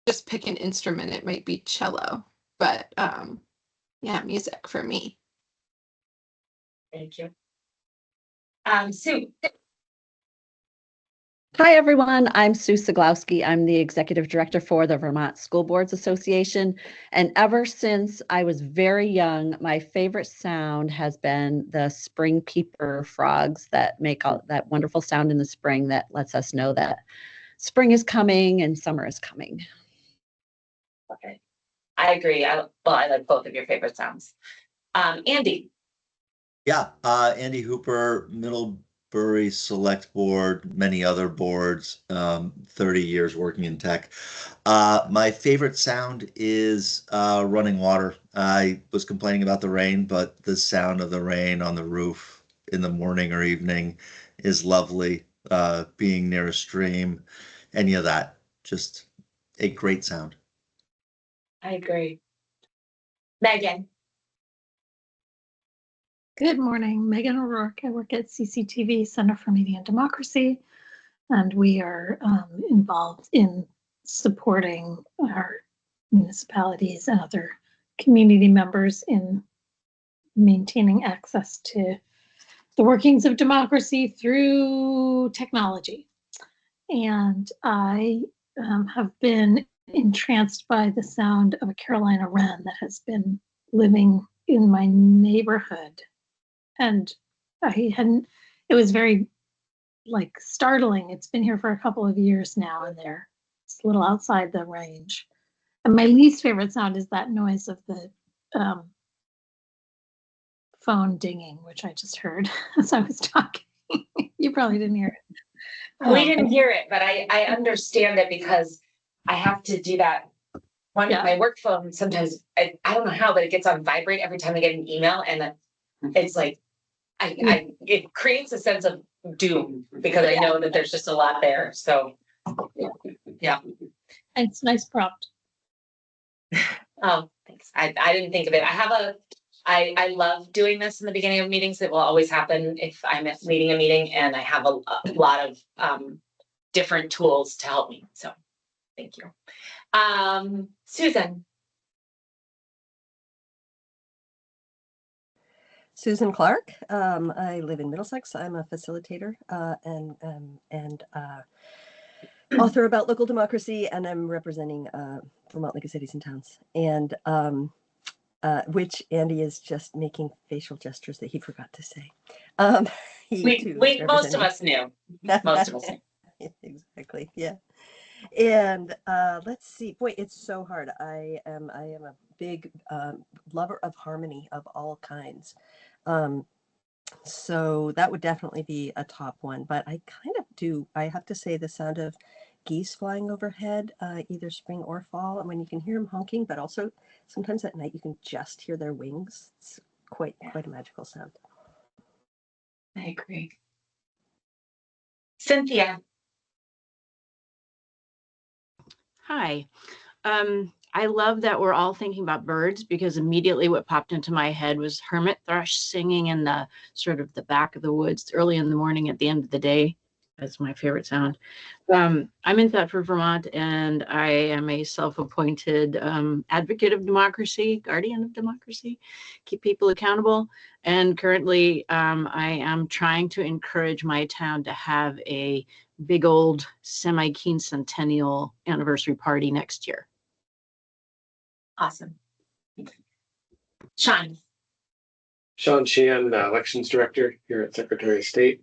just pick an instrument, it might be cello, but yeah, music for me. Thank you. Sue. Hi, everyone. I'm Sue Siglowski. I'm the Executive Director for the Vermont School Boards Association. And ever since I was very young, my favorite sound has been the spring peeper frogs that make all that wonderful sound in the spring that lets us know that spring is coming and summer is coming. Okay, I agree. I like both of your favorite sounds. Andy. Yeah, Andy Hooper, Middlebury Select Board, many other boards, 30 years working in tech. My favorite sound is running water. I was complaining about the rain, but the sound of the rain on the roof in the morning or evening is lovely. Being near a stream, any of that, just a great sound. I agree. Megan. Good morning, Megan O'Rourke. I work at CCTV, Center for Media and Democracy, and we are involved in supporting our municipalities and other community members in maintaining access to the workings of democracy through technology. And I have been entranced by the sound of a Carolina wren that has been living in my neighborhood. And it was very like startling. It's been here for a couple of years now, and it's a little outside the range. And my least favorite sound is that noise of the phone dinging, which I just heard as I was talking. You probably didn't hear it. We didn't hear it, but I understand it because I have to do that. My work phone, sometimes, I don't know how, but it gets on vibrate every time I get an email, and it's like, it creates a sense of doom because I know that there's just a lot there. So, yeah. It's a nice prompt. Oh, thanks. I didn't think of it. I love doing this in the beginning of meetings. It will always happen if I'm leading a meeting, and I have a lot of different tools to help me. So thank you. Susan. Susan Clark. I live in Middlesex. I'm a facilitator and author about local democracy, and I'm representing Vermont League of Cities and Towns, and which Andy is just making facial gestures that he forgot to say. Most of us knew. Most of us knew. Exactly. Yeah. And let's see. Boy, it's so hard. I am a big lover of harmony of all kinds. So that would definitely be a top one. But I have to say the sound of geese flying overhead, either spring or fall, and when you can hear them honking, but also sometimes at night you can just hear their wings. It's quite a magical sound. I agree. Cynthia. Hi. I love that we're all thinking about birds, because immediately what popped into my head was hermit thrush singing in the sort of the back of the woods early in the morning at the end of the day. That's my favorite sound. I'm in Thetford, Vermont, and I am a self-appointed advocate of democracy, guardian of democracy, keep people accountable. And currently I am trying to encourage my town to have a big old semi-quincentennial anniversary party next year. Awesome. Sean. Sean Sheehan, Elections Director here at Secretary of State.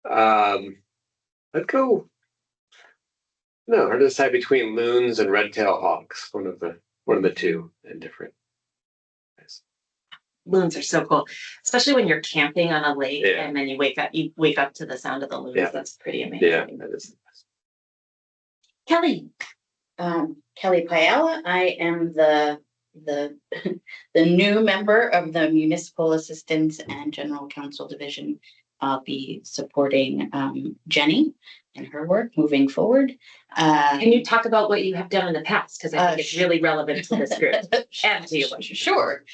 I'd go. No, hard to decide between loons and red-tailed hawks. One of the two, and different. Nice. Loons are so cool, especially when you're camping on a lake and then you wake up to the sound of the loons. Yeah. That's pretty amazing. Yeah, that is the best. Kelly. Kelly Piala. I am the new member of the Municipal Assistance and General Counsel Division. I'll be supporting Jenny and her work moving forward. Can you talk about what you have done in the past? Because I think it's really relevant to this group. And to you. Sure.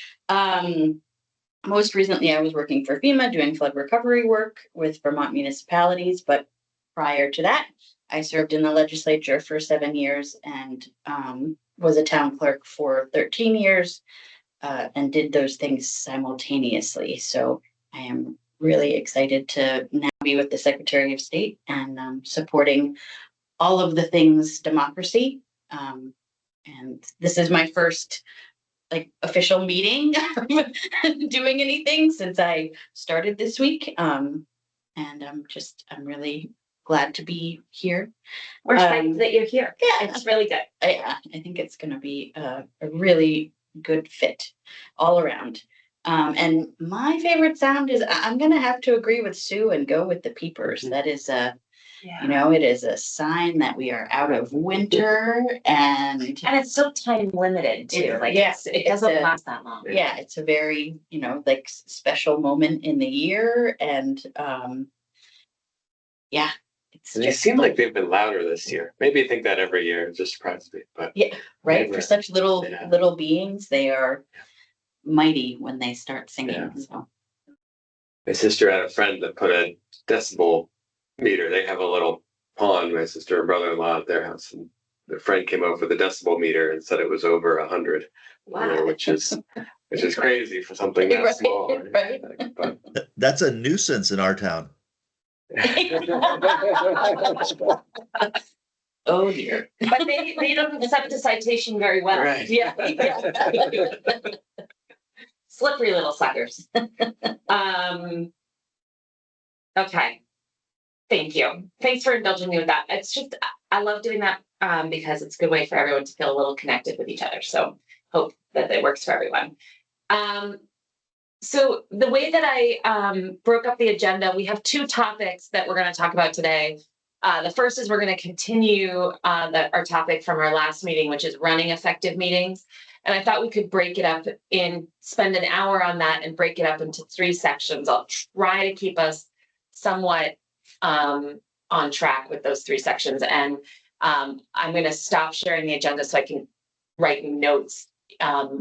Most recently, I was working for FEMA doing flood recovery work with Vermont municipalities, but prior to that, I served in the legislature for 7 years and was a town clerk for 13 years and did those things simultaneously. So I am really excited to now be with the Secretary of State and supporting all of the things democracy. And this is my first like official meeting doing anything since I started this week. And I'm really glad to be here. We're excited that you're here. Yeah. It's really good. I think it's going to be a really good fit all around. And my favorite sound is I'm going to have to agree with Sue and go with the peepers. That is you know, it is a sign that we are out of winter and it's so time limited too. Like it doesn't last that long. Yeah, it's a very, you know, like special moment in the year. And yeah, it's They just seem like they've been louder this year. Maybe you think that every year. It just surprises me. But yeah, right. never- For such little Yeah. little beings, they are mighty when they start singing. Yeah. So my sister had a friend that put a decibel meter. They have a little pond, my sister and brother-in-law at their house, and their friend came over with a decibel meter and said it was over 100. wow. Which is crazy for something that Right, small. right. But That's a nuisance in our town. Oh dear. But they don't accept a citation very well. Right. Yeah. Slippery little suckers. Okay. Thank you. Thanks for indulging me with that. It's just, I love doing that because it's a good way for everyone to feel a little connected with each other. So hope that it works for everyone. So the way that I broke up the agenda, we have 2 topics that we're going to talk about today. The first is we're going to continue our topic from our last meeting, which is running effective meetings. And I thought we could break it up spend an hour on that and break it up into 3 sections. I'll try to keep us somewhat on track with those 3 sections. And I'm going to stop sharing the agenda so I can write notes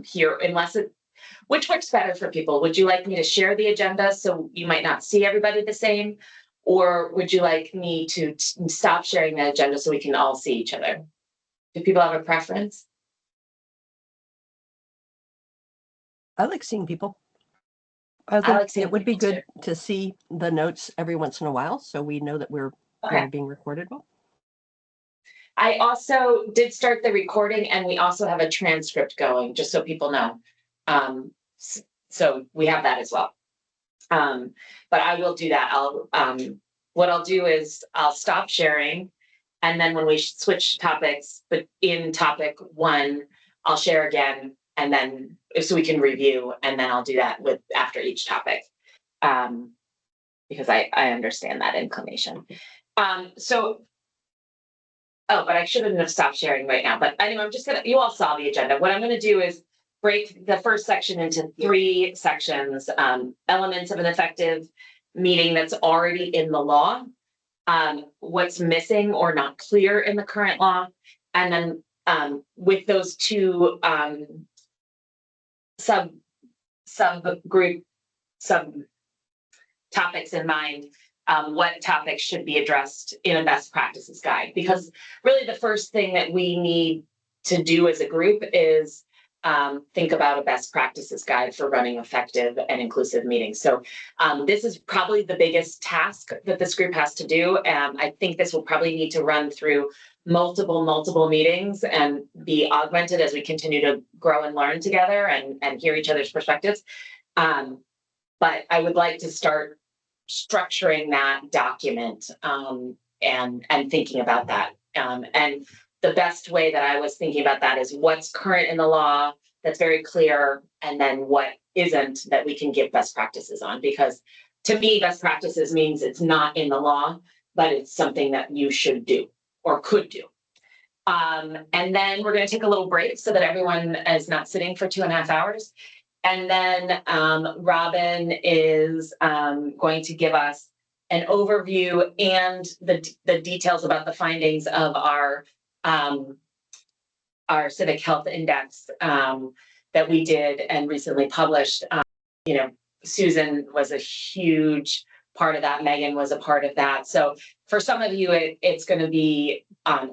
here, which works better for people? Would you like me to share the agenda so you might not see everybody the same? Or would you like me to stop sharing the agenda so we can all see each other? Do people have a preference? I like seeing people. I like seeing it would be people good to see the notes every once in a while so we know that we're being recorded well. I also did start the recording and we also have a transcript going, just so people know. So we have that as well. But I will do that. What I'll do is I'll stop sharing. And then when we switch topics, but in topic 1, I'll share again. And then so we can review, and then I'll do that after each topic. Because I understand that inclination. But I shouldn't have stopped sharing right now. But anyway, you all saw the agenda. What I'm gonna do is break the first section into 3 sections, elements of an effective meeting that's already in the law, what's missing or not clear in the current law, and then with those 2 sub topics in mind, what topics should be addressed in a best practices guide. Because really the first thing that we need to do as a group is think about a best practices guide for running effective and inclusive meetings. So this is probably the biggest task that this group has to do. I think this will probably need to run through multiple meetings and be augmented as we continue to grow and learn together and hear each other's perspectives. But I would like to start structuring that document and thinking about that. And the best way that I was thinking about that is what's current in the law that's very clear, and then what isn't that we can give best practices on. Because to me, best practices means it's not in the law, but it's something that you should do or could do. And then we're going to take a little break so that everyone is not sitting for 2.5 hours. And then Robin is going to give us an overview and the details about the findings of our civic health index that we did and recently published. Susan was a huge part of that. Megan was a part of that. So for some of you, it's going to be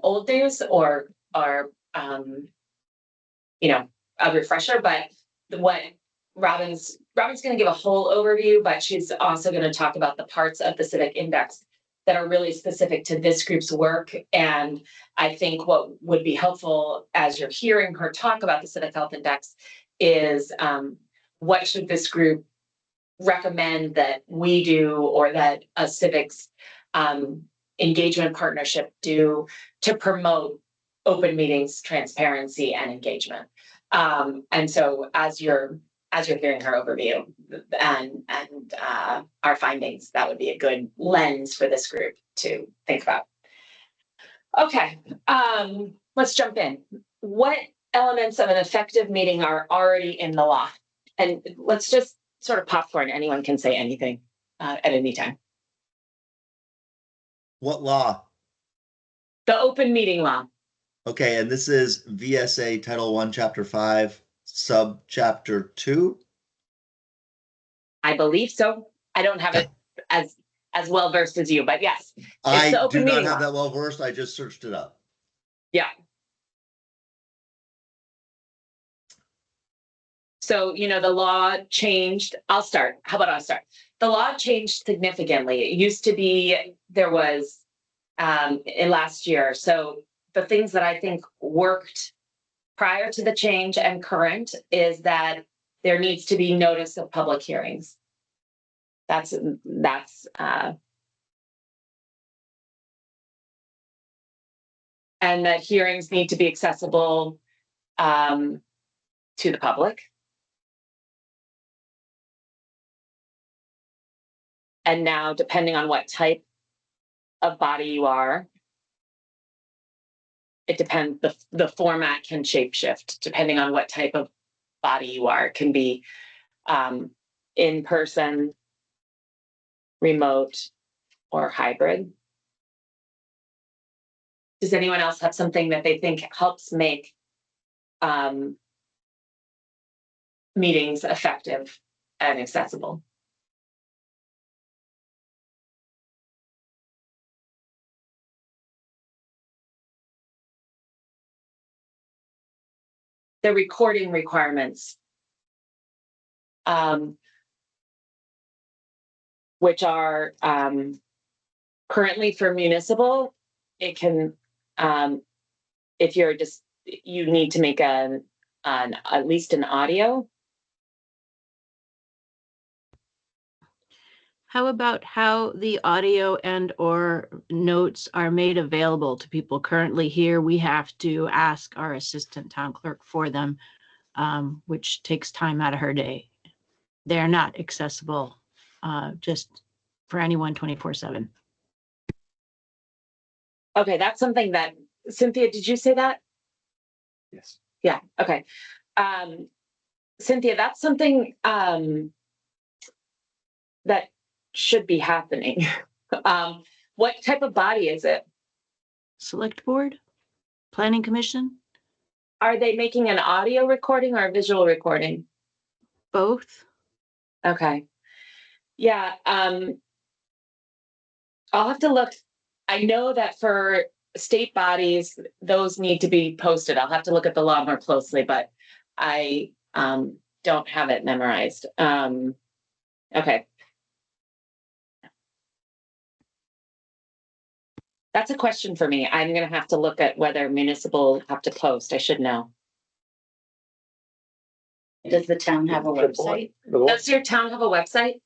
old news or you know, a refresher. But what Robin's going to give a whole overview, but she's also going to talk about the parts of the Civic Index that are really specific to this group's work. And I think what would be helpful as you're hearing her talk about the Civic Health Index is what should this group recommend that we do or that a civics engagement partnership do to promote open meetings, transparency, and engagement. And so as you're hearing her overview and our findings, that would be a good lens for this group to think about. Okay, let's jump in. What elements of an effective meeting are already in the law? And let's just sort of popcorn. Anyone can say anything at any time. What law? The open meeting law. Okay, and this is VSA Title I, Chapter 5, Subchapter 2? I believe so. I don't have it as well versed as you, but yes. I the open do not meeting have law. that well versed. I just searched it up. Yeah. So, you know, the law changed. I'll start. How about I start? The law changed significantly. It used to be, there was in last year. So the things that I think worked prior to the change and current is that there needs to be notice of public hearings. That's and that hearings need to be accessible to the public. And now, depending on what type of body you are, it depends, the format can shapeshift depending on what type of body you are. It can be in person, remote, or hybrid. Does anyone else have something that they think helps make meetings effective and accessible? The recording requirements, which are currently for municipal, it can, if you're just, you need to make at least an audio. How about how the audio and or notes are made available to people currently here? We have to ask our assistant town clerk for them, which takes time out of her day. They're not accessible just for anyone 24/7. Okay, that's something that, Cynthia, did you say that? Yes. Yeah, okay. Cynthia, that's something that should be happening. What type of body is it? Select board, planning commission, Are they making an audio recording or a visual recording? both. Okay. Yeah, I'll have to look. I know that for state bodies, those need to be posted. I'll have to look at the law more closely, but I don't have it memorized. Okay. That's a question for me. I'm gonna have to look at whether municipal have to post. I should know. Does the town have a website? Does your town have a website?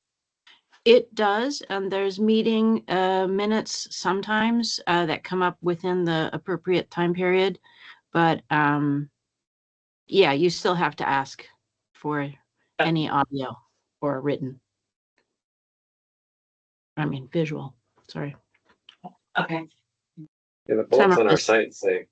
It does, and there's meeting minutes sometimes that come up within the appropriate time period. But yeah, you still have to ask for any audio or written. I mean, visual, sorry. Okay. Yeah, the bullets on our site say.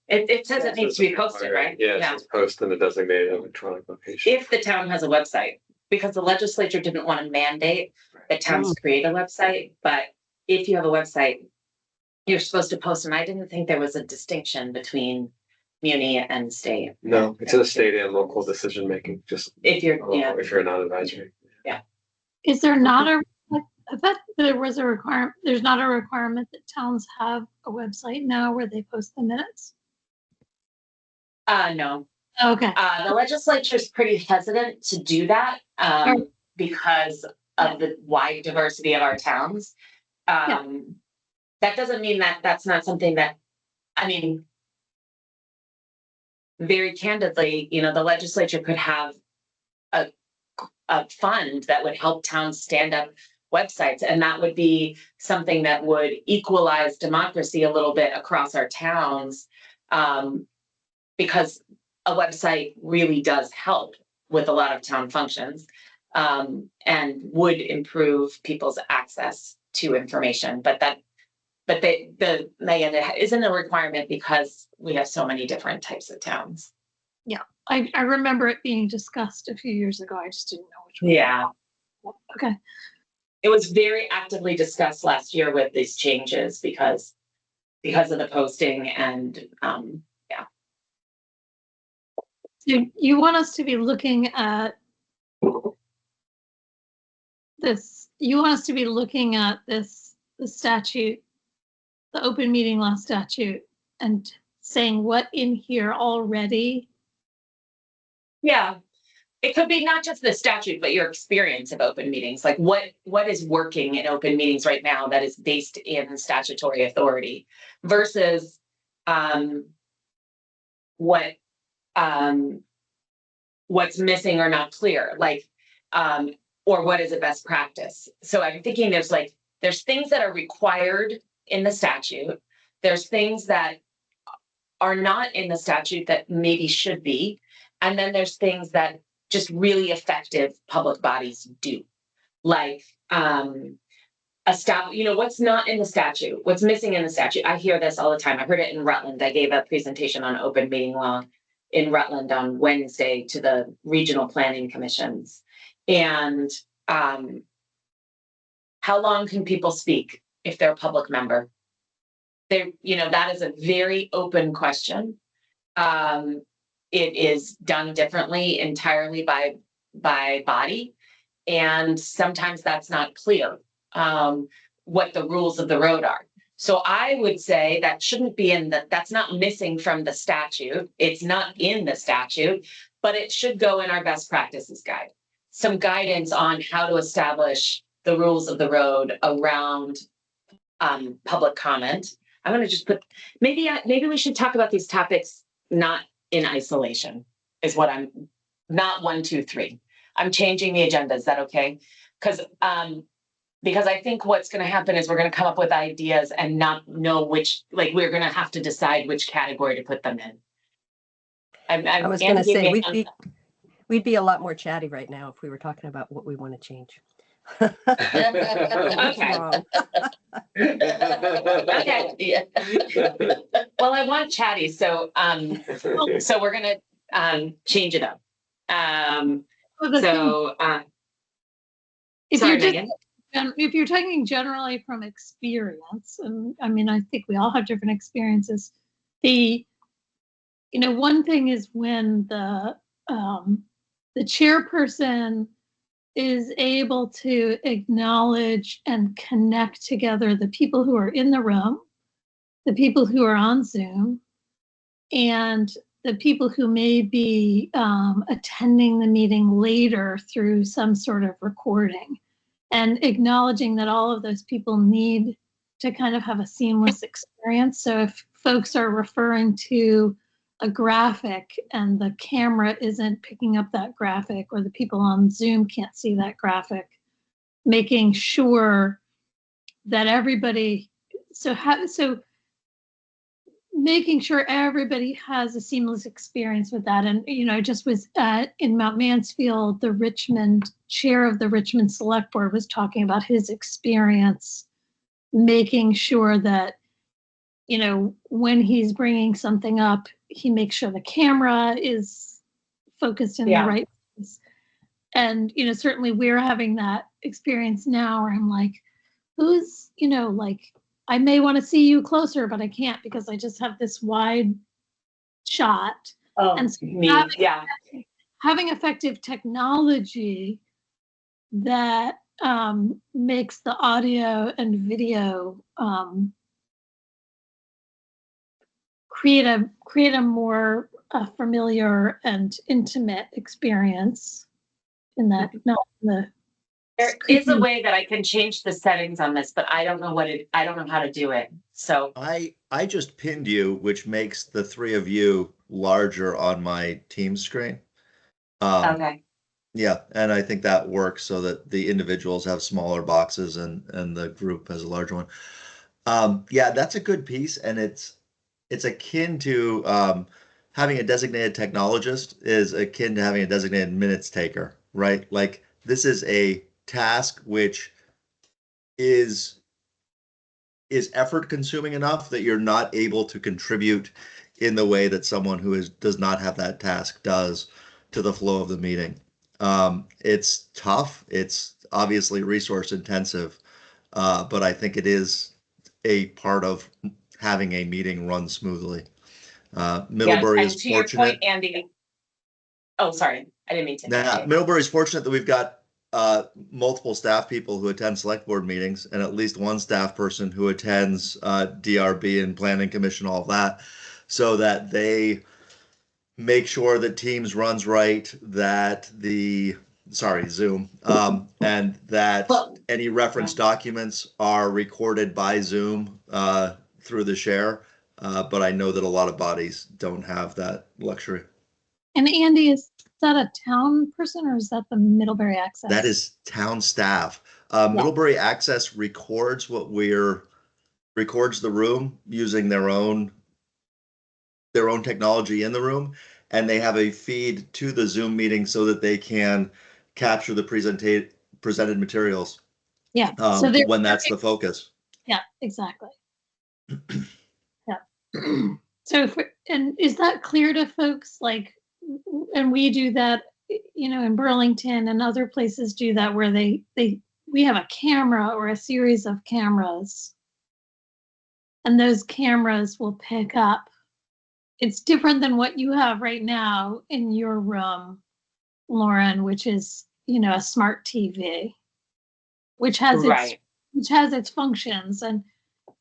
It says it needs to be posted, right? Yeah, it says post in a designated electronic location. If the town has a website, because the legislature didn't want to mandate that towns create a website, but if you have a website, you're supposed to post, and I didn't think there was a distinction between muni and state. No, it's a state and local decision making, just If you're, if you're non-advisory. Is there not a I thought there was a requirement, there's not a requirement that towns have a website now where they post the minutes? No. Okay, The legislature is pretty hesitant to do that Sure. because of the wide diversity of our towns. That doesn't mean that that's not something that, I mean, very candidly, you know, the legislature could have a fund that would help towns stand up websites, and that would be something that would equalize democracy a little bit across our towns, because a website really does help with a lot of town functions, and would improve people's access to information. But Megan, it isn't a requirement because we have so many different types of towns. yeah, I remember it being discussed a few years ago. I just didn't know which one. Yeah. Okay, It was very actively discussed last year with these changes because of the posting and so you want us to be looking at this, you want us to be looking at this, the statute, the open meeting law statute, and saying what in here already. yeah. It could be not just the statute, but your experience of open meetings. Like what is working in open meetings right now that is based in statutory authority versus what's missing or not clear, like or what is a best practice. So I'm thinking there's things that are required in the statute. There's things that are not in the statute that maybe should be. And then there's things that just really effective public bodies do. Like what's not in the statute, what's missing in the statute. I hear this all the time. I heard it in Rutland. I gave a presentation on open meeting law in Rutland on Wednesday to the regional planning commissions. And how long can people speak if they're a public member? That is a very open question. It is done differently entirely by body. And sometimes that's not clear what the rules of the road are. So I would say that shouldn't be that's not missing from the statute. It's not in the statute, but it should go in our best practices guide. Some guidance on how to establish the rules of the road around public comment. I'm going to just put, maybe we should talk about these topics not in isolation, is what I'm, not 1, 2, 3. I'm changing the agenda. Is that okay? Because I think what's going to happen is we're going to come up with ideas and not know which, like we're going to have to decide which category to put them in. I was going to say we'd be a lot more chatty right now if we were talking about what we want to change. Okay. Okay. Well, I want chatty, so we're gonna change it up. If you're talking generally from experience, and I mean, I think we all have different experiences. One thing is when the chairperson is able to acknowledge and connect together the people who are in the room, the people who are on Zoom, and the people who may be attending the meeting later through some sort of recording, and acknowledging that all of those people need to kind of have a seamless experience. So if folks are referring to a graphic and the camera isn't picking up that graphic, or the people on Zoom can't see that graphic, making sure that everybody, making sure everybody has a seamless experience with that. And, I just was in Mount Mansfield, the chair of the Richmond Select Board was talking about his experience, making sure that, when he's bringing something up, he makes sure the camera is focused in the right place. And, certainly we're having that experience now where I'm like, who's, I may want to see you closer, but I can't because I just have this wide shot. And so having effective technology that makes the audio and video create a more familiar and intimate experience in that, not the There is a way that I can change the settings on this, but I don't know I don't know how to do it. So I just pinned you, which makes the three of you larger on my team screen. okay. Yeah, and I think that works so that the individuals have smaller boxes and the group has a larger one. Yeah, that's a good piece, and it's akin to having a designated technologist is akin to having a designated minutes taker, right? Like this is a task which is is effort consuming enough that you're not able to contribute in the way that someone who does not have that task does to the flow of the meeting. It's tough. It's obviously resource intensive, but I think it is a part of having a meeting run smoothly. Yeah, Middlebury and is to your point, fortunate. Andy. Oh, sorry. I didn't mean to interrupt you. Middlebury is fortunate that we've got multiple staff people who attend select board meetings and at least one staff person who attends DRB and planning commission, all of that, so that they make sure that Teams runs right, that Zoom, and that Well, any reference documents are recorded by Zoom through the share. But I know that a lot of bodies don't have that luxury. And Andy, is that a town person or is that the Middlebury Access? That is town staff. Yeah. Middlebury Access records records the room using their own technology in the room, and they have a feed to the Zoom meeting so that they can capture the presented materials. Yeah. So when that's the focus. Yeah, exactly. Yeah. So and is that clear to folks? Like, and we do that, you know, in Burlington and other places do that where we have a camera or a series of cameras, and those cameras will pick up. It's different than what you have right now in your room, Lauren, which is, you know, a smart TV, which has its functions, and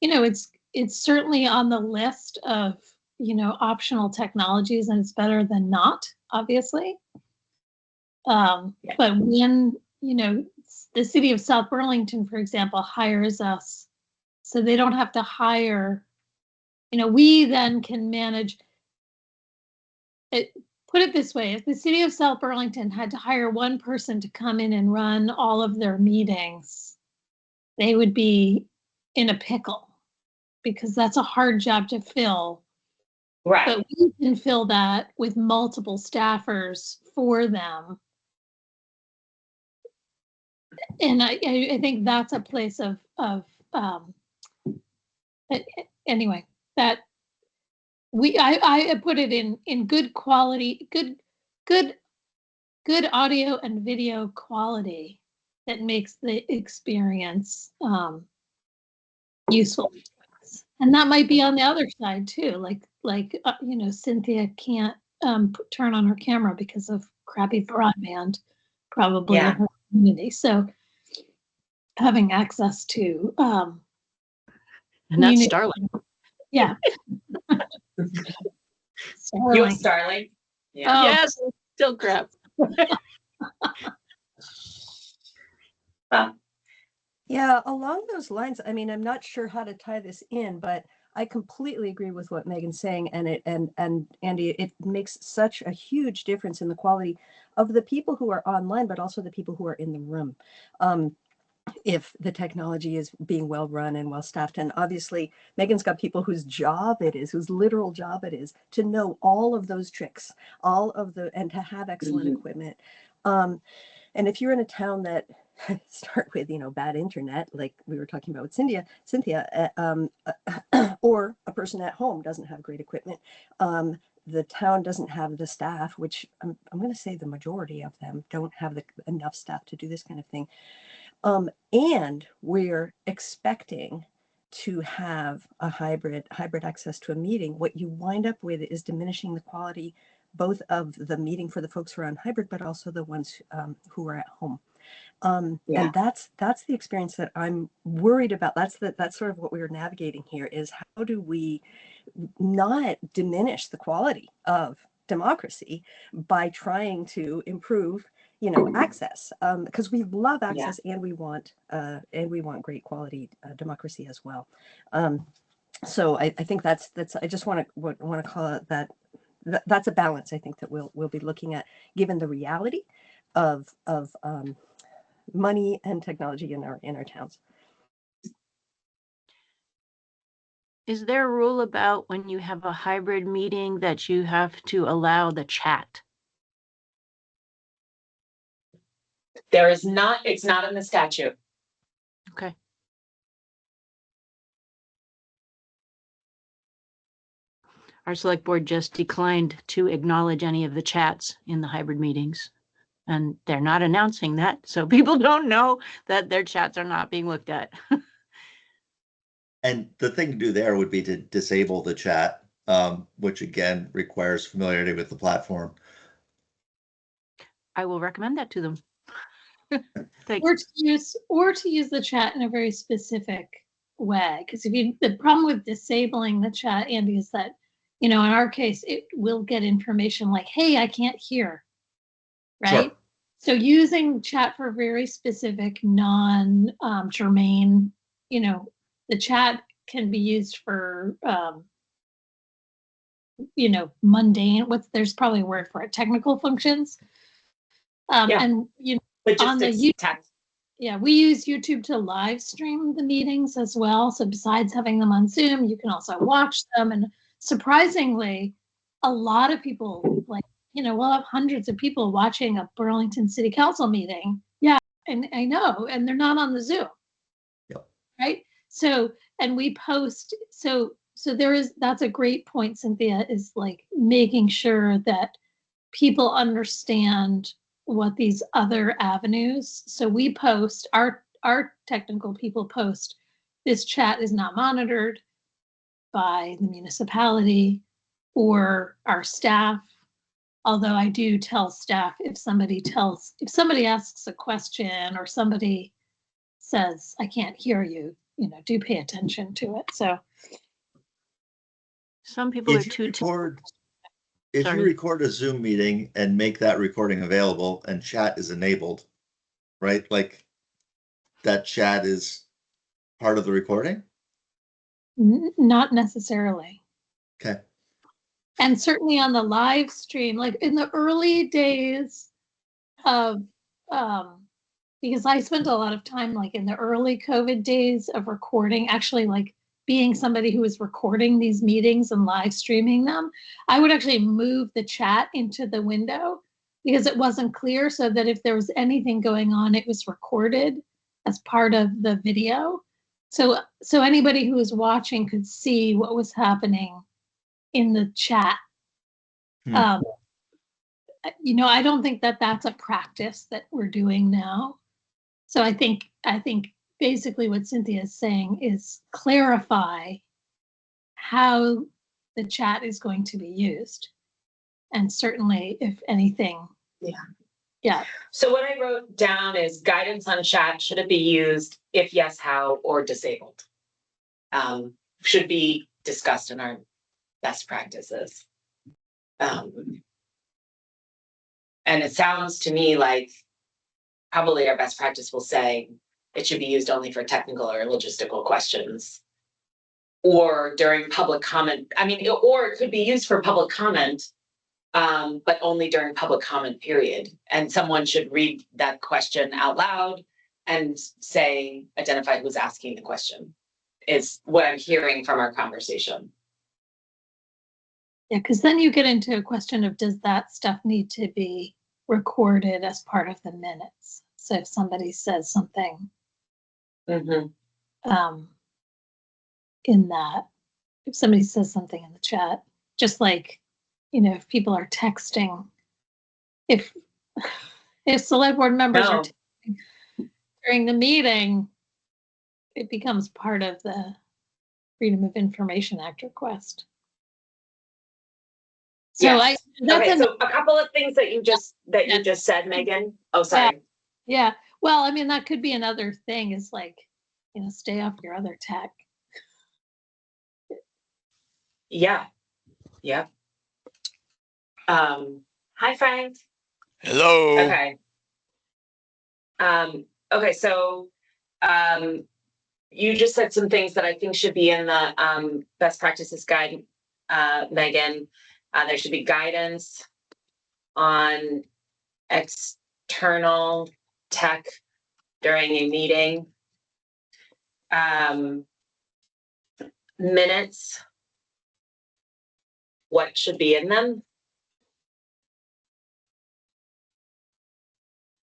you know, it's certainly on the list of, you know, optional technologies, and it's better than not, obviously. But when, you know, the city of South Burlington, for example, hires us, so they don't have to hire, you know, we then can manage it. Put it this way, if the city of South Burlington had to hire one person to come in and run all of their meetings, they would be in a pickle because that's a hard job to fill. Right. But we can fill that with multiple staffers for them. And I think that's a place of anyway, that I put it in good quality, good audio and video quality that makes the experience useful. And that might be on the other side too, like you know, Cynthia can't turn on her camera because of crappy broadband, probably in her community. So having access to and that's Starlink. Yeah. You have Starlink? Yeah. Oh, yes, still crap. Yeah, along those lines, I mean, I'm not sure how to tie this in, but I completely agree with what Megan's saying, and Andy, it makes such a huge difference in the quality of the people who are online, but also the people who are in the room. If the technology is being well run and well staffed, and obviously Megan's got people whose literal job it is to know all of those tricks, and to have excellent equipment. And if you're in a town that start with, you know, bad internet, like we were talking about with Cynthia, or a person at home doesn't have great equipment, the town doesn't have the staff, which I'm going to say the majority of them don't have enough staff to do this kind of thing. And we're expecting to have a hybrid access to a meeting. What you wind up with is diminishing the quality both of the meeting for the folks who are on hybrid, but also the ones who are at home. Yeah. And that's the experience that I'm worried about. That's sort of what we were navigating here, is how do we not diminish the quality of democracy by trying to improve, access, because we love access, and we want great quality democracy as well. So I think that's I just want to call it that. That's a balance, I think, that we'll be looking at, given the reality of money and technology in our towns. Is there a rule about when you have a hybrid meeting that you have to allow the chat? There is not, it's not in the statute. Okay. Our select board just declined to acknowledge any of the chats in the hybrid meetings. And they're not announcing that, so people don't know that their chats are not being looked at. And the thing to do there would be to disable the chat, which again requires familiarity with the platform. I will recommend that to them. Or to use the chat in a very specific way. Because the problem with disabling the chat, Andy, is that, in our case, it will get information like, hey, I can't hear. Right? Sure. So using chat for very specific, non-germane, the chat can be used for, mundane. There's probably a word for it, technical functions. Yeah. And on the YouTube, we use YouTube to live stream the meetings as well. So besides having them on Zoom, you can also watch them. And surprisingly, a lot of people we'll have hundreds of people watching a Burlington City Council meeting. Yeah, and I know, and they're not on the Zoom. Yep. Right. So, and we post. So that's a great point, Cynthia, is like making sure that people understand what these other avenues. So we post, our technical people post, this chat is not monitored by the municipality or our staff. Although I do tell staff, if somebody asks a question or somebody says, I can't hear you, do pay attention to it. So some people If you record a Zoom meeting and make that recording available and chat is enabled, right? Like that chat is part of the recording? Not necessarily. Okay. And certainly on the live stream, like in the early days of, because I spent a lot of time like in the early COVID days of recording, actually like being somebody who was recording these meetings and live streaming them, I would actually move the chat into the window because it wasn't clear, so that if there was anything going on, it was recorded as part of the video. So anybody who was watching could see what was happening in the chat. I don't think that that's a practice that we're doing now. So I think basically what Cynthia is saying is clarify how the chat is going to be used. And certainly, if anything. Yeah. So what I wrote down is guidance on chat. Should it be used? If yes, how? Or disabled? Should be discussed in our best practices. And it sounds to me like probably our best practice will say it should be used only for technical or logistical questions. Or during public comment. Or it could be used for public comment, but only during public comment period. And someone should read that question out loud and say, identify who's asking the question, is what I'm hearing from our conversation. Yeah, because then you get into a question of, does that stuff need to be recorded as part of the minutes? So if somebody says something in that, if somebody says something in the chat, just like, if people are texting, if select board members are texting during the meeting, it becomes part of the Freedom of Information Act request. So so a couple of things that you just said, Megan. Oh, sorry. Yeah. Well, I mean, that could be another thing is like, stay off your other tech. Yeah. Yeah. Hi, Frank. Hello. Okay. Okay, so you just said some things that I think should be in the best practices guide, Megan. There should be guidance on external tech during a meeting. Minutes, what should be in them?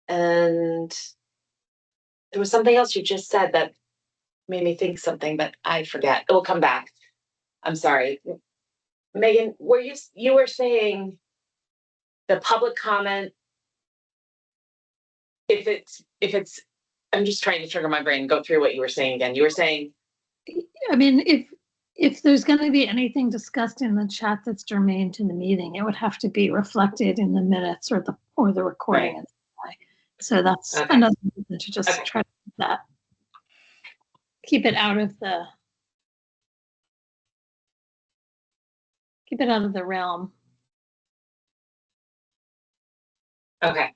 And there was something else you just said that made me think something, but I forget. It will come back. I'm sorry. Megan, you were saying the public comment, if it's I'm just trying to trigger my brain, go through what you were saying again. You were saying, I mean, if there's going to be anything discussed in the chat that's germane to the meeting, it would have to be reflected in the minutes or the recording. Right. So that's Okay. another reason to just Okay. try to keep it out of the realm. okay.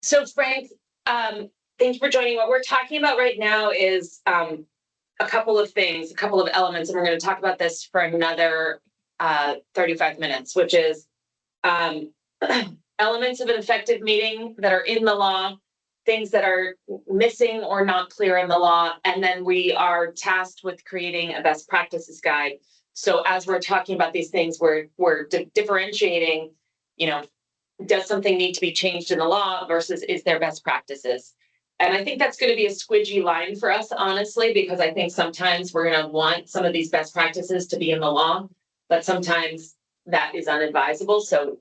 So Frank, thank you for joining. What we're talking about right now is a couple of things, a couple of elements, and we're going to talk about this for another 35 minutes, which is elements of an effective meeting that are in the law, things that are missing or not clear in the law, and then we are tasked with creating a best practices guide. So as we're talking about these things, we're differentiating, does something need to be changed in the law versus is there best practices? And I think that's going to be a squidgy line for us, honestly, because I think sometimes we're going to want some of these best practices to be in the law, but sometimes that is unadvisable. So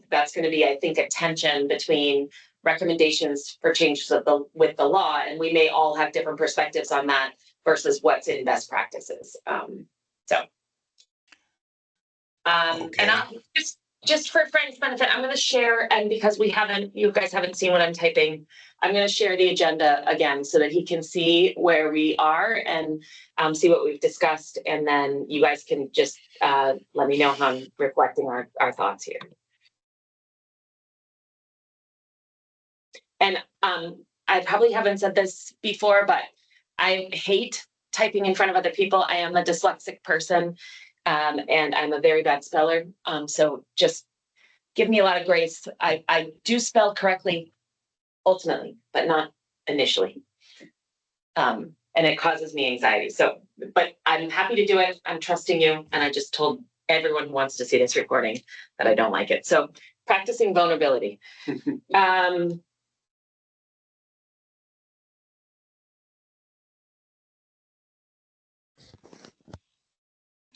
that's going to be, I think, a tension between recommendations for changes with the law, and we may all have different perspectives on that versus what's in best practices. Okay. And I'll just for Frank's benefit, I'm going to share, and because you guys haven't seen what I'm typing, I'm going to share the agenda again so that he can see where we are and see what we've discussed. And then you guys can just let me know how I'm reflecting our thoughts here. And I probably haven't said this before, but I hate typing in front of other people. I am a dyslexic person. And I'm a very bad speller. So just give me a lot of grace. I do spell correctly ultimately, but not initially. And it causes me anxiety. So, but I'm happy to do it. I'm trusting you. And I just told everyone who wants to see this recording that I don't like it. So practicing vulnerability.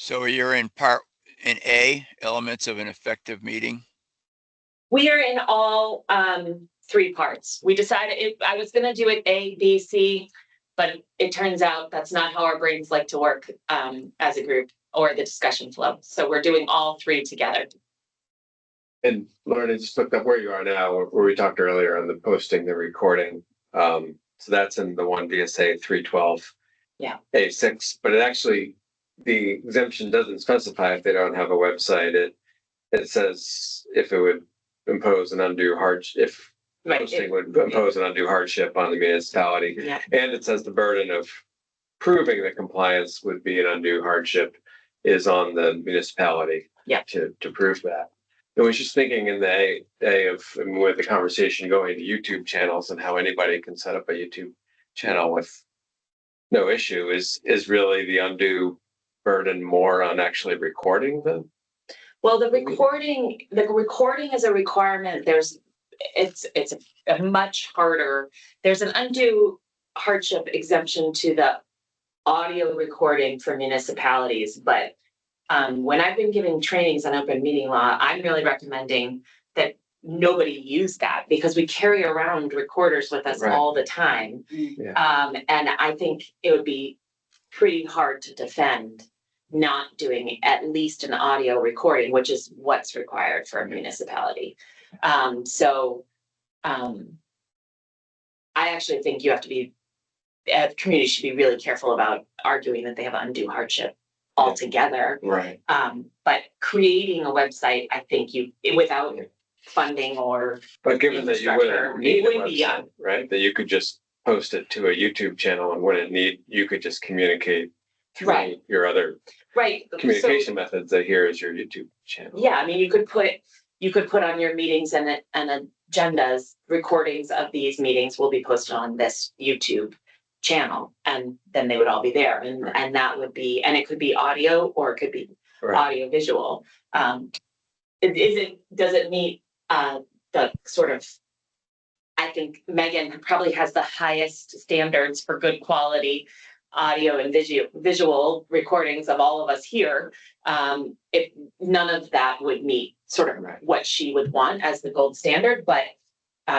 So you're in A, elements of an effective meeting. We are in all 3 parts. We decided I was going to do it A, B, C, but it turns out that's not how our brains like to work as a group or the discussion flow. So we're doing all 3 together. And Lauren, I just looked up where you are now, where we talked earlier on the posting, the recording. So that's in the 1 VSA 312. Yeah. A6, but it actually, the exemption doesn't specify if they don't have a website. It says if it would impose an undue hardship, if posting would impose an undue hardship on the municipality. Yeah. And it says the burden of proving that compliance would be an undue hardship is on the municipality. Yeah. To prove that. I was just thinking in the A of with the conversation going to YouTube channels and how anybody can set up a YouTube channel with no issue is really the undue burden more on actually recording them? Well, the recording is a requirement. It's a much harder. There's an undue hardship exemption to the audio recording for municipalities, but when I've been giving trainings on open meeting law, I'm really recommending that nobody use that because we carry around recorders with us all the time. Yeah. And I think it would be pretty hard to defend not doing at least an audio recording, which is what's required for a municipality. I actually think you have to be, community should be really careful about arguing that they have undue hardship altogether. Right. But creating a website, I think without funding or But given that you infrastructure, wouldn't need it a would be, website, right? That you could just post it to a YouTube channel and wouldn't need, you could just communicate through Right. your other right. communication methods that here is your YouTube channel. Yeah, I mean, you could put on your meetings and agendas, recordings of these meetings will be posted on this YouTube channel, and then they would all be there, and that would be, and it could be audio or it could be audio visual. Does it meet the sort of, I think Megan probably has the highest standards for good quality audio and visual recordings of all of us here. If none of that would meet sort of what she would want as the gold standard, but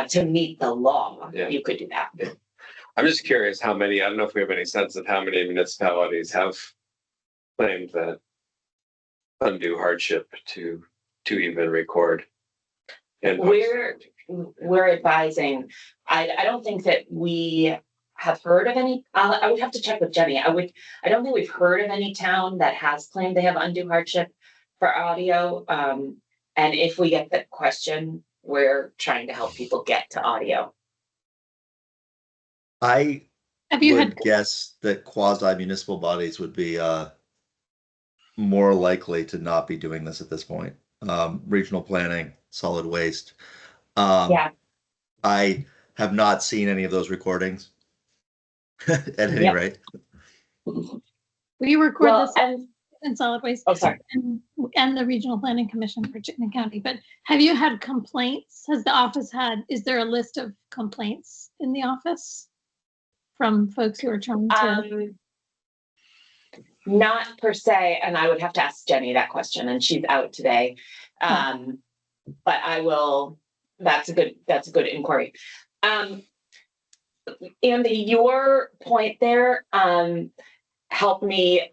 to meet the law, you could do that. Yeah. I'm just curious how many, I don't know if we have any sense of how many municipalities have claimed that undue hardship to even record. And We're advising, I don't think that we have heard of any, I would have to check with Jenny. I don't think we've heard of any town that has claimed they have undue hardship for audio. And if we get that question, we're trying to help people get to audio. I Have you would had, guess that quasi-municipal bodies would be more likely to not be doing this at this point. Regional planning, solid waste. Yeah. I have not seen any of those recordings at any rate. we record Well, this and in solid waste oh, sorry. and the Regional Planning Commission for Chittenden County, but have you had complaints? Has the office is there a list of complaints in the office from folks who are trying to? Not per se, and I would have to ask Jenny that question, and she's out today. But I will, that's a good inquiry. Andy, your point there helped me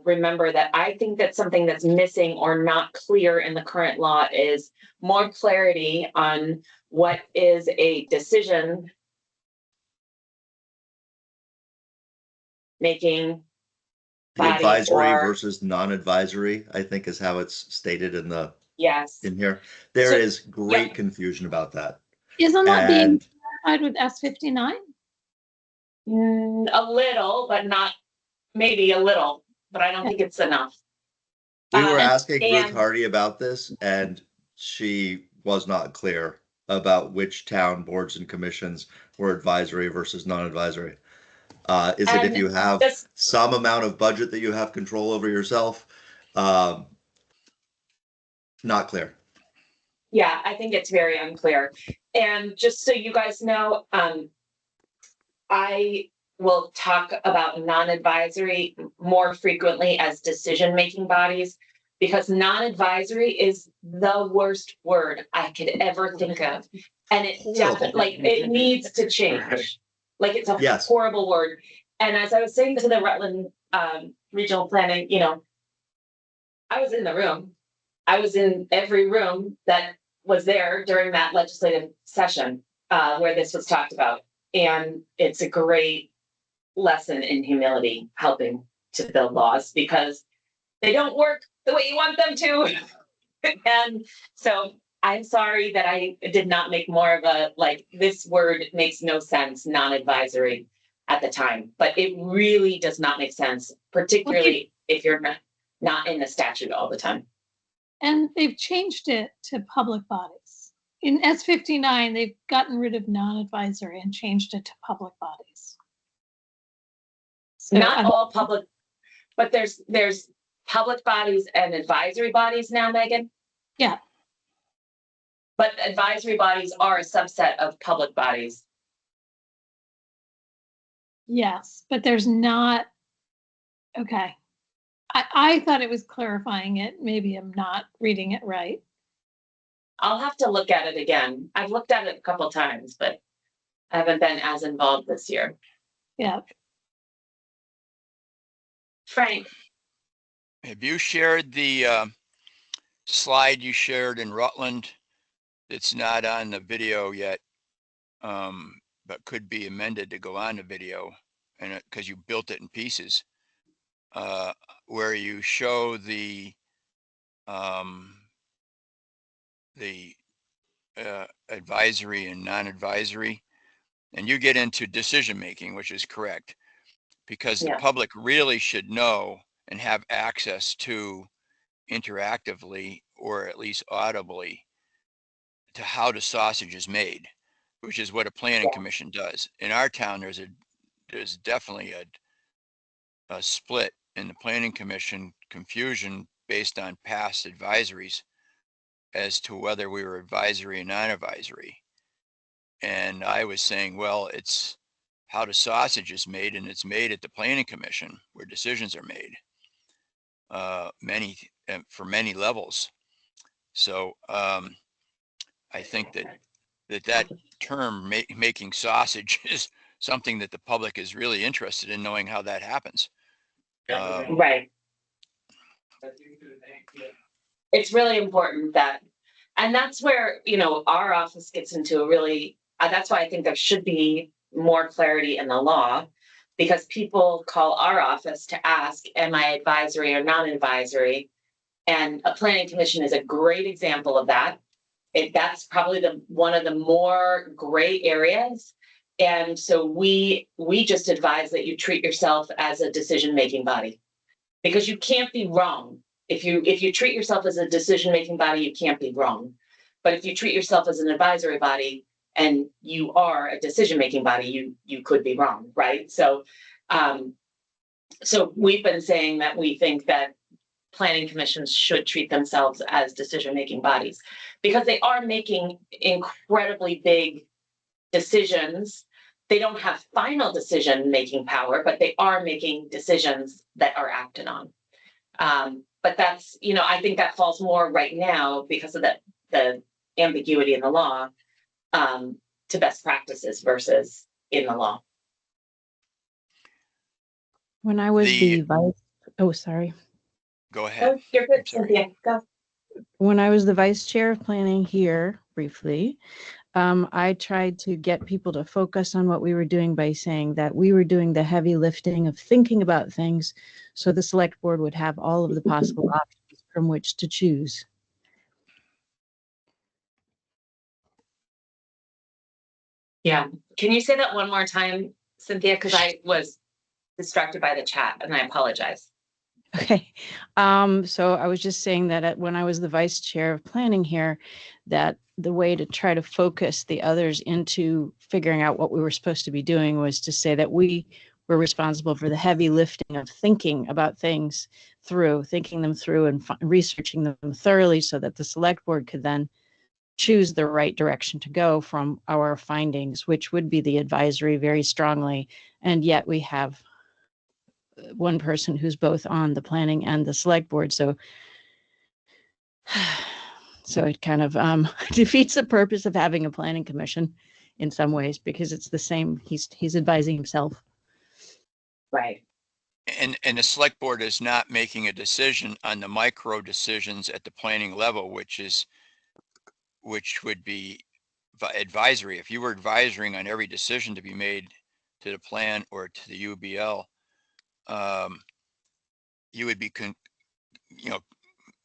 remember that I think that something that's missing or not clear in the current law is more clarity on what is a decision making body Advisory or versus non-advisory, I think is how it's stated in the yes. in here. There So, is great confusion about that. Isn't that being And clarified with S59? A little, but not, maybe a little, but I don't think it's enough. we were asking Ruth and- Hardy about this, and she was not clear about which town boards and commissions were advisory versus non-advisory. Is it if And you have this- some amount of budget that you have control over yourself? Not clear. Yeah, I think it's very unclear. And just so you guys know, I will talk about non-advisory more frequently as decision-making bodies, because non-advisory is the worst word I could ever think of. And it definitely, it needs to change. Like, it's a horrible word. And as I was saying to the Rutland Regional Planning, I was in the room. I was in every room that was there during that legislative session where this was talked about. And it's a great lesson in humility, helping to build laws, because they don't work the way you want them to. And so I'm sorry that I did not make more of a, like, this word makes no sense, non-advisory at the time, but it really does not make sense, particularly if you're not in the statute all the time. And they've changed it to public bodies. In S59, they've gotten rid of non-advisory and changed it to public bodies. So Not all public, but there's public bodies and advisory bodies now, Megan. Yeah. But advisory bodies are a subset of public bodies. Yes, but there's not, okay. I thought it was clarifying it. Maybe I'm not reading it right. I'll have to look at it again. I've looked at it a couple times, but I haven't been as involved this year. Yeah. Frank. Have you shared the slide you shared in Rutland? It's not on the video yet. but could be amended to go on the video, and because you built it in pieces, where you show the advisory and non-advisory, and you get into decision making, which is correct, because the Yeah. public really should know and have access to interactively, or at least audibly, to how the sausage is made, which is what a planning commission does. In our town, there's definitely a split in the planning commission, confusion based on past advisories as to whether we were advisory or non-advisory. And I was saying, well, it's how the sausage is made, and it's made at the planning commission where decisions are made, for many levels. So I think that term making sausage is something that the public is really interested in knowing how that happens. Right. It's really important that, and that's where, you know, our office gets into a really, that's why I think there should be more clarity in the law, because people call our office to ask, am I advisory or non-advisory? And a planning commission is a great example of that. That's probably one of the more gray areas. And so we just advise that you treat yourself as a decision-making body, because you can't be wrong. If you treat yourself as a decision-making body, you can't be wrong. But if you treat yourself as an advisory body and you are a decision-making body, you could be wrong, right? So so we've been saying that we think that planning commissions should treat themselves as decision-making bodies, because they are making incredibly big decisions. They don't have final decision-making power, but they are making decisions that are acted on. But that's, you know, I think that falls more right now because of the ambiguity in the law, to best practices versus in the law. When I was the vice, oh, sorry. Go ahead. Oh, you're good, I'm sorry. Cynthia. Go. When I was the vice chair of planning here briefly, I tried to get people to focus on what we were doing by saying that we were doing the heavy lifting of thinking about things, so the select board would have all of the possible options from which to choose. Yeah. Can you say that one more time, Cynthia? Because I was distracted by the chat, and I apologize. Okay. So I was just saying that when I was the vice chair of planning here, that the way to try to focus the others into figuring out what we were supposed to be doing was to say that we were responsible for the heavy lifting of thinking about things thinking them through and researching them thoroughly, so that the select board could then choose the right direction to go from our findings, which would be the advisory very strongly. And yet we have one person who's both on the planning and the select board. So it kind of defeats the purpose of having a planning commission in some ways, because it's the same. He's advising himself. Right. And the select board is not making a decision on the micro decisions at the planning level, which would be advisory. If you were advising on every decision to be made to the plan or to the UBL, you would be,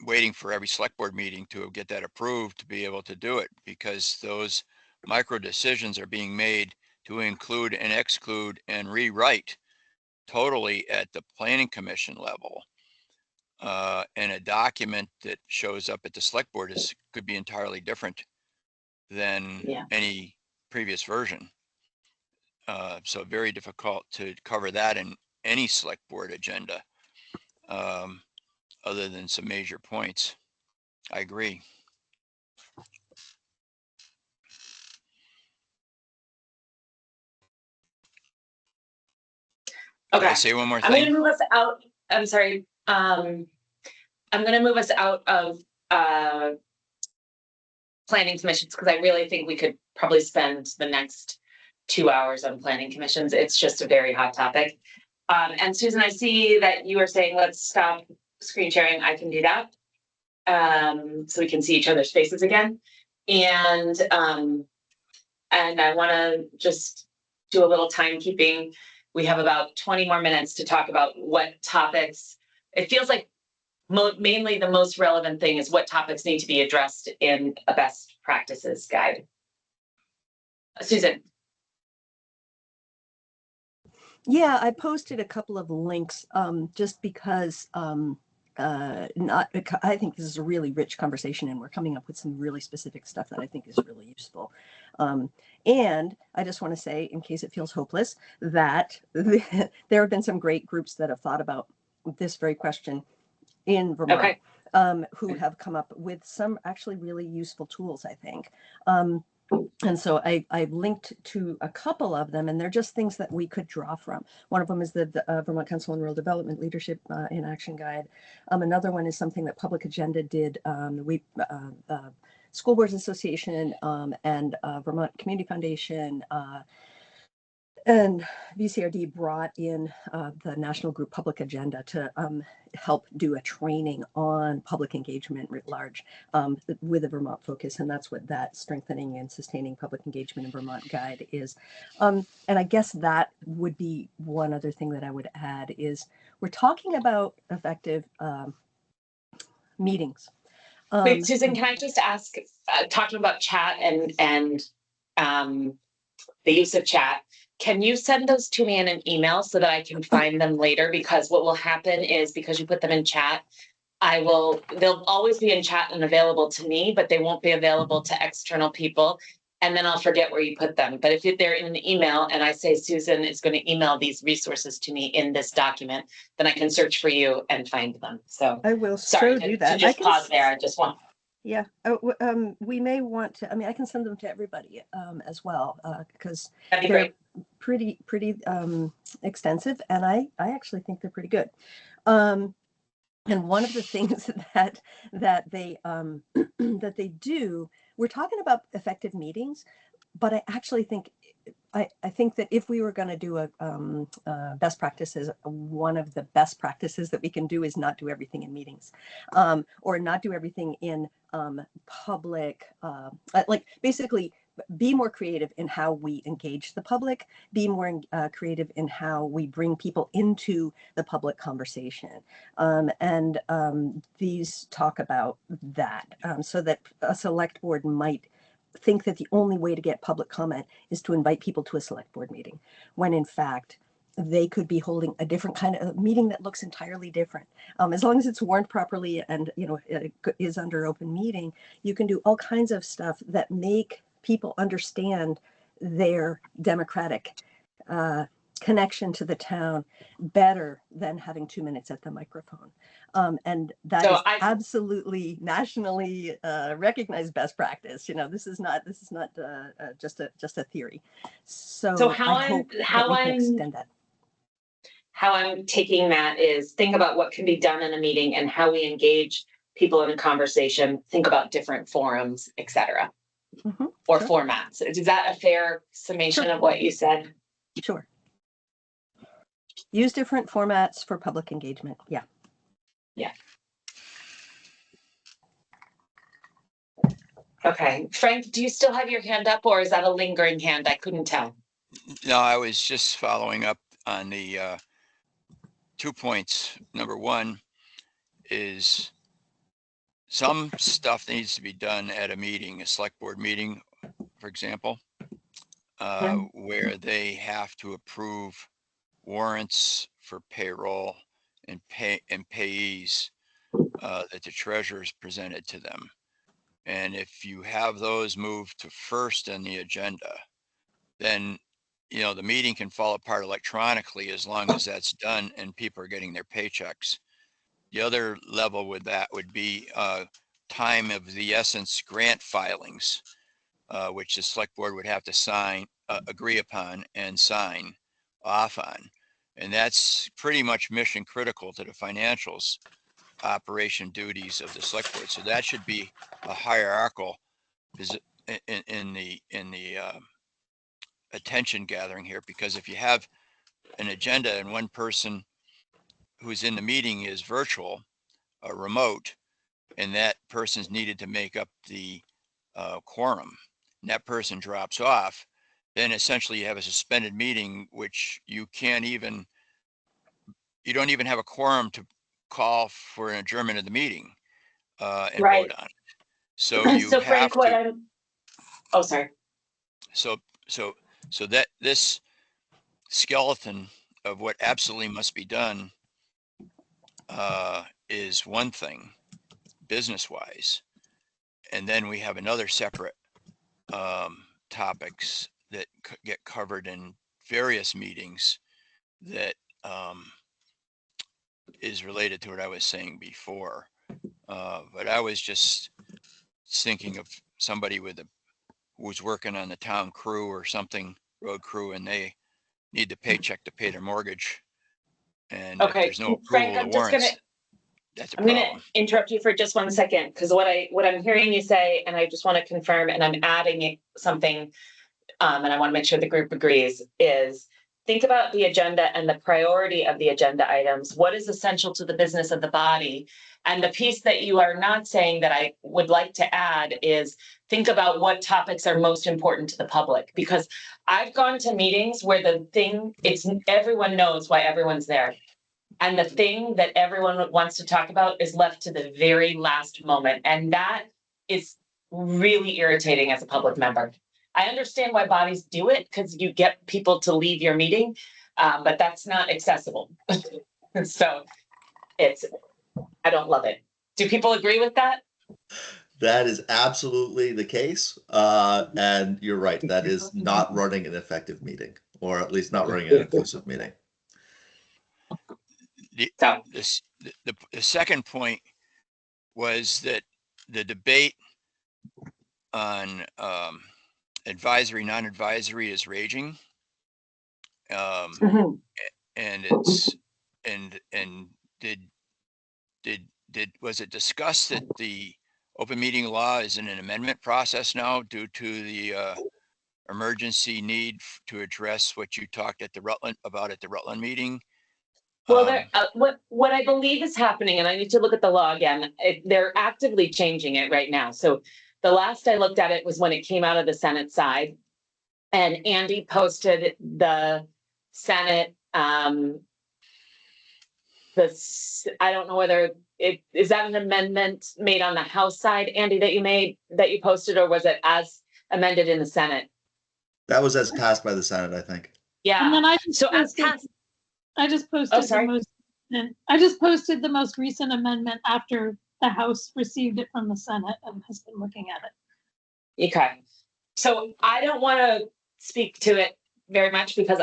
waiting for every select board meeting to get that approved to be able to do it, because those micro decisions are being made to include and exclude and rewrite totally at the planning commission level. And a document that shows up at the select board could be entirely different than any previous version. So very difficult to cover that in any select board agenda, other than some major points. I agree. Okay. Can I say one more I'm going thing? to move us out. I'm sorry. I'm going to move us out of planning commissions, because I really think we could probably spend the next 2 hours on planning commissions. It's just a very hot topic. And Susan, I see that you are saying, let's stop screen sharing. I can do that. So we can see each other's faces again. And I want to just do a little timekeeping. We have about 20 more minutes to talk about what topics. It feels like mainly the most relevant thing is what topics need to be addressed in a best practices guide. Susan. Yeah, I posted a couple of links just because I think this is a really rich conversation and we're coming up with some really specific stuff that I think is really useful. And I just want to say, in case it feels hopeless, that there have been some great groups that have thought about this very question in Vermont, Okay. Who have come up with some actually really useful tools, I think. And so I've linked to a couple of them, and they're just things that we could draw from. One of them is the Vermont Council on Rural Development Leadership in Action Guide. Another one is something that Public Agenda did. School Boards Association and Vermont Community Foundation and VCRD brought in the national group Public Agenda to help do a training on public engagement writ large with a Vermont focus. And that's what that Strengthening and Sustaining Public Engagement in Vermont guide is. And I guess that would be one other thing that I would add is we're talking about effective meetings. Wait, Susan, can I just ask, talking about chat and the use of chat, can you send those to me in an email so that I can find them later? Because what will happen is, because you put them in chat, they'll always be in chat and available to me, but they won't be available to external people. And then I'll forget where you put them. But if they're in an email and I say, Susan is going to email these resources to me in this document, then I can search for you and find them. So I will sorry do that. To just pause there. I just want. Yeah, we may want to, I mean, I can send them to everybody as well, because That'd be they're great. pretty extensive, and I actually think they're pretty good. And one of the things that they that they do, we're talking about effective meetings, but I actually think I think that if we were going to do a best practices, one of the best practices that we can do is not do everything in meetings, or not do everything in public, like basically be more creative in how we engage the public, be more creative in how we bring people into the public conversation. And these talk about that, so that a select board might think that the only way to get public comment is to invite people to a select board meeting, when in fact they could be holding a different kind of meeting that looks entirely different. As long as it's warned properly and it is under open meeting, you can do all kinds of stuff that make people understand their democratic connection to the town better than having 2 minutes at the microphone. And that is absolutely nationally recognized best practice. This is not just a theory. So how I'm taking that is think about what can be done in a meeting and how we engage people in a conversation, think about different forums, etc. Or formats. Is that a fair summation of what you said? Sure. Use different formats for public engagement. Yeah. Yeah. Okay. Frank, do you still have your hand up, or is that a lingering hand? I couldn't tell. No, I was just following up on the 2 points. Number one is some stuff needs to be done at a meeting, a select board meeting, for example, where they have to approve warrants for payroll and payees that the treasurer's presented to them. And if you have those moved to first on the agenda, then the meeting can fall apart electronically as long as that's done and people are getting their paychecks. The other level with that would be time of the essence grant filings, which the select board would have to sign, agree upon and sign off on. And that's pretty much mission critical to the financials operation duties of the select board. So that should be a hierarchical in the attention gathering here, because if you have an agenda and one person who's in the meeting is virtual or remote, and that person's needed to make up the quorum, and that person drops off, then essentially you have a suspended meeting, which you don't even have a quorum to call for an adjournment of the meeting and Right. vote on it. So you So have Frank, what to, I'm, oh, sorry. so that this skeleton of what absolutely must be done is one thing, business-wise. And then we have another separate topics that get covered in various meetings that is related to what I was saying before. But I was just thinking of somebody who was working on the town crew or something, road crew, and they need the paycheck to pay their mortgage. And if Okay, there's no Frank, approval of the warrants, that's a I'm gonna problem. interrupt you for just 1 second, because what I'm hearing you say, and I just want to confirm, and I'm adding something, and I want to make sure the group agrees, is think about the agenda and the priority of the agenda items. What is essential to the business of the body? And the piece that you are not saying that I would like to add is think about what topics are most important to the public. Because I've gone to meetings where everyone knows why everyone's there. And the thing that everyone wants to talk about is left to the very last moment. And that is really irritating as a public member. I understand why bodies do it because you get people to leave your meeting, but that's not accessible. So I don't love it. Do people agree with that? That is absolutely the case. And you're right. That is not running an effective meeting, or at least not running an inclusive meeting. So The second point was that the debate on advisory, non-advisory is raging. And it's was it discussed that the open meeting law is in an amendment process now due to the emergency need to address what you talked at the Rutland meeting? Well, what I believe is happening, and I need to look at the law again, they're actively changing it right now. So the last I looked at it was when it came out of the Senate side, and Andy posted the Senate, I don't know whether is that an amendment made on the House side, Andy, that you posted, or was it as amended in the Senate? That was as passed by the Senate, I think. Yeah. And then I just posted the most recent amendment after the House received it from the Senate and has been looking at it. Okay. So I don't want to speak to it very much because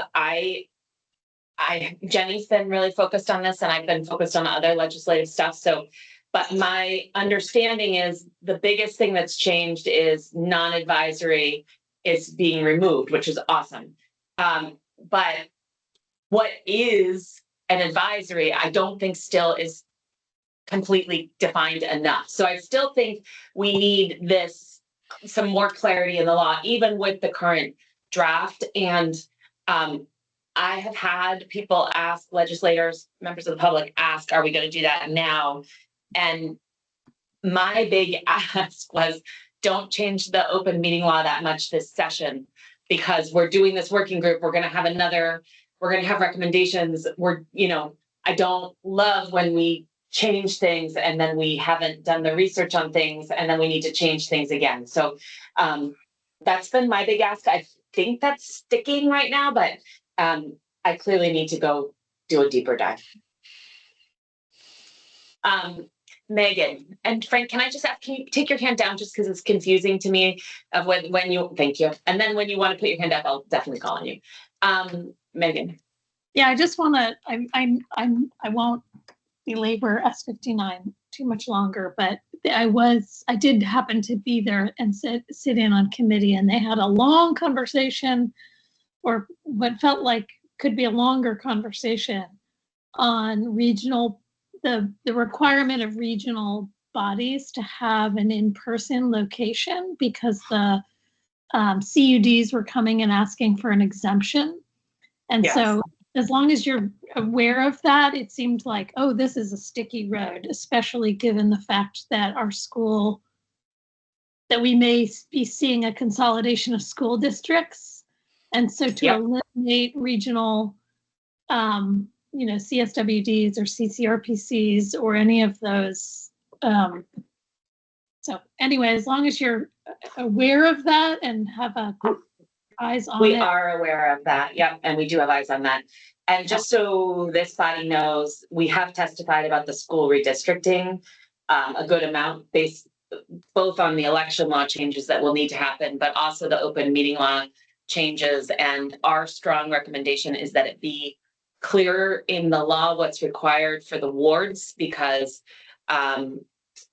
Jenny's been really focused on this and I've been focused on other legislative stuff. So, but my understanding is the biggest thing that's changed is non-advisory is being removed, which is awesome. But what is an advisory, I don't think still is completely defined enough. So I still think we need some more clarity in the law, even with the current draft. And I have had people ask, legislators, members of the public ask, are we going to do that now? And my big ask was, don't change the open meeting law that much this session, because we're doing this working group. We're going to have recommendations. I don't love when we change things and then we haven't done the research on things and then we need to change things again. So that's been my big ask. I think that's sticking right now, but I clearly need to go do a deeper dive. Megan and Frank, can I just ask, can you take your hand down just because it's confusing to me of when you, thank you. And then when you want to put your hand up, I'll definitely call on you. Megan. Yeah, I just want to, I won't belabor S59 too much longer, but I did happen to be there and sit in on committee, and they had a long conversation, or what felt like could be a longer conversation on the requirement of regional bodies to have an in-person location, because the CUDs were coming and asking for an exemption. And yes. So as long as you're aware of that, it seemed like, oh, this is a sticky road, especially given the fact that that we may be seeing a consolidation of school districts. And so to Yep. eliminate regional, CSWDs or CCRPCs or any of those. So anyway, as long as you're aware of that and have eyes on We it. are aware of that. Yep. And we do have eyes on that. And just so this body knows, we have testified about the school redistricting a good amount based both on the election law changes that will need to happen, but also the open meeting law changes. And our strong recommendation is that it be clearer in the law what's required for the wards, because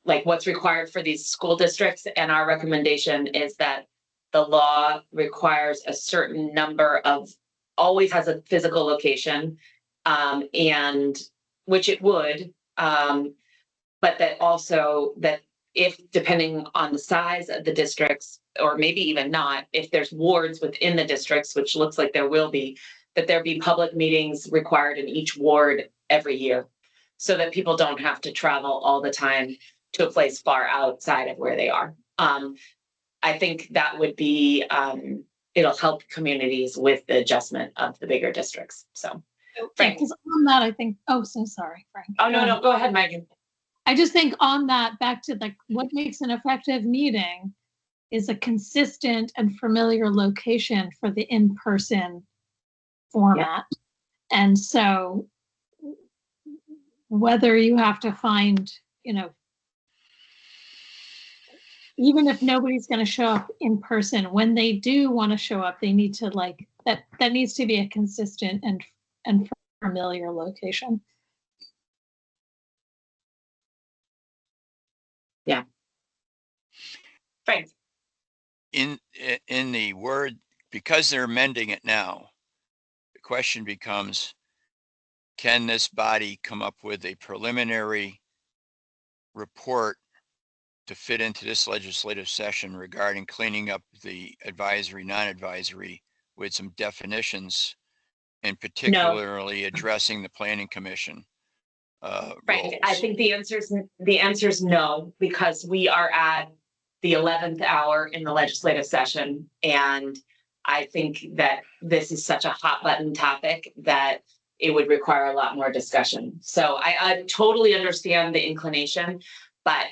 like what's required for these school districts. And our recommendation is that the law requires a certain number of, always has a physical location, and which it would, but that also that if depending on the size of the districts, or maybe even not, if there's wards within the districts, which looks like there will be, that there be public meetings required in each ward every year, so that people don't have to travel all the time to a place far outside of where they are. I think that would be, it'll help communities with the adjustment of the bigger districts. So, Frank. Because on that, I think, so sorry, Frank. Oh, no, go ahead, Megan. I just think on that, back to like what makes an effective meeting is a consistent and familiar location for the in-person format. Yeah. And so whether you have to find, even if nobody's going to show up in person, when they do want to show up, they need to that needs to be a consistent and familiar location. Yeah. Frank. In the word, because they're amending it now, the question becomes, can this body come up with a preliminary report to fit into this legislative session regarding cleaning up the advisory, non-advisory with some definitions, and particularly addressing the planning commission? Frank, roles? I think the answer is no, because we are at the 11th hour in the legislative session. And I think that this is such a hot button topic that it would require a lot more discussion. So I totally understand the inclination, but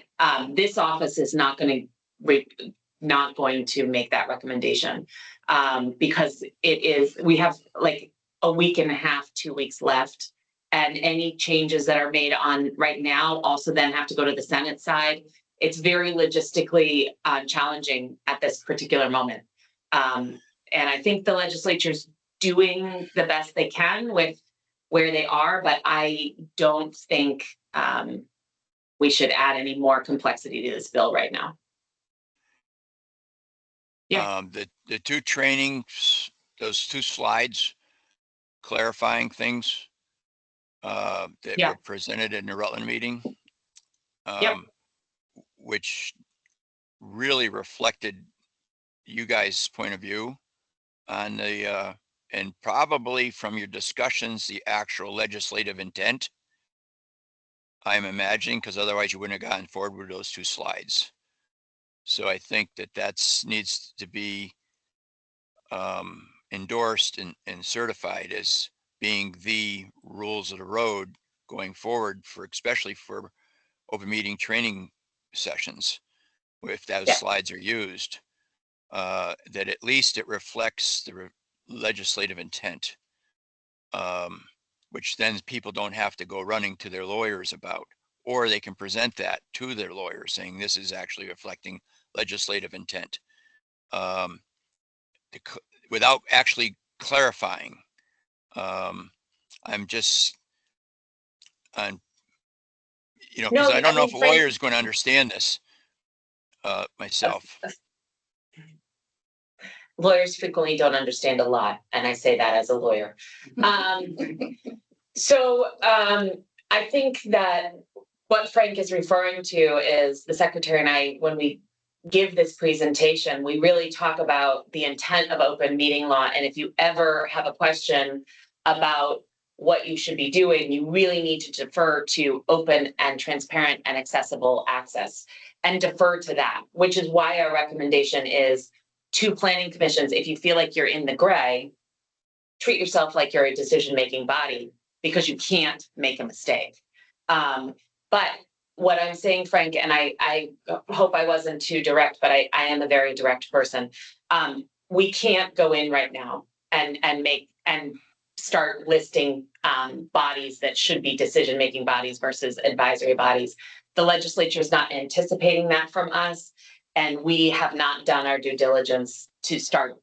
this office is not going to make that recommendation, because we have like a week and a half, 2 weeks left. And any changes that are made on right now also then have to go to the Senate side. It's very logistically challenging at this particular moment. And I think the legislature's doing the best they can with where they are, but I don't think we should add any more complexity to this bill right now. Yeah. The two trainings, those two slides clarifying things that were presented in the Rutland meeting, which really reflected you guys' point of view on the, and probably from your discussions, the actual legislative intent, I'm imagining, because otherwise you wouldn't have gotten forward with those two slides. So I think that needs to be endorsed and certified as being the rules of the road going forward, especially for open meeting training sessions, if those slides are used, that at least it reflects the legislative intent, which then people don't have to go running to their lawyers about, or they can present that to their lawyer saying this is actually reflecting legislative intent, without actually clarifying. I'm just on, because I don't know if a lawyer is going to understand this myself. Lawyers frequently don't understand a lot, and I say that as a lawyer. So I think that what Frank is referring to is the secretary and I, when we give this presentation, we really talk about the intent of open meeting law. And if you ever have a question about what you should be doing, you really need to defer to open and transparent and accessible access, and defer to that, which is why our recommendation is two planning commissions, if you feel like you're in the gray, treat yourself like you're a decision-making body because you can't make a mistake. But what I'm saying, Frank, and I hope I wasn't too direct, but I am a very direct person. We can't go in right now and start listing bodies that should be decision-making bodies versus advisory bodies. The legislature is not anticipating that from us, and we have not done our due diligence to start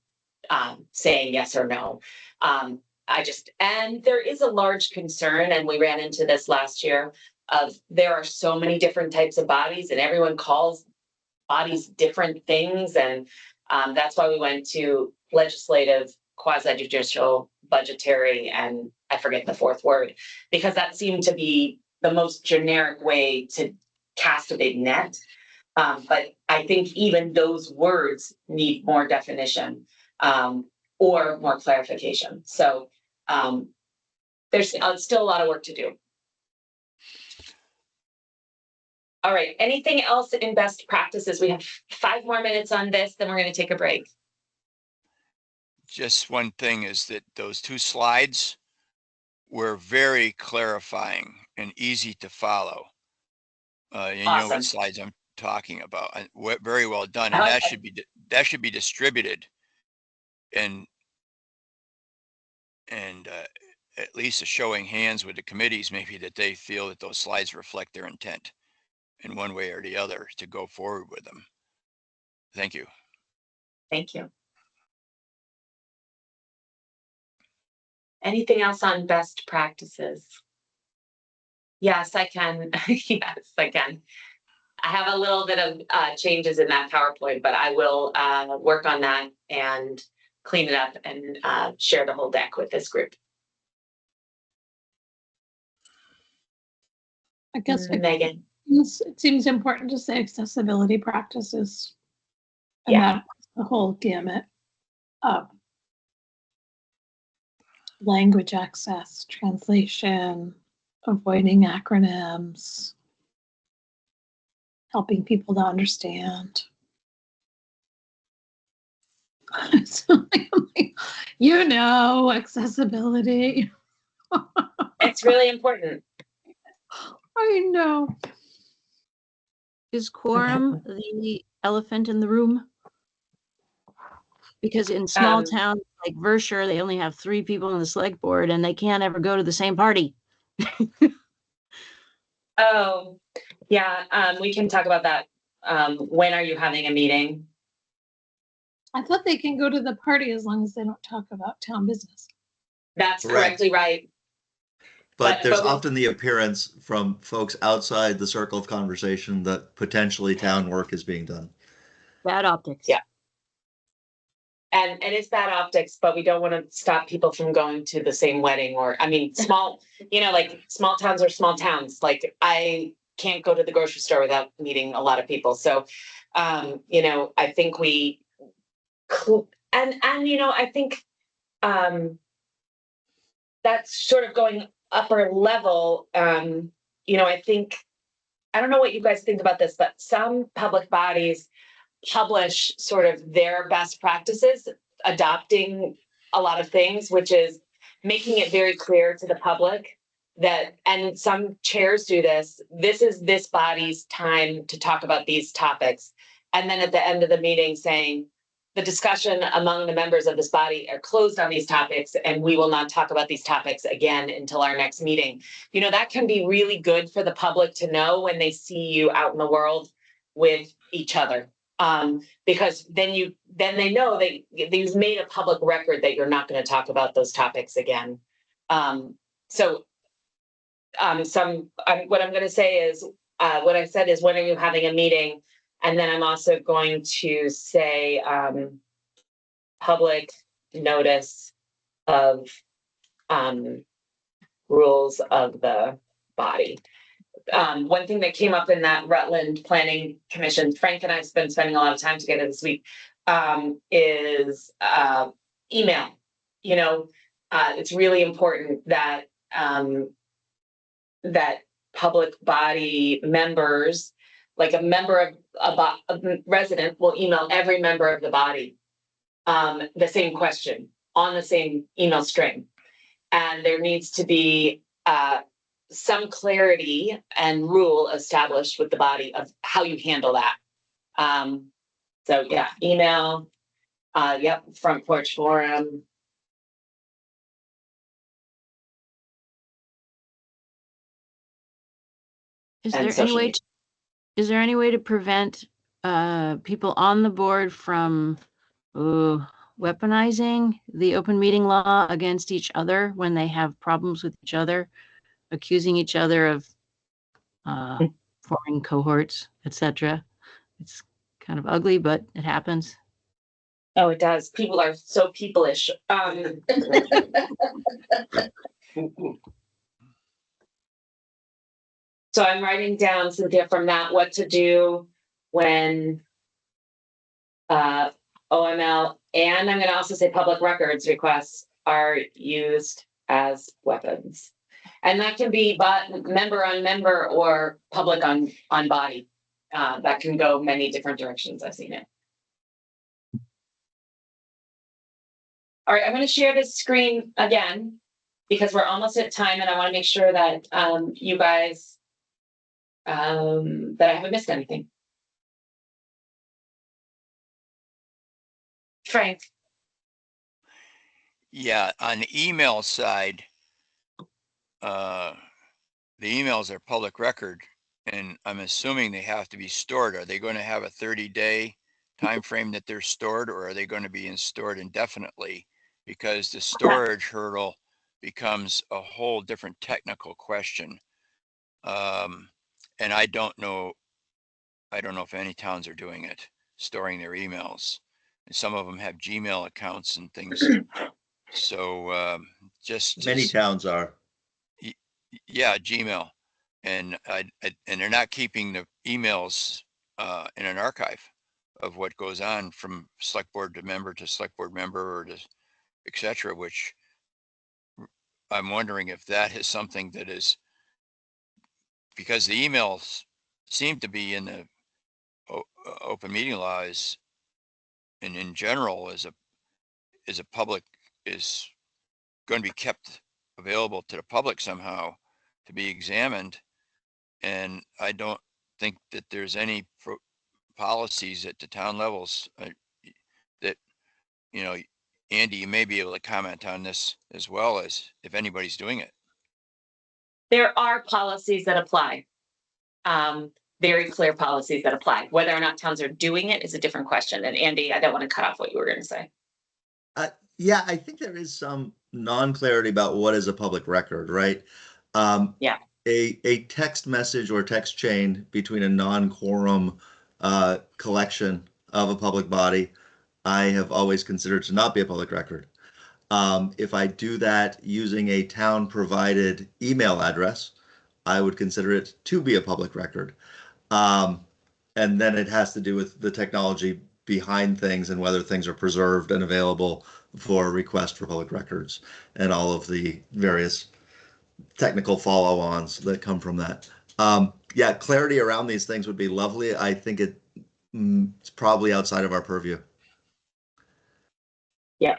saying yes or no. And there is a large concern, and we ran into this last year, of there are so many different types of bodies and everyone calls bodies different things. And that's why we went to legislative, quasi-judicial, budgetary, and I forget the fourth word, because that seemed to be the most generic way to cast a big net. But I think even those words need more definition or more clarification. So there's still a lot of work to do. All right, anything else in best practices? We have 5 more minutes on this, then we're going to take a break. Just one thing is that those 2 slides were very clarifying and easy to follow. And you know Awesome. what slides I'm talking about. Very well done, and that should be distributed and at least a showing hands with the committees, maybe that they feel that those slides reflect their intent in one way or the other to go forward with them. Thank you. Thank you. Anything else on best practices? Yes, I can. Yes, I can. I have a little bit of changes in that PowerPoint, but I will work on that and clean it up and share the whole deck with this group. I guess Megan. it seems important to say accessibility practices. And that's the whole gamut of language access, translation, avoiding acronyms, helping people to understand. So, you know, accessibility. It's really important. I know. Is quorum the elephant in the room? Because in small towns like Vershire, they only have 3 people on the select board and they can't ever go to the same party. Oh, yeah, we can talk about that. When are you having a meeting? I thought they can go to the party as long as they don't talk about town business. That's correctly right. But there's often the appearance from folks outside the circle of conversation that potentially town work is being done. Bad optics. Yeah. And it's bad optics, but we don't want to stop people from going to the same wedding or, I mean, small, you know, like small towns are small towns. Like I can't go to the grocery store without meeting a lot of people. So, you know, I think we, and, you know, I think that's sort of going upper level. You know, I think, I don't know what you guys think about this, but some public bodies publish sort of their best practices, adopting a lot of things, which is making it very clear to the public that, and some chairs do this is this body's time to talk about these topics. And then at the end of the meeting saying, the discussion among the members of this body are closed on these topics, and we will not talk about these topics again until our next meeting. You know, that can be really good for the public to know when they see you out in the world with each other. Because then they know that you've made a public record that you're not going to talk about those topics again. What I'm going to say is, what I said is, when are you having a meeting? And then I'm also going to say public notice of rules of the body. One thing that came up in that Rutland Planning Commission, Frank and I have been spending a lot of time together this week, is email. You know, it's really important that that public body members, like a member of a resident will email every member of the body the same question on the same email string. And there needs to be some clarity and rule established with the body of how you handle that. So yeah, email, yep, front porch forum. Is And there any social way media. to, is there any way to prevent people on the board from weaponizing the open meeting law against each other when they have problems with each other, accusing each other of forming cohorts, etc.? It's kind of ugly, but it happens. Oh, it does. People are so people-ish. So I'm writing down, Cynthia, from that, what to do when OML, and I'm gonna also say public records requests are used as weapons. And that can be member on member or public on body. That can go many different directions. I've seen it. All right, I'm gonna share this screen again because we're almost at time and I wanna make sure that you guys, that I haven't missed anything. Frank. Yeah, on the email side, the emails are public record, and I'm assuming they have to be stored. Are they going to have a 30-day time frame that they're stored, or are they going to be stored indefinitely? Because the storage hurdle becomes a whole different technical question. And I don't know if any towns are doing it, storing their emails. And some of them have Gmail accounts and things. So Many towns are. Yeah, Gmail, and and they're not keeping the emails in an archive of what goes on from select board to select board member or to et cetera, which I'm wondering if that is something that is, because the emails seem to be in the open meeting laws and in general is a public, is going to be kept available to the public somehow to be examined. And I don't think that there's any policies at the town levels that, you know, Andy, you may be able to comment on this as well, as if anybody's doing it. There are policies that apply. Very clear policies that apply. Whether or not towns are doing it is a different question. And Andy, I don't want to cut off what you were going to say. Yeah, I think there is some non-clarity about what is a public record, right? Yeah. A text message or text chain between a non-quorum collection of a public body, I have always considered to not be a public record. If I do that using a town-provided email address, I would consider it to be a public record. And then it has to do with the technology behind things and whether things are preserved and available for request for public records and all of the various technical follow-ons that come from that. Yeah, clarity around these things would be lovely. I think it's probably outside of our purview. Yeah.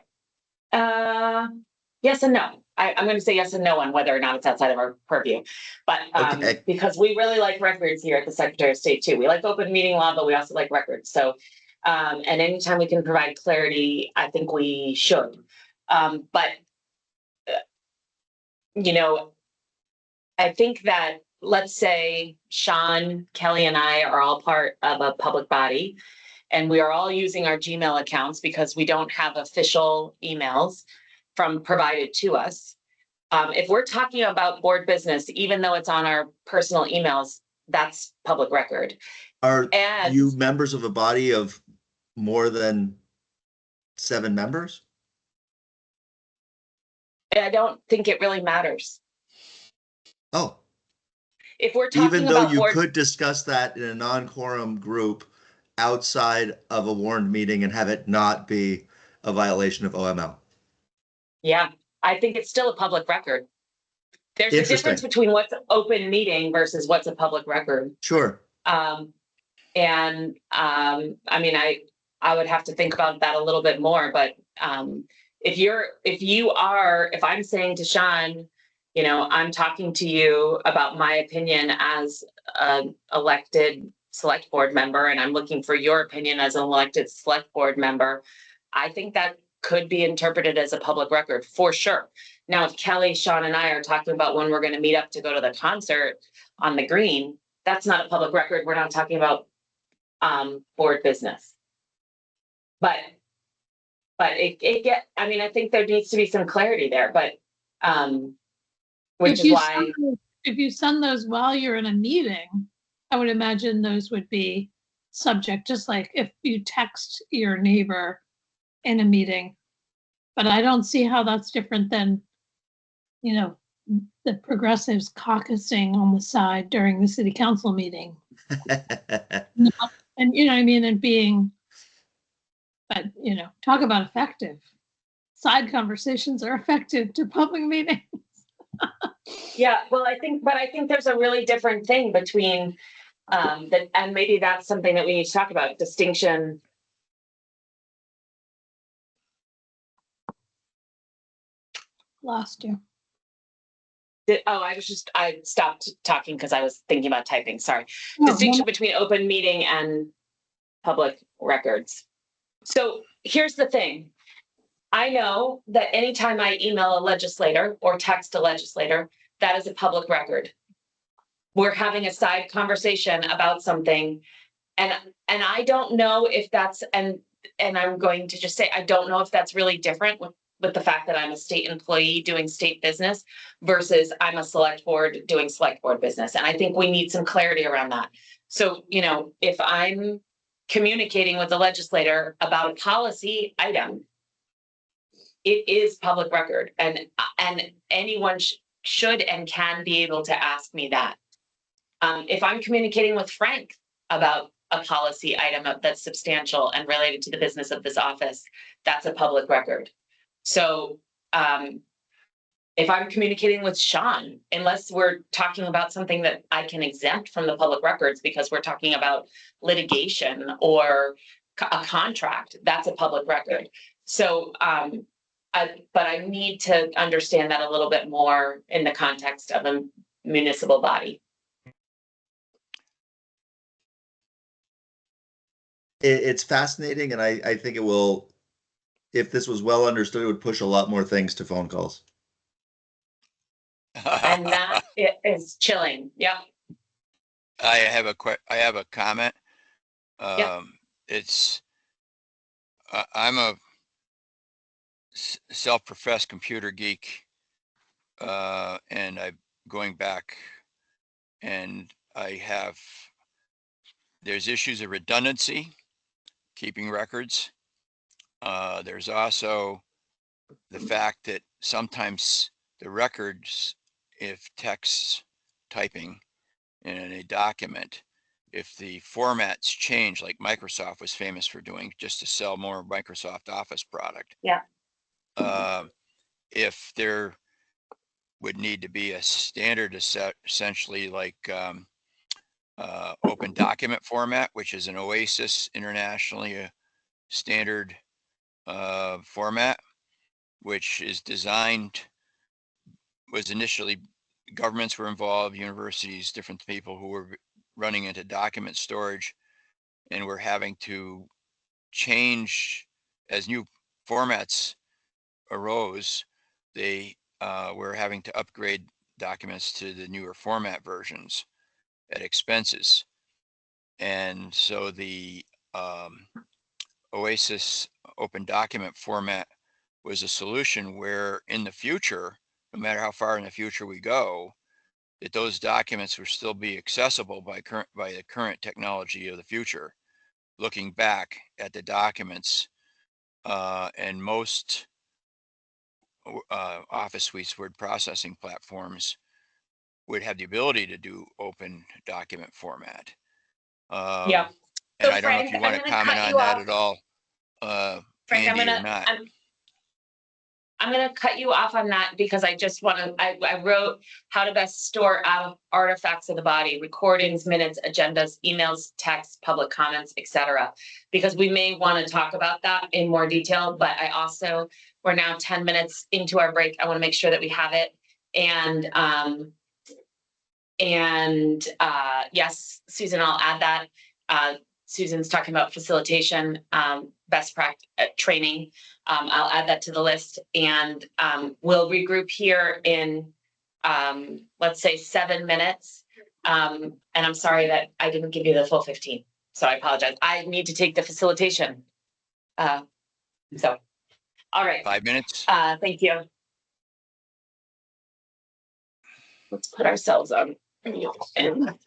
Yes and no. I'm going to say yes and no on whether or not it's outside of our purview. But Okay. because we really like records here at the Secretary of State too. We like open meeting law, but we also like records. So, and anytime we can provide clarity, I think we should. But, you know, I think that, let's say Sean, Kelly, and I are all part of a public body, and we are all using our Gmail accounts because we don't have official emails from provided to us. If we're talking about board business, even though it's on our personal emails, that's public record. Are you members of a body of more than 7 members? I don't think it really matters. Oh. If we're talking even though about you could discuss that in a non-quorum group outside of a warned meeting and have it not be a violation of OML. Yeah, I think it's still a public record. There's a difference between what's open meeting versus what's a public record. Sure. I mean, I would have to think about that a little bit more, but if I'm saying to Sean, you know, I'm talking to you about my opinion as an elected select board member, and I'm looking for your opinion as an elected select board member, I think that could be interpreted as a public record for sure. Now, if Kelly, Sean, and I are talking about when we're going to meet up to go to the concert on the green, that's not a public record. We're not talking about board business. But I mean, I think there needs to be some clarity there, but which is why. If you send those while you're in a meeting, I would imagine those would be subject, just like if you text your neighbor in a meeting. But I don't see how that's different than, you know, the progressives caucusing on the side during the city council meeting. And you know what I mean, and being, but you know, talk about effective. Side conversations are effective to public meetings. Yeah, well, I think there's a really different thing between that, and maybe that's something that we need to talk about, distinction. Lost you. I stopped talking because I was thinking about typing, sorry. No, Distinction between open meeting and public records. So here's the thing. I know that anytime I email a legislator or text a legislator, that is a public record. We're having a side conversation about something, and I don't know if that's, and I'm going to just say, I don't know if that's really different with the fact that I'm a state employee doing state business versus I'm a select board doing select board business. And I think we need some clarity around that. So, you know, if I'm communicating with the legislator about a policy item, it is public record, and anyone should and can be able to ask me that. If I'm communicating with Frank about a policy item that's substantial and related to the business of this office, that's a public record. So if I'm communicating with Sean, unless we're talking about something that I can exempt from the public records because we're talking about litigation or a contract, that's a public record. So but I need to understand that a little bit more in the context of a municipal body. It's fascinating, and I think it will, if this was well understood, it would push a lot more things to phone calls. And that is chilling. Yeah. I have a comment. Yeah. I'm a self-professed computer geek, and I'm going back, and there's issues of redundancy, keeping records. There's also the fact that sometimes the records, if text typing in a document, if the formats change, like Microsoft was famous for doing just to sell more Microsoft Office product. Yeah. If there would need to be a standard, essentially like open document format, which is an OASIS internationally standard format, which is was initially, governments were involved, universities, different people who were running into document storage, and were having to change as new formats arose. They were having to upgrade documents to the newer format versions at expenses. And so the OASIS open document format was a solution where in the future, no matter how far in the future we go, that those documents will still be accessible by the current technology of the future. Looking back at the documents, and most Office Suites word processing platforms would have the ability to do open document format. Yeah. And So I don't know if you want to comment on that at all, Frank, Andy, or not. I'm gonna cut you off on that because I just wanna, I wrote how to best store artifacts of the body, recordings, minutes, agendas, emails, texts, public comments, etc. Because we may want to talk about that in more detail, but I also, we're now 10 minutes into our break. I want to make sure that we have it. And yes, Susan, I'll add that. Susan's talking about facilitation, best practice training. I'll add that to the list, and we'll regroup here in, let's say 7 minutes. And I'm sorry that I didn't give you the full 15, so I apologize. I need to take the facilitation. So, all right. 5 minutes. Thank you. Let's put ourselves on mute and.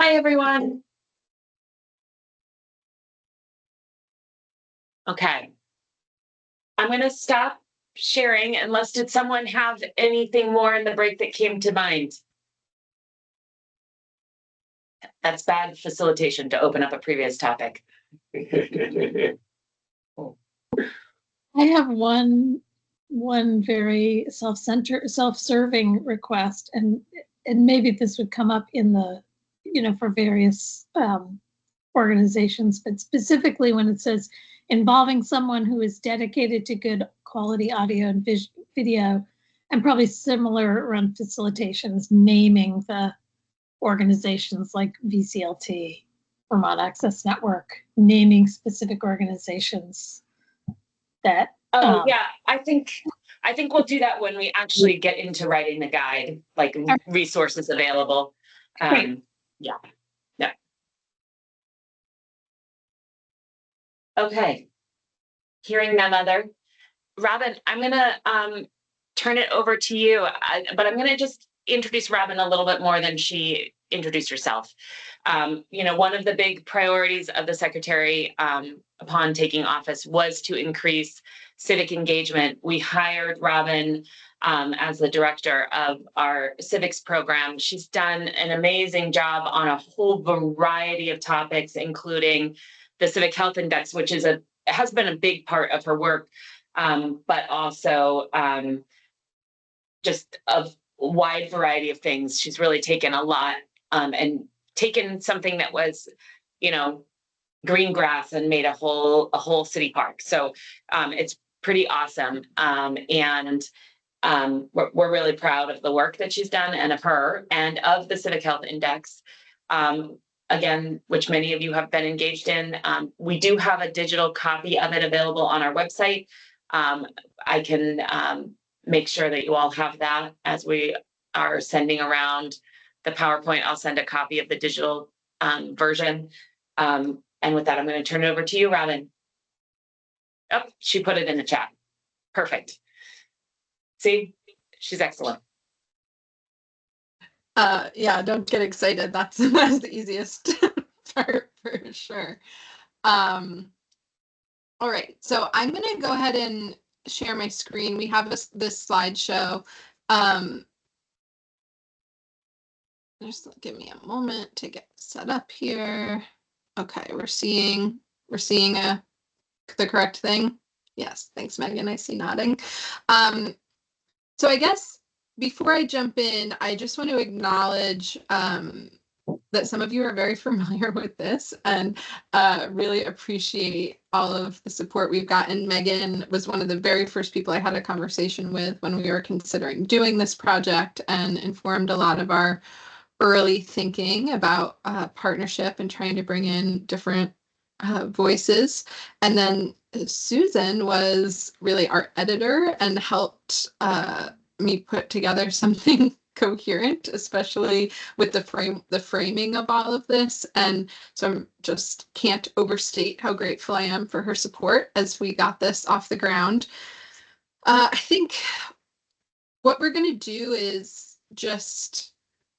Hi, everyone. Okay. I'm going to stop sharing unless did someone have anything more in the break that came to mind? That's bad facilitation to open up a previous topic. I have one very self-serving request, and maybe this would come up in the, for various organizations, but specifically when it says involving someone who is dedicated to good quality audio and video, and probably similar around facilitations, naming the organizations like VCLT, Vermont Access Network, naming specific organizations that. Yeah, I think we'll do that when we actually get into writing the guide, like resources available. Yeah. Okay. Hearing none other. Robin, I'm gonna turn it over to you, but I'm gonna just introduce Robin a little bit more than she introduced herself. One of the big priorities of the secretary upon taking office was to increase civic engagement. We hired Robin as the director of our civics program. She's done an amazing job on a whole variety of topics, including the Civic Health Index, which has been a big part of her work, but also just a wide variety of things. She's really taken a lot and taken something that was, green grass and made a whole city park. So it's pretty awesome. And we're really proud of the work that she's done and of her and of the Civic Health Index. Again, which many of you have been engaged in. We do have a digital copy of it available on our website. I can make sure that you all have that as we are sending around the PowerPoint. I'll send a copy of the digital version. And with that, I'm going to turn it over to you, Robin. Oh, she put it in the chat. Perfect. See, she's excellent. Yeah, don't get excited. That's the easiest part for sure. All right, so I'm gonna go ahead and share my screen. We have this slideshow. Just give me a moment to get set up here. Okay, we're seeing the correct thing. Yes, thanks, Megan. I see nodding. So I guess before I jump in, I just want to acknowledge that some of you are very familiar with this and really appreciate all of the support we've gotten. Megan was one of the very first people I had a conversation with when we were considering doing this project and informed a lot of our early thinking about partnership and trying to bring in different voices. And then Susan was really our editor and helped me put together something coherent, especially with the framing of all of this. And so I'm just can't overstate how grateful I am for her support as we got this off the ground. I think what we're going to do is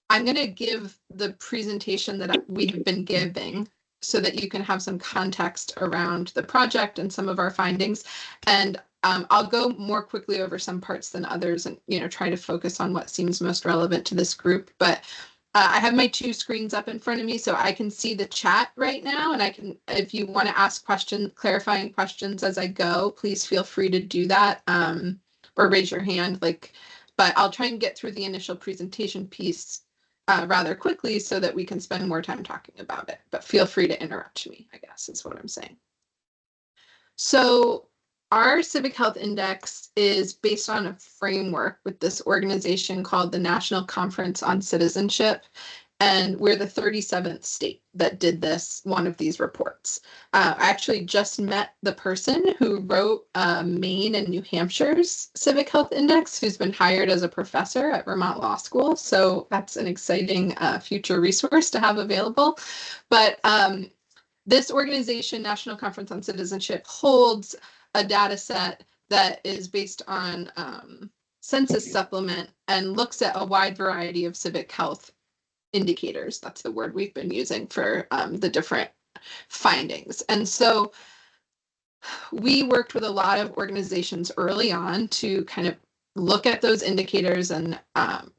I'm going to give the presentation that we have been giving so that you can have some context around the project and some of our findings. And I'll go more quickly over some parts than others and, try to focus on what seems most relevant to this group. But I have my two screens up in front of me so I can see the chat right now. And I can, if you want to ask clarifying questions as I go, please feel free to do that or raise your hand. But I'll try and get through the initial presentation piece rather quickly so that we can spend more time talking about it. But feel free to interrupt me, I guess is what I'm saying. So our Civic Health Index is based on a framework with this organization called the National Conference on Citizenship. And we're the 37th state that did one of these reports. I actually just met the person who wrote Maine and New Hampshire's Civic Health Index, who's been hired as a professor at Vermont Law School. So that's an exciting future resource to have available. But this organization, National Conference on Citizenship, holds a data set that is based on census supplement and looks at a wide variety of civic health indicators. That's the word we've been using for the different findings. And so we worked with a lot of organizations early on to kind of look at those indicators and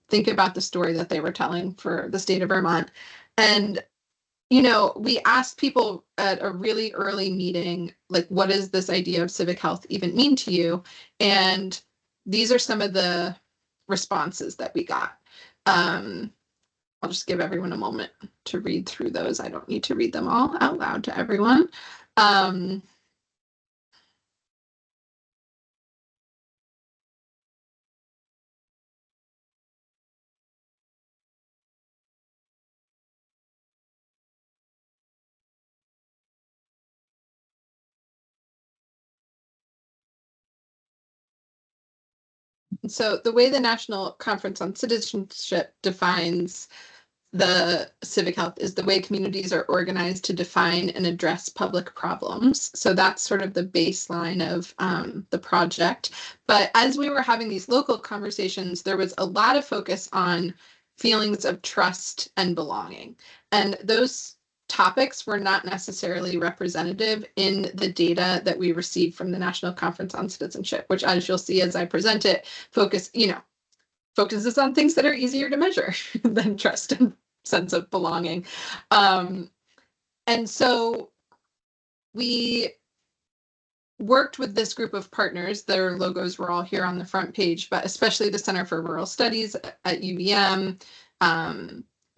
think about the story that they were telling for the state of Vermont. And, you know, we asked people at a really early meeting, like, what does this idea of civic health even mean to you? And these are some of the responses that we got. I'll just give everyone a moment to read through those. I don't need to read them all out loud to everyone. So the way the National Conference on Citizenship defines the civic health is the way communities are organized to define and address public problems. So that's sort of the baseline of the project. But as we were having these local conversations, there was a lot of focus on feelings of trust and belonging. And those topics were not necessarily representative in the data that we received from the National Conference on Citizenship, which, as you'll see as I present it, focuses on things that are easier to measure than trust and sense of belonging. And so we worked with this group of partners. Their logos were all here on the front page, but especially the Center for Rural Studies at UVM,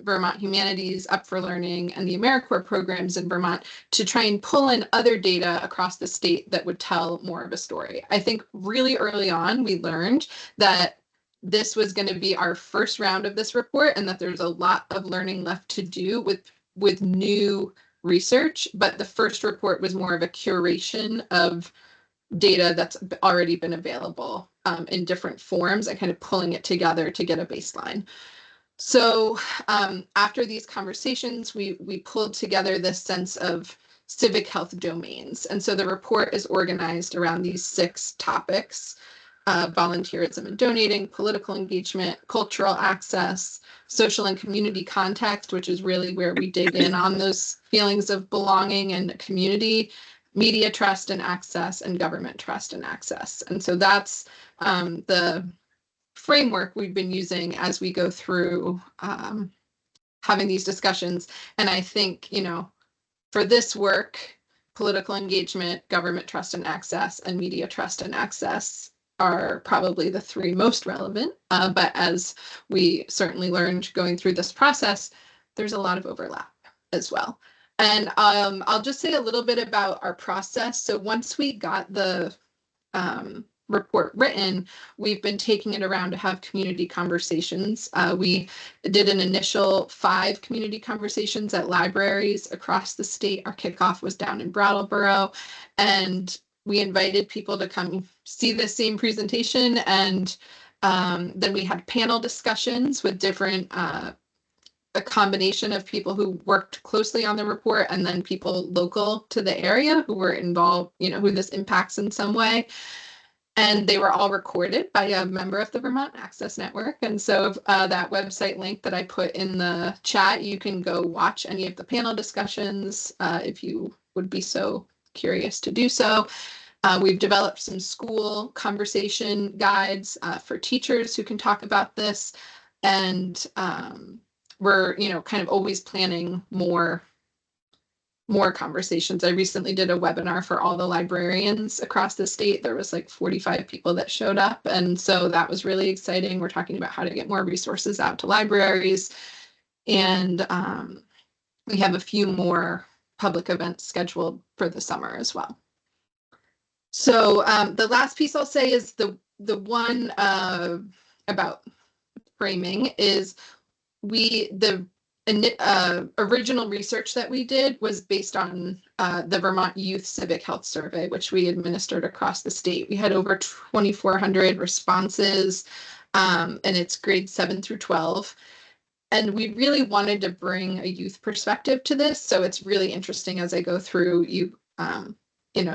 Vermont Humanities, Up for Learning, and the AmeriCorps programs in Vermont to try and pull in other data across the state that would tell more of a story. I think really early on, we learned that this was going to be our first round of this report and that there's a lot of learning left to do with new research, but the first report was more of a curation of data that's already been available in different forms and kind of pulling it together to get a baseline. So after these conversations, we pulled together this sense of civic health domains. And so the report is organized around these 6 topics: volunteerism and donating, political engagement, cultural access, social and community context, which is really where we dig in on those feelings of belonging and community, media trust and access, and government trust and access. And so that's the framework we've been using as we go through having these discussions. And I think, you know, for this work, political engagement, government trust and access, and media trust and access are probably the 3 most relevant. But as we certainly learned going through this process, there's a lot of overlap as well. And I'll just say a little bit about our process. So once we got the report written, we've been taking it around to have community conversations. We did an initial 5 community conversations at libraries across the state. Our kickoff was down in Brattleboro, and we invited people to come see the same presentation. And then we had panel discussions with different a combination of people who worked closely on the report and then people local to the area who were involved, you know, who this impacts in some way. And they were all recorded by a member of the Vermont Access Network. And so that website link that I put in the chat, you can go watch any of the panel discussions if you would be so curious to do so. We've developed some school conversation guides for teachers who can talk about this. And we're, you know, kind of always planning more conversations. I recently did a webinar for all the librarians across the state. There was like 45 people that showed up. And so that was really exciting. We're talking about how to get more resources out to libraries. And we have a few more public events scheduled for the summer as well. So the last piece I'll say is the one about framing is the original research that we did was based on the Vermont Youth Civic Health Survey, which we administered across the state. We had over 2,400 responses, and it's grades 7 through 12. And we really wanted to bring a youth perspective to this. So it's really interesting as I go through,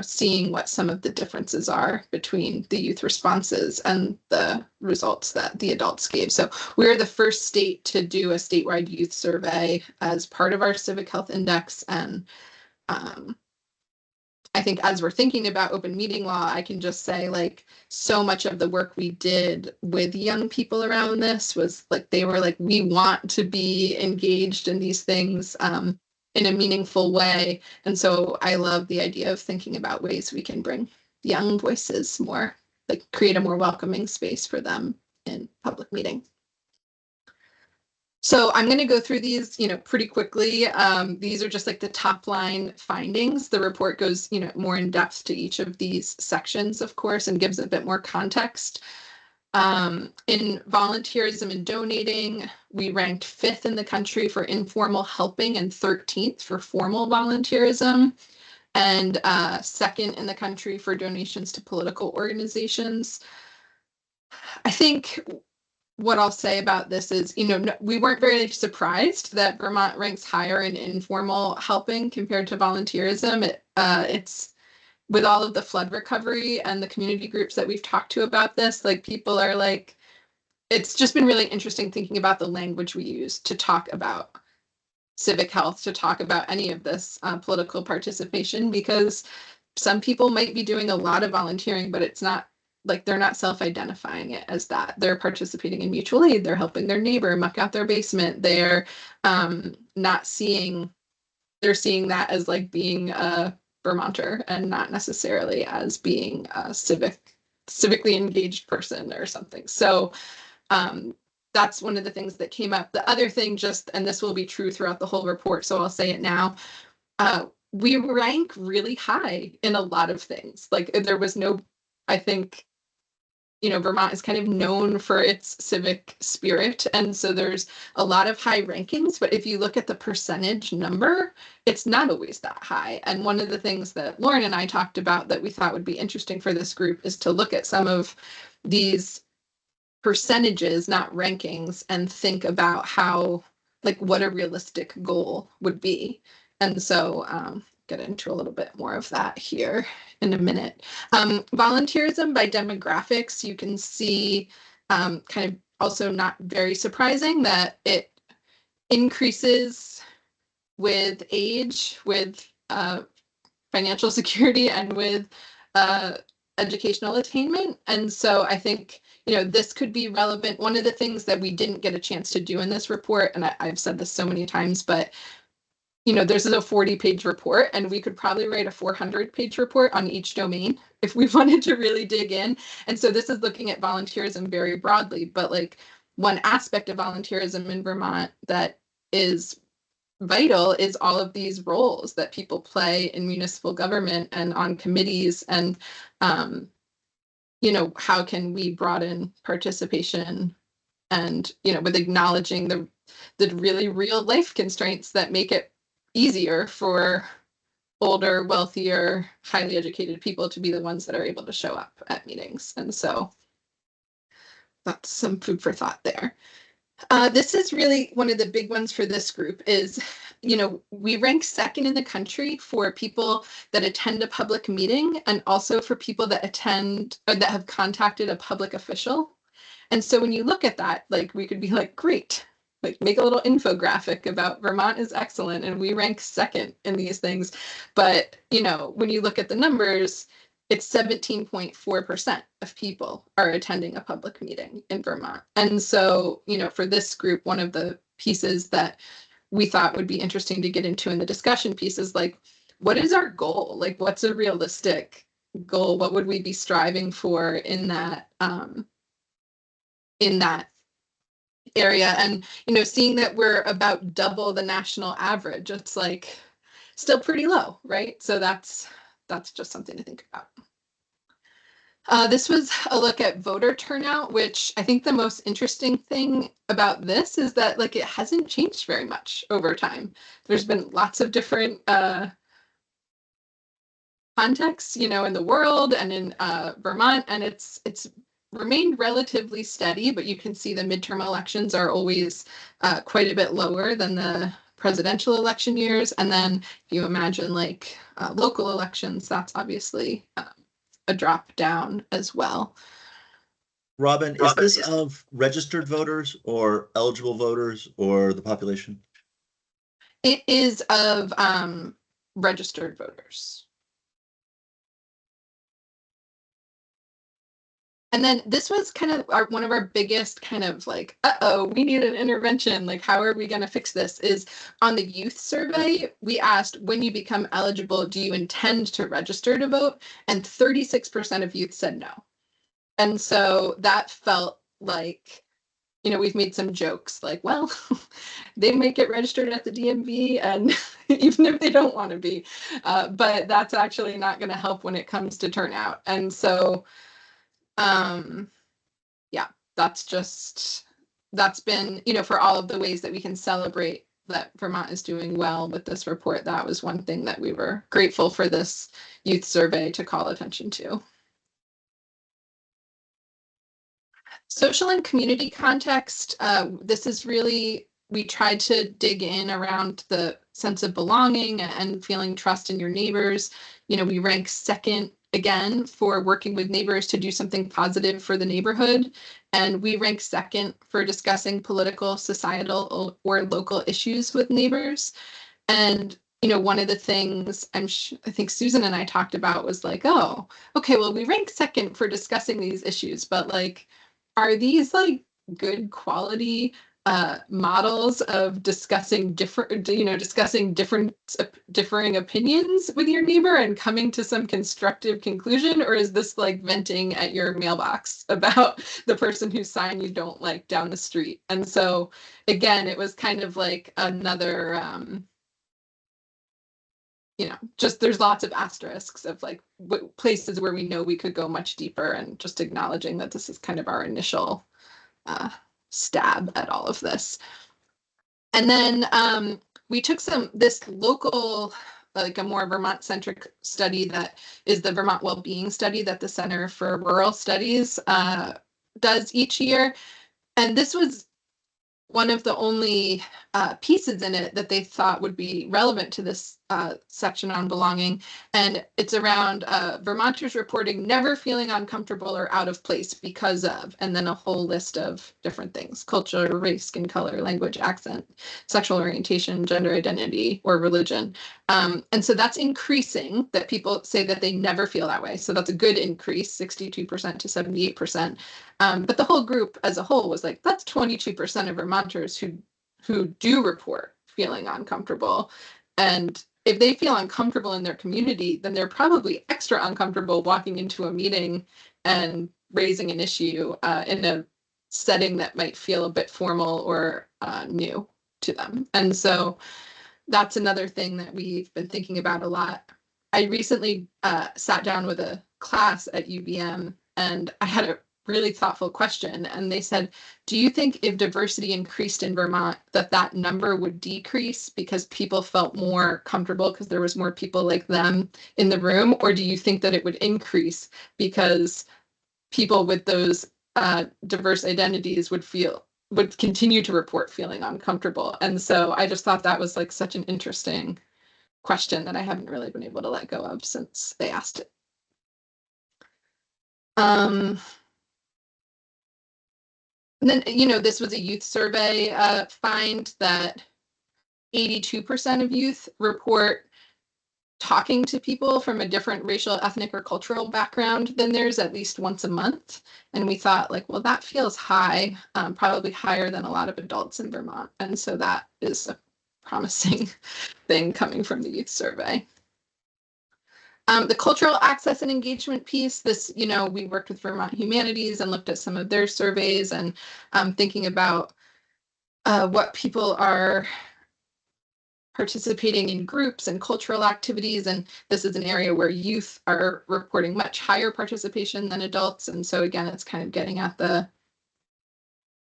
seeing what some of the differences are between the youth responses and the results that the adults gave. So we're the first state to do a statewide youth survey as part of our civic health index. And I think as we're thinking about open meeting law, I can just say, like, so much of the work we did with young people around this was like, they were like, we want to be engaged in these things in a meaningful way. And so I love the idea of thinking about ways we can bring young voices more, like create a more welcoming space for them in public meeting. So I'm going to go through these, pretty quickly. These are just like the top line findings. The report goes, more in depth to each of these sections, of course, and gives a bit more context. In volunteerism and donating, we ranked 5th in the country for informal helping and 13th for formal volunteerism, and 2nd in the country for donations to political organizations. I think what I'll say about this is, we weren't very surprised that Vermont ranks higher in informal helping compared to volunteerism. It's with all of the flood recovery and the community groups that we've talked to about this, like, people are like, it's just been really interesting thinking about the language we use to talk about civic health, to talk about any of this political participation, because some people might be doing a lot of volunteering, but it's not like they're not self-identifying it as that. They're participating in mutual aid. They're helping their neighbor muck out their basement. They're they're seeing that as like being a Vermonter and not necessarily as being a civically engaged person or something. So that's one of the things that came up. The other thing, and this will be true throughout the whole report, so I'll say it now, we rank really high in a lot of things. Like, there was no, I think, Vermont is kind of known for its civic spirit. And so there's a lot of high rankings, but if you look at the percentage number, it's not always that high. And one of the things that Lauren and I talked about that we thought would be interesting for this group is to look at some of these percentages, not rankings, and think about how, like, what a realistic goal would be. And so get into a little bit more of that here in a minute. Volunteerism by demographics, you can see kind of also not very surprising that it increases with age, with financial security, and with educational attainment. And so I think, this could be relevant. One of the things that we didn't get a chance to do in this report, and I've said this so many times, but this is a 40-page report, and we could probably write a 400-page report on each domain if we wanted to really dig in. And so this is looking at volunteerism very broadly, but like, one aspect of volunteerism in Vermont that is vital is all of these roles that people play in municipal government and on committees, and how can we broaden participation, and with acknowledging the really real life constraints that make it easier for older, wealthier, highly educated people to be the ones that are able to show up at meetings. And so that's some food for thought there. This is really one of the big ones for this group is, we rank 2nd in the country for people that attend a public meeting, and also for people that attend or that have contacted a public official. And so when you look at that, like, we could be like, great, like, make a little infographic about Vermont is excellent and we rank 2nd in these things. But, when you look at the numbers, it's 17.4% of people are attending a public meeting in Vermont. And so, for this group, one of the pieces that we thought would be interesting to get into in the discussion piece is, like, what is our goal? Like, what's a realistic goal? What would we be striving for in that area? And seeing that we're about double the national average, it's like still pretty low, right? So that's just something to think about. This was a look at voter turnout, which I think the most interesting thing about this is that, like, it hasn't changed very much over time. There's been lots of different contexts, in the world and in Vermont, and it's remained relatively steady, but you can see the midterm elections are always quite a bit lower than the presidential election years. And then if you imagine like local elections, that's obviously a drop down as well. Robin, is this of registered voters or eligible voters or the population? It is of registered voters. And then this was kind of one of our biggest kind of like, uh-oh, we need an intervention. Like, how are we going to fix this? Is on the youth survey, we asked, when you become eligible, do you intend to register to vote? And 36% of youth said no. And so that felt like, you know, we've made some jokes like, well, they might get registered at the DMV, and even if they don't want to be, but that's actually not going to help when it comes to turnout. And so, yeah, that's been, you know, for all of the ways that we can celebrate that Vermont is doing well with this report, that was one thing that we were grateful for this youth survey to call attention to. Social and community context, this is really, we tried to dig in around the sense of belonging and feeling trust in your neighbors. You know, we rank second again for working with neighbors to do something positive for the neighborhood. And we rank second for discussing political, societal, or local issues with neighbors. And you know, one of the things I think Susan and I talked about was like, oh, okay, well, we rank second for discussing these issues, but like, are these like good quality models of discussing different, you know, discussing differing opinions with your neighbor and coming to some constructive conclusion? Or is this like venting at your mailbox about the person whose sign you don't like down the street? And so again, it was kind of like another, you know, just there's lots of asterisks of like places where we know we could go much deeper, and just acknowledging that this is kind of our initial stab at all of this. And then we took this local, like a more Vermont-centric study that is the Vermont Wellbeing Study that the Center for Rural Studies does each year. And this was one of the only pieces in it that they thought would be relevant to this section on belonging. And it's around Vermonters reporting never feeling uncomfortable or out of place because of, and then a whole list of different things: culture, race, skin color, language, accent, sexual orientation, gender identity, or religion. And so that's increasing, that people say that they never feel that way. So that's a good increase, 62% to 78%. But the whole group as a whole was like, that's 22% of Vermonters who do report feeling uncomfortable. And if they feel uncomfortable in their community, then they're probably extra uncomfortable walking into a meeting and raising an issue in a setting that might feel a bit formal or new to them. And so that's another thing that we've been thinking about a lot. I recently sat down with a class at UVM, and I had a really thoughtful question. And they said, do you think if diversity increased in Vermont, that number would decrease because people felt more comfortable because there was more people like them in the room? Or do you think that it would increase because people with those diverse identities would continue to report feeling uncomfortable? And so I just thought that was like such an interesting question that I haven't really been able to let go of since they asked it. And then, you know, this was a youth survey find that 82% of youth report talking to people from a different racial, ethnic, or cultural background than theirs at least once a month. And we thought like, well, that feels high, probably higher than a lot of adults in Vermont. And so that is a promising thing coming from the youth survey. The cultural access and engagement piece, this, you know, we worked with Vermont Humanities and looked at some of their surveys and thinking about what people are participating in groups and cultural activities. And this is an area where youth are reporting much higher participation than adults. And so again, it's kind of getting at the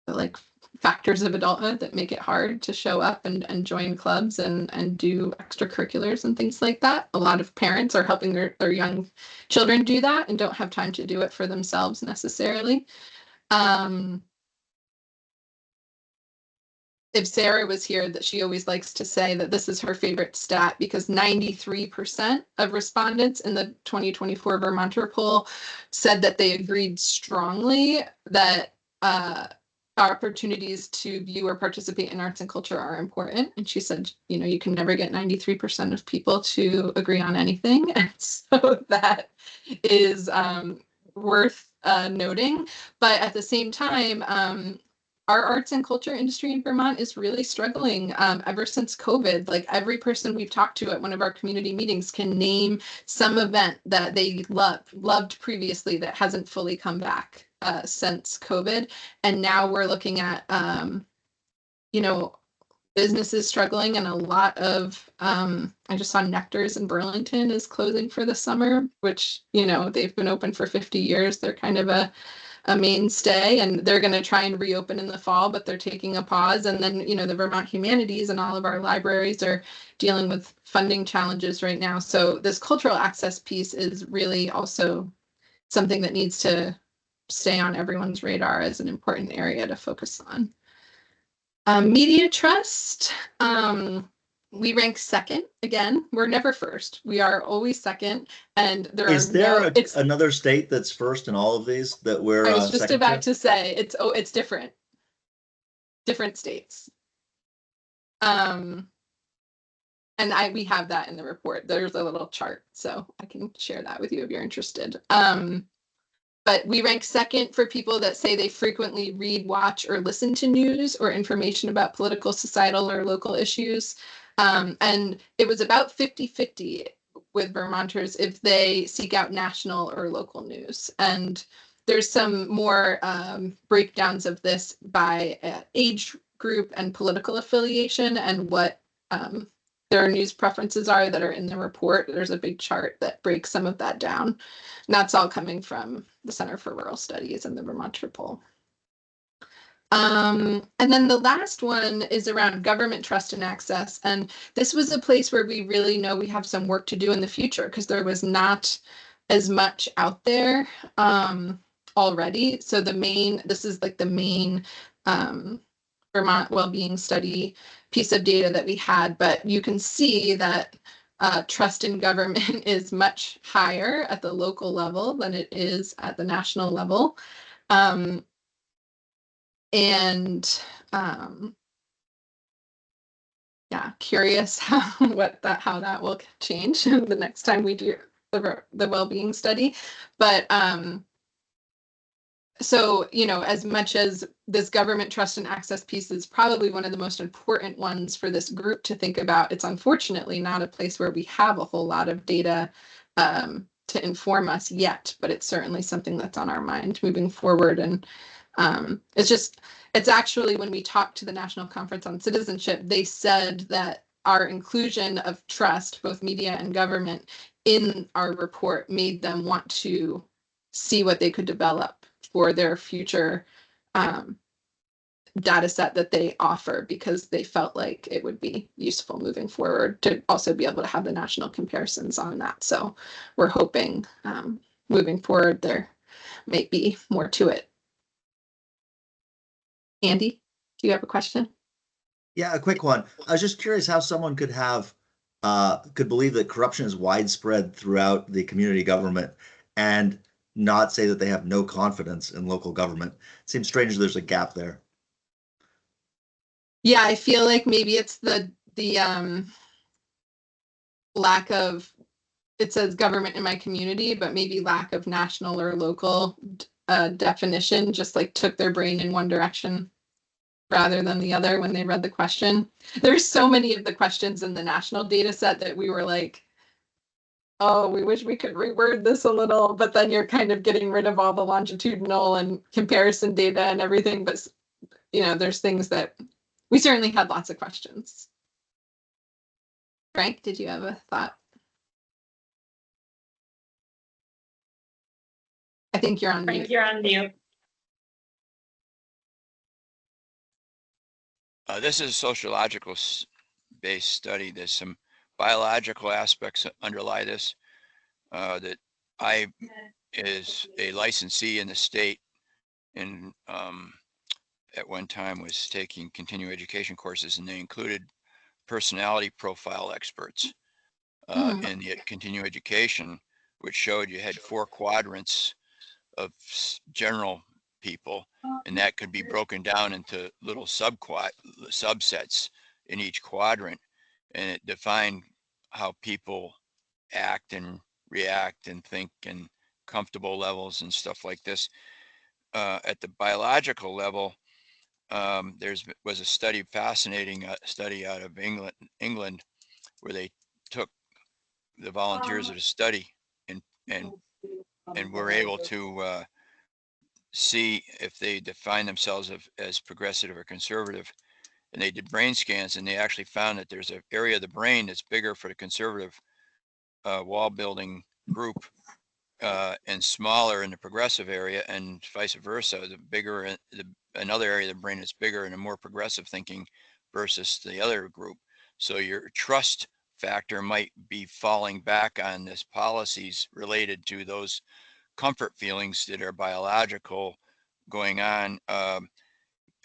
like factors of adulthood that make it hard to show up and join clubs and do extracurriculars and things like that. A lot of parents are helping their young children do that and don't have time to do it for themselves necessarily. if Sarah was here, that she always likes to say that this is her favorite stat because 93% of respondents in the 2024 Vermonter poll said that they agreed strongly that opportunities to view or participate in arts and culture are important. And she said, you know, you can never get 93% of people to agree on anything. And so that is worth noting. But at the same time, our arts and culture industry in Vermont is really struggling ever since COVID. Like every person we've talked to at one of our community meetings can name some event that they loved previously that hasn't fully come back since COVID. And now we're looking at, you know, businesses struggling and a lot of, I just saw Nectar's in Burlington is closing for the summer, which, you know, they've been open for 50 years. They're kind of a mainstay, and they're going to try and reopen in the fall, but they're taking a pause. And then, you know, the Vermont Humanities and all of our libraries are dealing with funding challenges right now. So this cultural access piece is really also something that needs to stay on everyone's radar as an important area to focus on. Media trust. We rank second again. We're never first. We are always second. And there Is are there no, another state that's first in all of these that we're I was just second about to say it's different states. And we have that in the report. There's a little chart, so I can share that with you if you're interested. But we rank second for people that say they frequently read, watch, or listen to news or information about political, societal, or local issues. And it was about 50-50 with Vermonters if they seek out national or local news. And there's some more breakdowns of this by age group and political affiliation and what their news preferences are that are in the report. There's a big chart that breaks some of that down. And that's all coming from the Center for Rural Studies and the Vermonter poll. And then the last one is around government trust and access. And this was a place where we really know we have some work to do in the future because there was not as much out there already. So this is like the main Vermont Wellbeing Study piece of data that we had, but you can see that trust in government is much higher at the local level than it is at the national level. Yeah, curious how that will change the next time we do the well-being study. But so, you know, as much as this government trust and access piece is probably one of the most important ones for this group to think about, it's unfortunately not a place where we have a whole lot of data to inform us yet, but it's certainly something that's on our mind moving forward. And it's actually when we talked to the National Conference on Citizenship, they said that our inclusion of trust, both media and government, in our report made them want to see what they could develop for their future data set that they offer, because they felt like it would be useful moving forward to also be able to have the national comparisons on that. So we're hoping moving forward there might be more to it. Andy, do you have a question? Yeah, a quick one. I was just curious how someone could believe that corruption is widespread throughout the community government and not say that they have no confidence in local government. It seems strange there's a gap there. Yeah, I feel like maybe it's the lack of, it says government in my community, but maybe lack of national or local definition just like took their brain in one direction rather than the other when they read the question. There's so many of the questions in the national data set that we were like, oh, we wish we could reword this a little, but then you're kind of getting rid of all the longitudinal and comparison data and everything. But, you know, there's things that we certainly had lots of questions. Frank, did you have a thought? I think you're on mute. Frank, you're on mute. This is a sociological based study. There's some biological aspects that underlie this. That I is a licensee in the state in at one time was taking continuing education courses, and they included personality profile experts in the continuing education, which showed you had 4 quadrants of general people, and that could be broken down into little subsets in each quadrant, and it defined how people act and react and think and comfortable levels and stuff like this. At the biological level, was a study, fascinating study out of England, where they took the volunteers of the study and and were able to see if they define themselves as progressive or conservative. And they did brain scans, and they actually found that there's an area of the brain that's bigger for the conservative wall building group and smaller in the progressive area, and vice versa. The bigger another area of the brain is bigger in a more progressive thinking versus the other group. So your trust factor might be falling back on this policies related to those comfort feelings that are biological going on.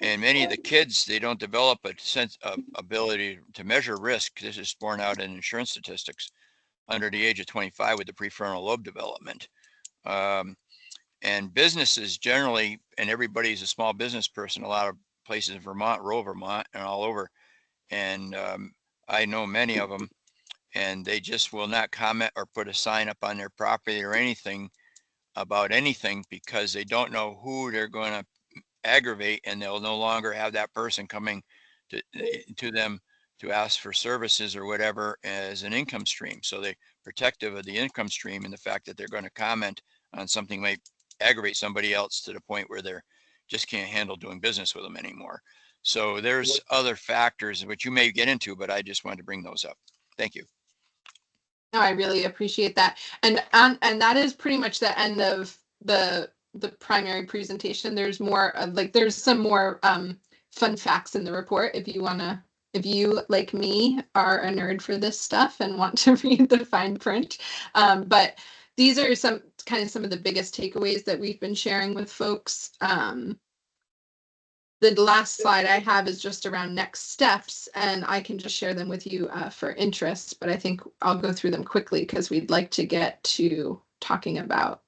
And many of the kids, they don't develop a sense of ability to measure risk. This is borne out in insurance statistics under the age of 25 with the prefrontal lobe development. And businesses generally, and everybody's a small business person, a lot of places in Vermont, rural Vermont, and all over. And I know many of them, and they just will not comment or put a sign up on their property or anything about anything, because they don't know who they're going to aggravate, and they'll no longer have that person coming to them to ask for services or whatever as an income stream. So they're protective of the income stream, and the fact that they're going to comment on something might aggravate somebody else to the point where they're just can't handle doing business with them anymore. So there's other factors which you may get into, but I just wanted to bring those up. Thank you. No, I really appreciate that. And that is pretty much the end of the primary presentation. There's more there's some more fun facts in the report if you, like me, are a nerd for this stuff and want to read the fine print. But these are some of the biggest takeaways that we've been sharing with folks. The last slide I have is just around next steps, and I can just share them with you for interest, but I think I'll go through them quickly because we'd like to get to talking about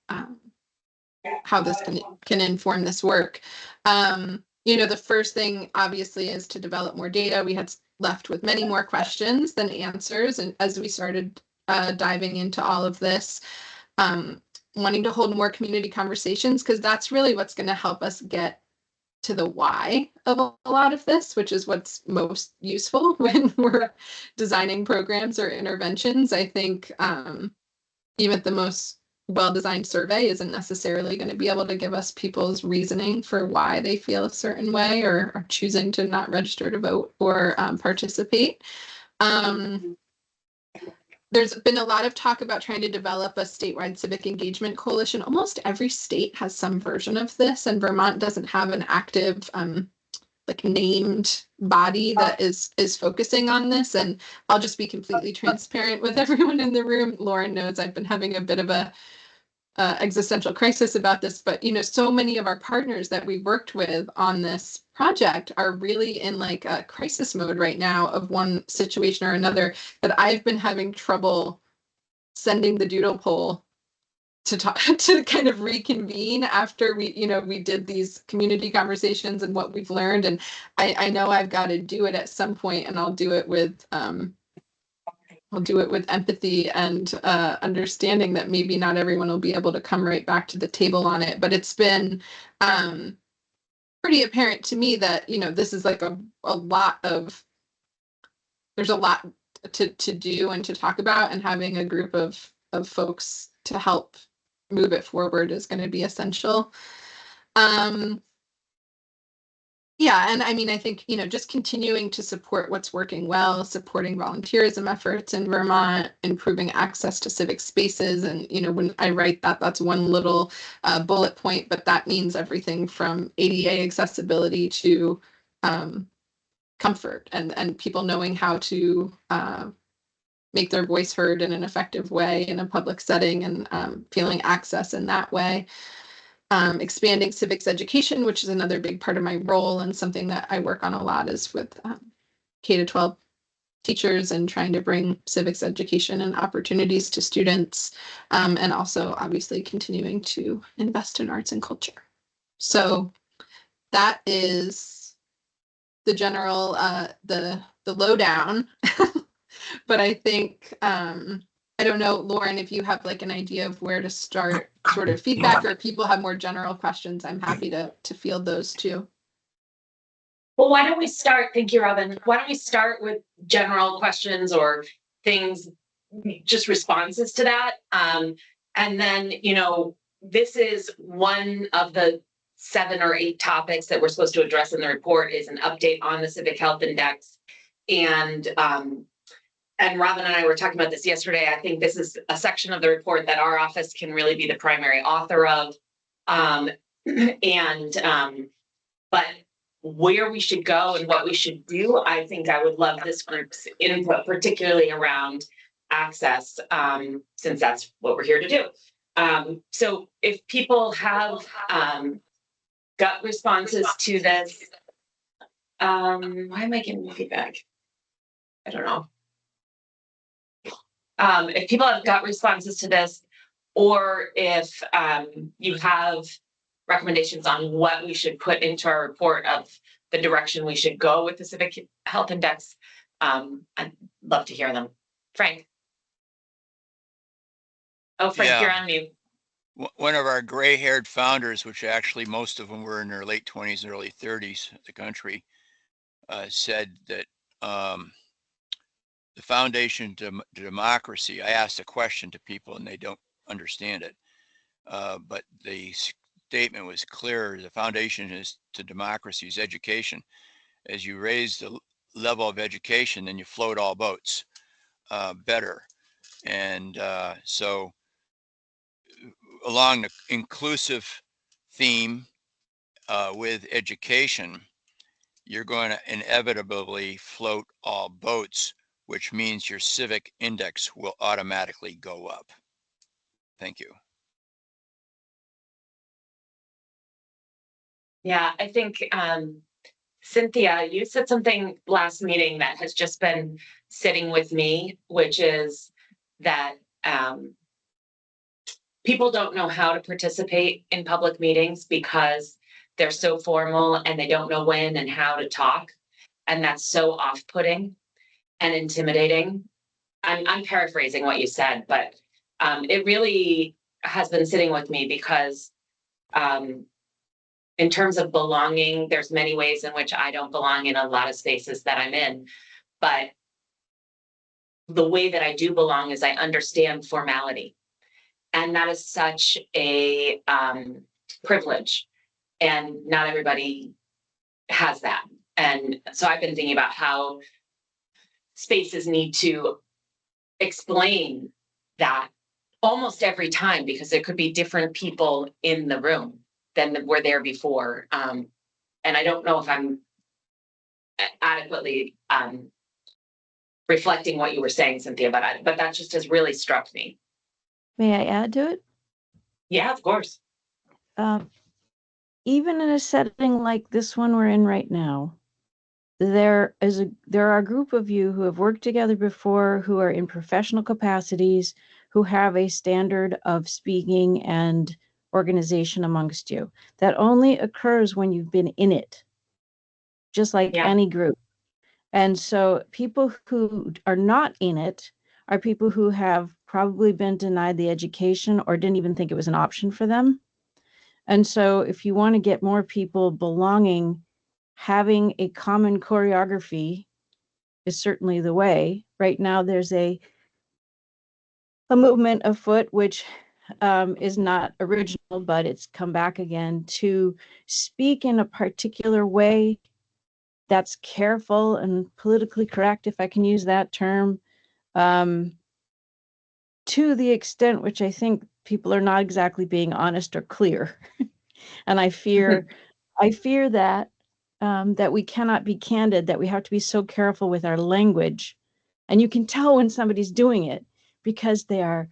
how this can inform this work. The first thing obviously is to develop more data. We had left with many more questions than answers, and as we started diving into all of this, wanting to hold more community conversations, because that's really what's going to help us get to the why of a lot of this, which is what's most useful when we're designing programs or interventions. I think even the most well-designed survey isn't necessarily going to be able to give us people's reasoning for why they feel a certain way or are choosing to not register to vote or participate. There's been a lot of talk about trying to develop a statewide civic engagement coalition. Almost every state has some version of this, and Vermont doesn't have an active named body that is focusing on this. And I'll just be completely transparent with everyone in the room. Lauren knows I've been having a bit of a existential crisis about this, but so many of our partners that we worked with on this project are really in a crisis mode right now of one situation or another, that I've been having trouble sending the doodle poll to talk to kind of reconvene after we did these community conversations and what we've learned. And I know I've got to do it at some point, and I'll do it with empathy and understanding that maybe not everyone will be able to come right back to the table on it. But it's been pretty apparent to me that, this is there's a lot to do and to talk about, and having a group of folks to help move it forward is going to be essential. Yeah, and I think, just continuing to support what's working well, supporting volunteerism efforts in Vermont, improving access to civic spaces. And, when I write that, that's one little bullet point, but that means everything from ADA accessibility to comfort and people knowing how to make their voice heard in an effective way in a public setting, and feeling access in that way. expanding civics education, which is another big part of my role and something that I work on a lot is with K to 12 teachers and trying to bring civics education and opportunities to students, and also obviously continuing to invest in arts and culture. So that is the general, the lowdown. But I think, I don't know, Lauren, if you have like an idea of where to start sort of feedback, or if people have more general questions, I'm happy to field those too. Well, why don't we start, thank you, Robin. Why don't we start with general questions or things, just responses to that? And then, this is one of the 7 or 8 topics that we're supposed to address in the report is an update on the Civic Health Index. And Robin and I were talking about this yesterday. I think this is a section of the report that our office can really be the primary author of. But where we should go and what we should do, I think I would love this group's input, particularly around access, since that's what we're here to do. So if people have gut responses to this, why am I getting feedback? I don't know. If people have gut responses to this, or if you have recommendations on what we should put into our report of the direction we should go with the Civic Health Index, I'd love to hear them. Frank. Oh, Frank, Yeah. you're on mute. One of our gray-haired founders, which actually most of them were in their late 20s and early 30s, the country, said that the foundation to democracy, I asked a question to people and they don't understand it, but the statement was clear. The foundation is to democracy is education. As you raise the level of education, then you float all boats better. And so along the inclusive theme with education, you're going to inevitably float all boats, which means your civic index will automatically go up. Thank you. Yeah, I think, Cynthia, you said something last meeting that has just been sitting with me, which is that people don't know how to participate in public meetings because they're so formal and they don't know when and how to talk. And that's so off-putting and intimidating. I'm paraphrasing what you said, but it really has been sitting with me because in terms of belonging, there's many ways in which I don't belong in a lot of spaces that I'm in. But the way that I do belong is I understand formality. And that is such a privilege. And not everybody has that. And so I've been thinking about how spaces need to explain that almost every time, because there could be different people in the room than were there before. And I don't know if I'm adequately reflecting what you were saying, Cynthia, but that just has really struck me. May I add to it? Yeah, of course. Even in a setting like this one we're in right now, there are a group of you who have worked together before, who are in professional capacities, who have a standard of speaking and organization amongst you. That only occurs when you've been in it, just like any group. And so people who are not in it are people who have probably been denied the education or didn't even think it was an option for them. And so if you want to get more people belonging, having a common choreography is certainly the way. Right now, there's a movement afoot, which is not original, but it's come back again to speak in a particular way that's careful and politically correct, if I can use that term, to the extent which I think people are not exactly being honest or clear. And I fear that that we cannot be candid, that we have to be so careful with our language. And you can tell when somebody's doing it because they are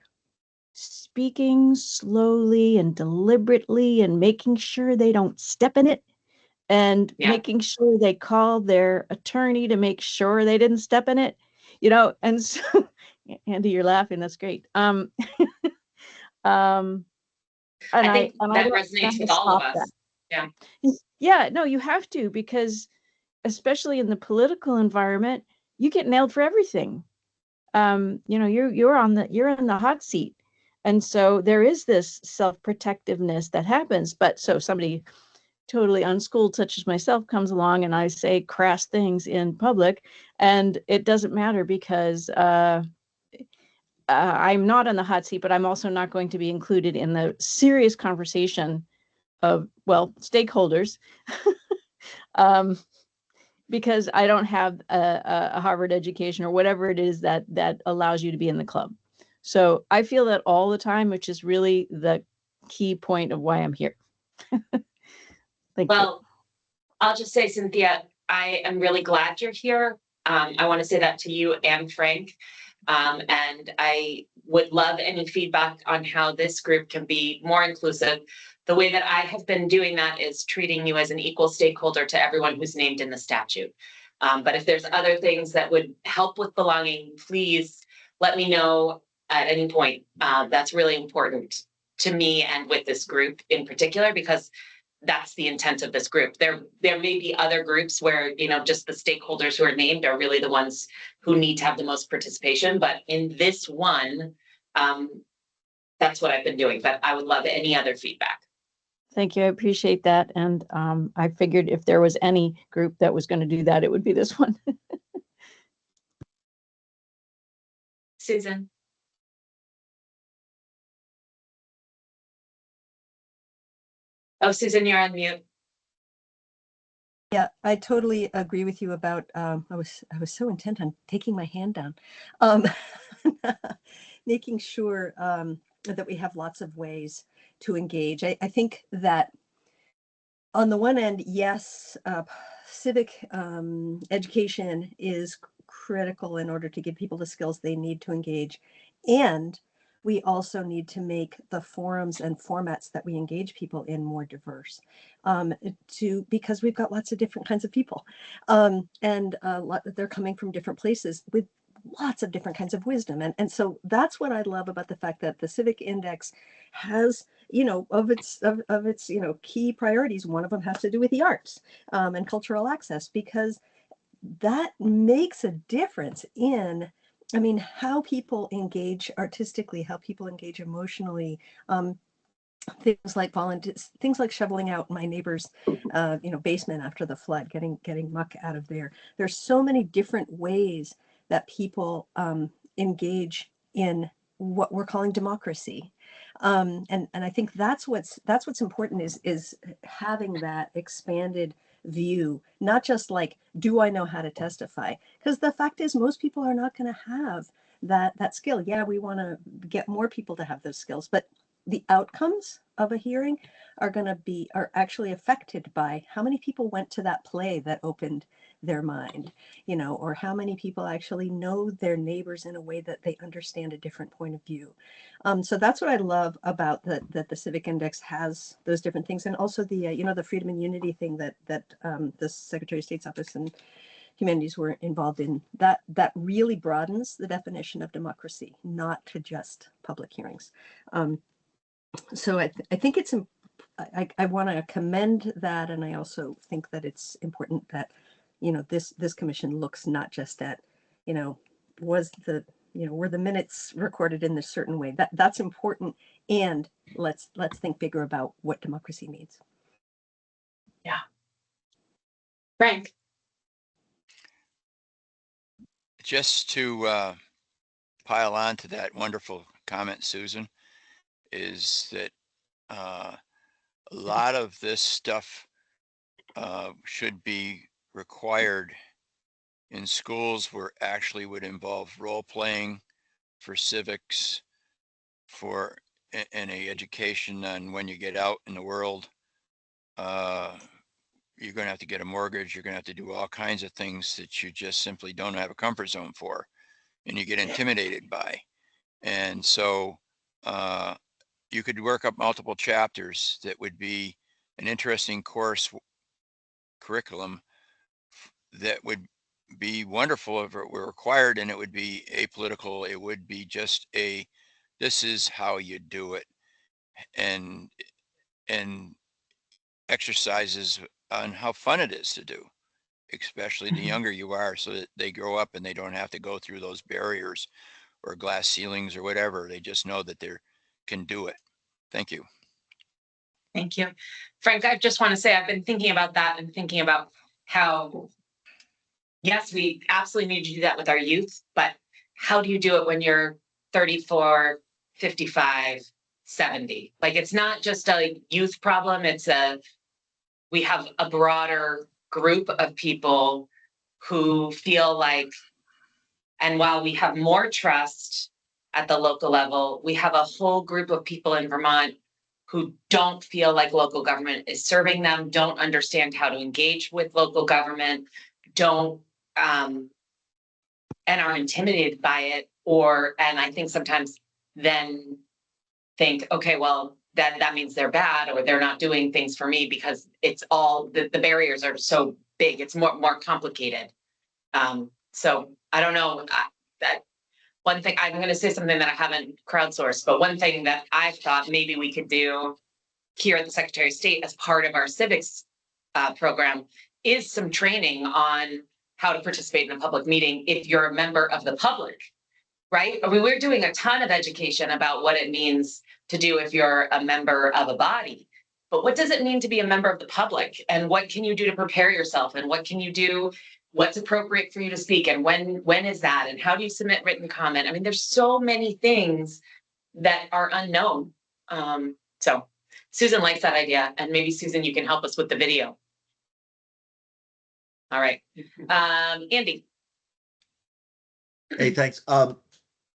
speaking slowly and deliberately and making sure they don't step in it and Yeah. making sure they call their attorney to make sure they didn't step in it, you know, and so Andy, you're laughing, that's great. Um, and I think I that don't know resonates how to with all of stop that. us. Yeah. Yeah, no, you have to, because especially in the political environment, you get nailed for everything. You know, you're in the hot seat. And so there is this self-protectiveness that happens. But so somebody totally unschooled, such as myself, comes along and I say crass things in public, and it doesn't matter because I'm not in the hot seat, but I'm also not going to be included in the serious conversation of, well, stakeholders, because I don't have a Harvard education or whatever it is that allows you to be in the club. So I feel that all the time, which is really the key point of why I'm here. Thank you. Well, I'll just say, Cynthia, I am really glad you're here. I want to say that to you and Frank. And I would love any feedback on how this group can be more inclusive. The way that I have been doing that is treating you as an equal stakeholder to everyone who's named in the statute. But if there's other things that would help with belonging, please let me know at any point. That's really important to me and with this group in particular, because that's the intent of this group. There may be other groups where, you know, just the stakeholders who are named are really the ones who need to have the most participation. But in this one, that's what I've been doing. But I would love any other feedback. Thank you. I appreciate that. And I figured if there was any group that was going to do that, it would be this one. Susan. Oh, Susan, you're on mute. Yeah, I totally agree with you about, I was so intent on taking my hand down. Making sure that we have lots of ways to engage. I think that on the one end, yes, civic education is critical in order to give people the skills they need to engage. And we also need to make the forums and formats that we engage people in more diverse, because we've got lots of different kinds of people, and they're coming from different places with lots of different kinds of wisdom. And so that's what I love about the fact that the Civic Index has, you know, of its you know, key priorities, one of them has to do with the arts and cultural access, because that makes a difference in, I mean, how people engage artistically, how people engage emotionally. Things like volunteers, things like shoveling out my neighbor's, you know, basement after the flood, getting muck out of there. There's so many different ways that people engage in what we're calling democracy, and I think that's what's important, is having that expanded view, not just like, do I know how to testify? Because the fact is, most people are not going to have that skill. Yeah, we want to get more people to have those skills, but the outcomes of a hearing are actually affected by how many people went to that play that opened their mind, you know, or how many people actually know their neighbors in a way that they understand a different point of view. So that's what I love about that the Civic Index has those different things, and also the you know, the freedom and unity thing that the Secretary of State's office and humanities were involved in. That really broadens the definition of democracy, not to just public hearings. So I think it's, I want to commend that, and I also think that it's important that, you know, this commission looks not just at, you know, were the minutes recorded in this certain way. That's important, and let's think bigger about what democracy means. Yeah. Frank. Just to pile on to that wonderful comment, Susan, is that a lot of this stuff should be required in schools where actually would involve role playing for civics, for any education on when you get out in the world. You're going to have to get a mortgage. You're going to have to do all kinds of things that you just simply don't have a comfort zone for, and you get intimidated by. And so you could work up multiple chapters that would be an interesting course curriculum that would be wonderful if it were required, and it would be apolitical. It would be just this is how you do it, and exercises on how fun it is to do, especially the younger you are, so that they grow up and they don't have to go through those barriers or glass ceilings or whatever. They just know that they can do it. Thank you. Thank you. Frank, I just want to say I've been thinking about that and thinking about how, yes, we absolutely need to do that with our youth, but how do you do it when you're 34, 55, 70? Like, it's not just a youth problem, we have a broader group of people who feel like, and while we have more trust at the local level, we have a whole group of people in Vermont who don't feel like local government is serving them, don't understand how to engage with local government, don't, and are intimidated by it, and I think sometimes then think, okay, well, that means they're bad or they're not doing things for me, because it's all, the barriers are so big, it's more complicated. So I don't know, that one thing, I'm going to say something that I haven't crowdsourced, but one thing that I've thought maybe we could do here at the Secretary of State as part of our civics program is some training on how to participate in a public meeting if you're a member of the public, right? I mean, we're doing a ton of education about what it means to do if you're a member of a body, but what does it mean to be a member of the public? And what can you do to prepare yourself? And what can you do? What's appropriate for you to speak? And when is that? And how do you submit written comment? I mean, there's so many things that are unknown. So Susan likes that idea, and maybe Susan, you can help us with the video. All right, Andy. Hey, thanks.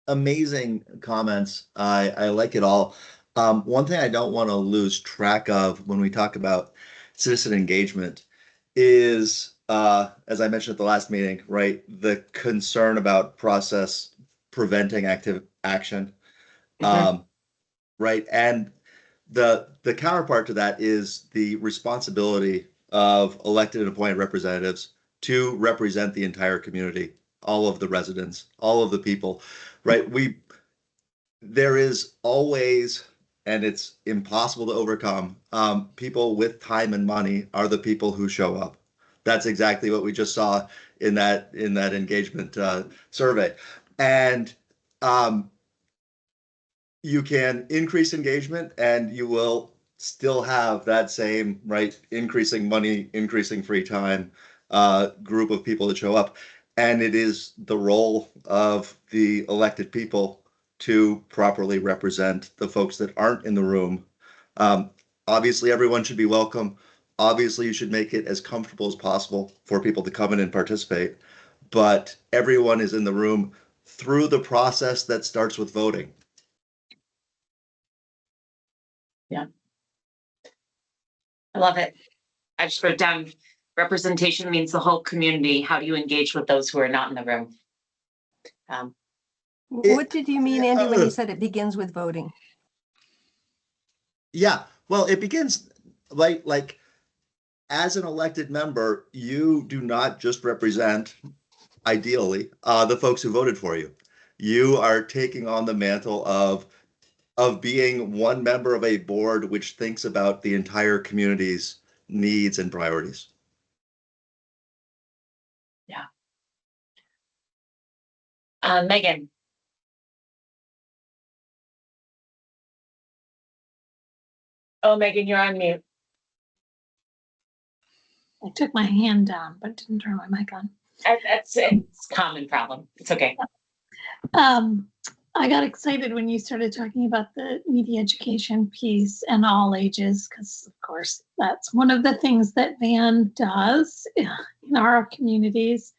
Amazing comments. I like it all. One thing I don't want to lose track of when we talk about citizen engagement is, as I mentioned at the last meeting, right, the concern about process preventing active action, right, and the counterpart to that is the responsibility of elected and appointed representatives to represent the entire community, all of the residents, all of the people, right? There is always, and it's impossible to overcome, people with time and money are the people who show up. That's exactly what we just saw in that engagement survey. And you can increase engagement and you will still have that same, right, increasing money, increasing free time group of people that show up. And it is the role of the elected people to properly represent the folks that aren't in the room. Obviously, everyone should be welcome. Obviously, you should make it as comfortable as possible for people to come in and participate. But everyone is in the room through the process that starts with voting. Yeah. I love it. I just wrote down, representation means the whole community. How do you engage with those who are not in the room? What did you mean, Andy, when you said it begins with voting? Yeah, well, it begins like as an elected member, you do not just represent, ideally, the folks who voted for you. You are taking on the mantle of being one member of a board which thinks about the entire community's needs and priorities. Yeah. Megan. Oh, Megan, you're on mute. I took my hand down, but didn't turn my mic on. It's a common problem. It's okay. I got excited when you started talking about the media education piece and all ages, because of course that's one of the things that VAN does in our communities.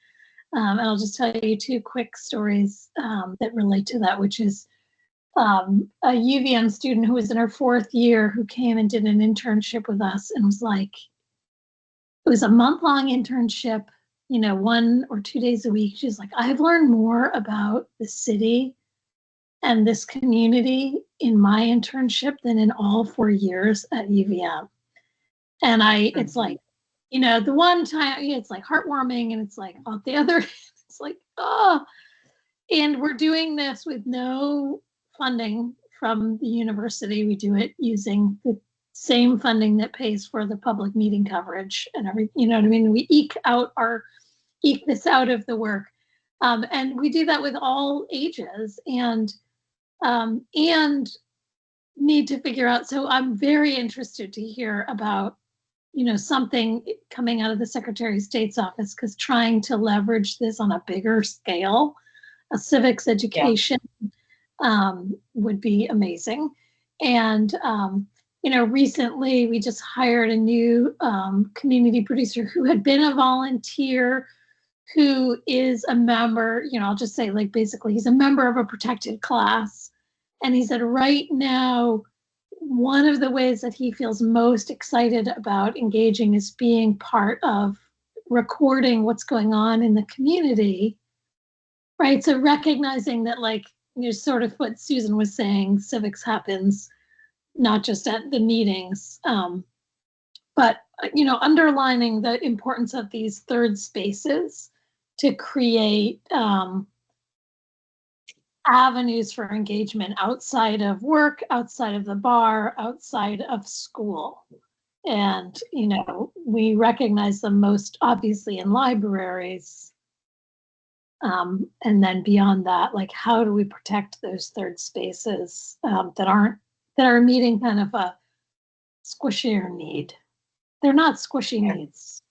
And I'll just tell you two quick stories that relate to that, which is a UVM student who was in her 4th year who came and did an internship with us and was like, it was a month-long internship, 1 or 2 days a week. She's like, I've learned more about the city and this community in my internship than in all 4 years at UVM. And it's like, you know, the one time it's like heartwarming, and it's like on the other, it's like, oh, and we're doing this with no funding from the university. We do it using the same funding that pays for the public meeting coverage and everything. You know what I mean? We eke this out of the work. And we do that with all ages, and need to figure out. So I'm very interested to hear about, you know, something coming out of the Secretary of State's office, because trying to leverage this on a bigger scale, a civics education, would be amazing. And, you know, recently we just hired a new community producer who had been a volunteer, who is a member, you know, I'll just say, like, basically he's a member of a protected class. And he said right now, one of the ways that he feels most excited about engaging is being part of recording what's going on in the community, right? So recognizing that, like, you know, sort of what Susan was saying, civics happens not just at the meetings, but, you know, underlining the importance of these third spaces to create avenues for engagement outside of work, outside of the bar, outside of school. And, you know, we recognize them most obviously in libraries. And then beyond that, like, how do we protect those third spaces that are meeting kind of a squishier need? They're not squishy needs.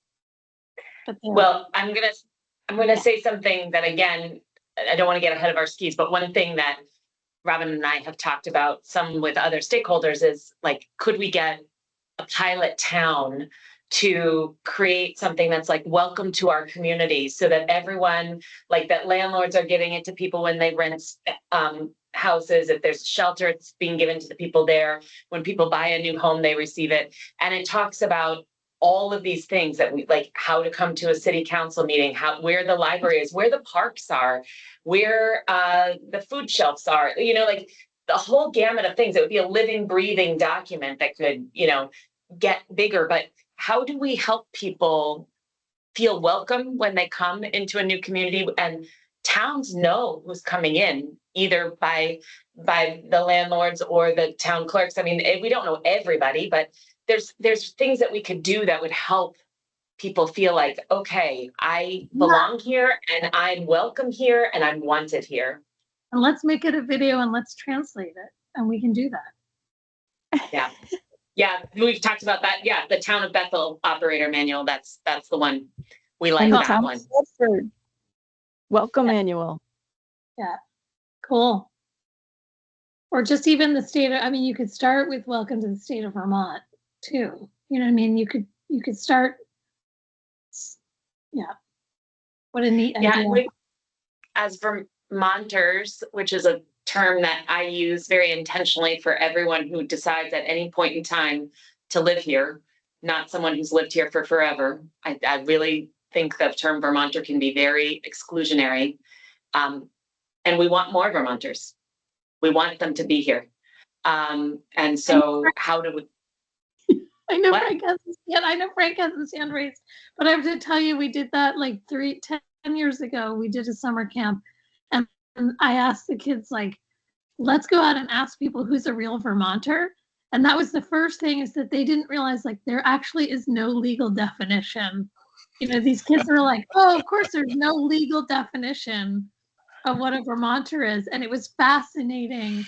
But well, I'm gonna say something that, again, I don't want to get ahead of our skis, but one thing that Robin and I have talked about some with other stakeholders is, like, could we get a pilot town to create something that's like welcome to our community, so that everyone, like, that landlords are giving it to people when they rent houses. If there's shelter, it's being given to the people there. When people buy a new home, they receive it. And it talks about all of these things that we like, how to come to a city council meeting, where the library is, where the parks are, where the food shelves are, you know, like the whole gamut of things. It would be a living, breathing document that could, you know, get bigger. But how do we help people feel welcome when they come into a new community? And towns know who's coming in, either by the landlords or the town clerks. I mean, we don't know everybody, but there's things that we could do that would help people feel like, okay, I belong here, and I'm welcome here, and I'm wanted here. And let's make it a video and let's translate it, and we can do that. Yeah. Yeah, we've talked about that. Yeah, the Town of Bethel operator manual. That's the one. We like that one. Welcome manual. Yeah, cool. Or just even the state of, I mean, you could start with welcome to the state of Vermont too. You know what I mean? You could start. Yeah. What a neat idea. Yeah, as Vermonters, which is a term that I use very intentionally for everyone who decides at any point in time to live here, not someone who's lived here for forever. I really think the term Vermonter can be very exclusionary. And we want more Vermonters. We want them to be here. And so how do we? I know Frank has his hand raised, but I have to tell you, we did that like 10 years ago. We did a summer camp, and I asked the kids, like, let's go out and ask people who's a real Vermonter. And that was the first thing, is that they didn't realize, like, there actually is no legal definition. You know, these kids were like, oh, of course there's no legal definition of what a Vermonter is. And it was fascinating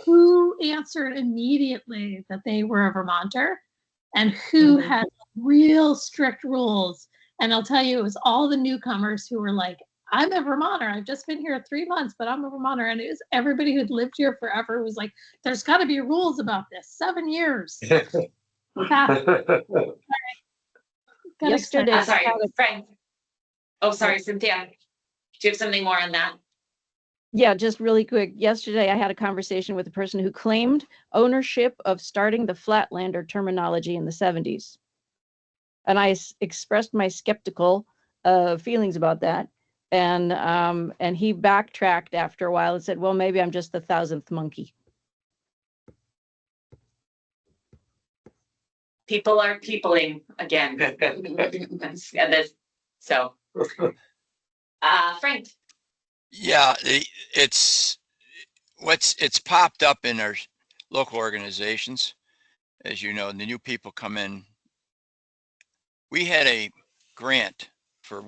who answered immediately that they were a Vermonter and who had real strict rules. And I'll tell you, it was all the newcomers who were like, I'm a Vermonter. I've just been here 3 months, but I'm a Vermonter. And it was everybody who'd lived here forever was like, there's got to be rules about this. 7 years. Yesterday, sorry, Frank. Oh, sorry, Cynthia. Do you have something more on that? Yeah, just really quick. Yesterday, I had a conversation with a person who claimed ownership of starting the Flatlander terminology in the 70s. And I expressed my skeptical feelings about that. And he backtracked after a while and said, well, maybe I'm just the 1,000th monkey. People are peopling again. And this, so. Frank. Yeah, it's popped up in our local organizations. As you know, the new people come in. We had a grant for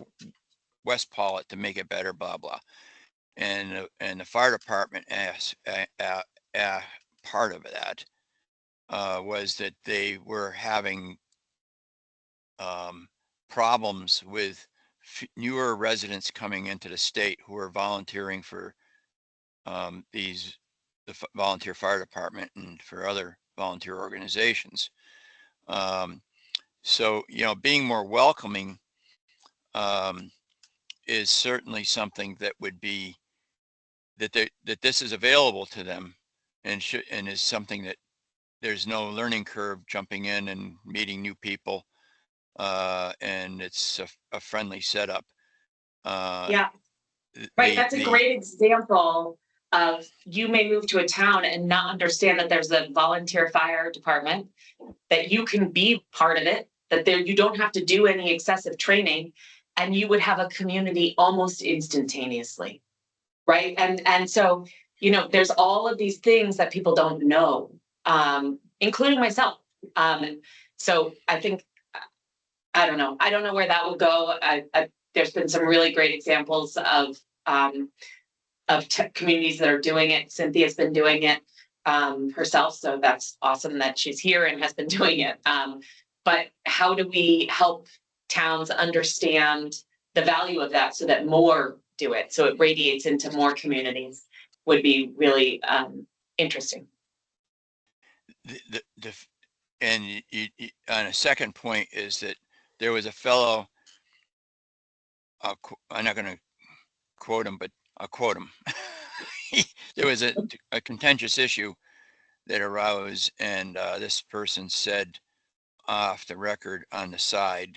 West Pollitt to make it better, blah, blah. And the fire department asked, part of that was that they were having problems with newer residents coming into the state who are volunteering for the volunteer fire department and for other volunteer organizations. So, you know, being more welcoming is certainly something that would be that this is available to them, and is something that there's no learning curve jumping in and meeting new people, and it's a friendly setup. Yeah, right. That's a great example of you may move to a town and not understand that there's a volunteer fire department, that you can be part of it, that there you don't have to do any excessive training, and you would have a community almost instantaneously, right? And so, you know, there's all of these things that people don't know, including myself. So I think, I don't know where that will go. There's been some really great examples of communities that are doing it. Cynthia's been doing it herself, so that's awesome that she's here and has been doing it. But how do we help towns understand the value of that so that more do it, so it radiates into more communities, would be really interesting. And on a second point is that there was a fellow, I'm not going to quote him, but I'll quote him. There was a contentious issue that arose, and this person said off the record on the side,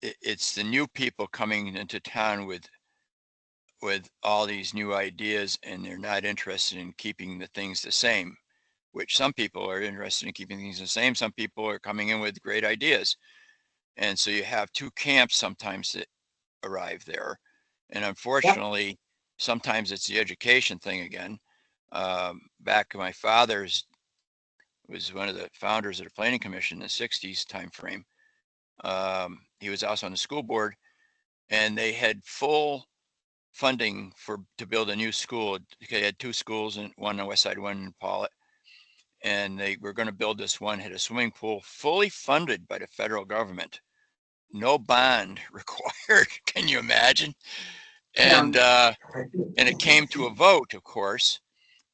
it's the new people coming into town with all these new ideas, and they're not interested in keeping the things the same, which some people are interested in keeping things the same. Some people are coming in with great ideas. And so you have two camps sometimes that arrive there. And unfortunately, sometimes it's the education thing again. Back my father's was one of the founders of the Planning Commission in the 60s timeframe. He was also on the school board, and they had full funding to build a new school. They had two schools, and one on the west side, one in Pollitt. And they were going to build this one, had a swimming pool, fully funded by the federal government. No bond required. Can you imagine? And and it came to a vote, of course,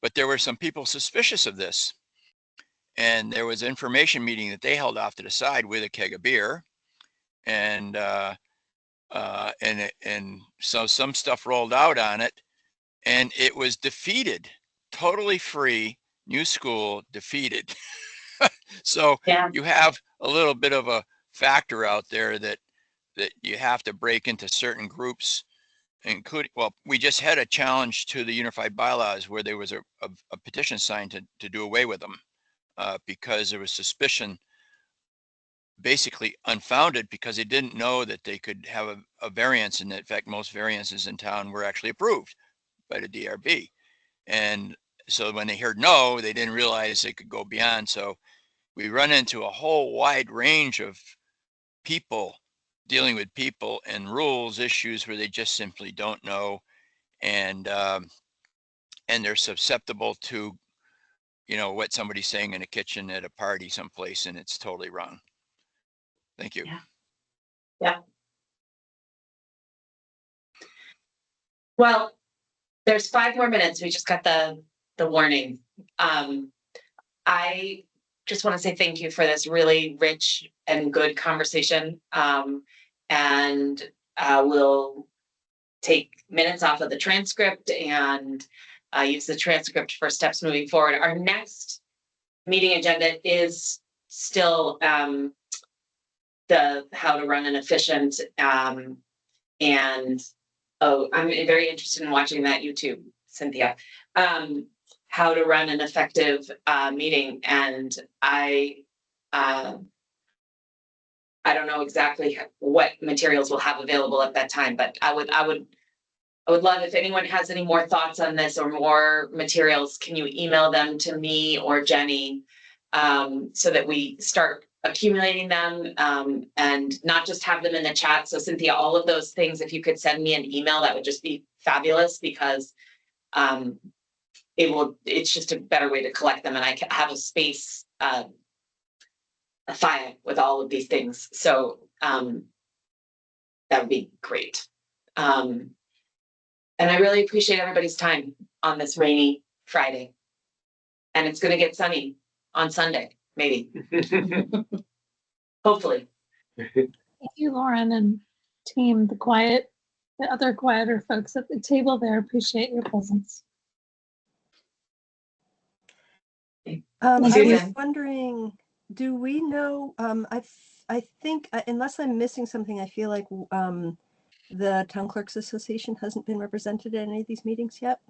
but there were some people suspicious of this. And there was an information meeting that they held off to the side with a keg of beer. And so some stuff rolled out on it, and it was defeated, totally free, new school defeated. So you have a little bit of a factor out there that you have to break into certain groups, including, well, we just had a challenge to the unified bylaws where there was a petition signed to do away with them because there was suspicion, basically unfounded, because they didn't know that they could have a variance, and in fact most variances in town were actually approved by the DRB. And so when they heard no, they didn't realize they could go beyond. So we run into a whole wide range of people dealing with people and rules issues where they just simply don't know, and they're susceptible to, you know, what somebody's saying in a kitchen at a party someplace, and it's totally wrong. Thank you. Yeah. Well, there's 5 more minutes. We just got the warning. I just want to say thank you for this really rich and good conversation. And we'll take minutes off of the transcript and use the transcript for steps moving forward. Our next meeting agenda is still how to run an efficient, and I'm very interested in watching that YouTube, Cynthia. How to run an effective meeting, and I don't know exactly what materials we'll have available at that time, but I would love if anyone has any more thoughts on this or more materials, can you email them to me or Jenny, so that we start accumulating them, and not just have them in the chat. So Cynthia, all of those things, if you could send me an email, that would just be fabulous, because it's just a better way to collect them, and I can have a space, a file with all of these things. So that would be great. And I really appreciate everybody's time on this rainy Friday. And it's going to get sunny on Sunday, maybe. Hopefully. Thank you, Lauren and team, the other quieter folks at the table there. Appreciate your presence. I was Susan? wondering, do we know, I think, unless I'm missing something, I feel like the Town Clerks Association hasn't been represented at any of these meetings yet.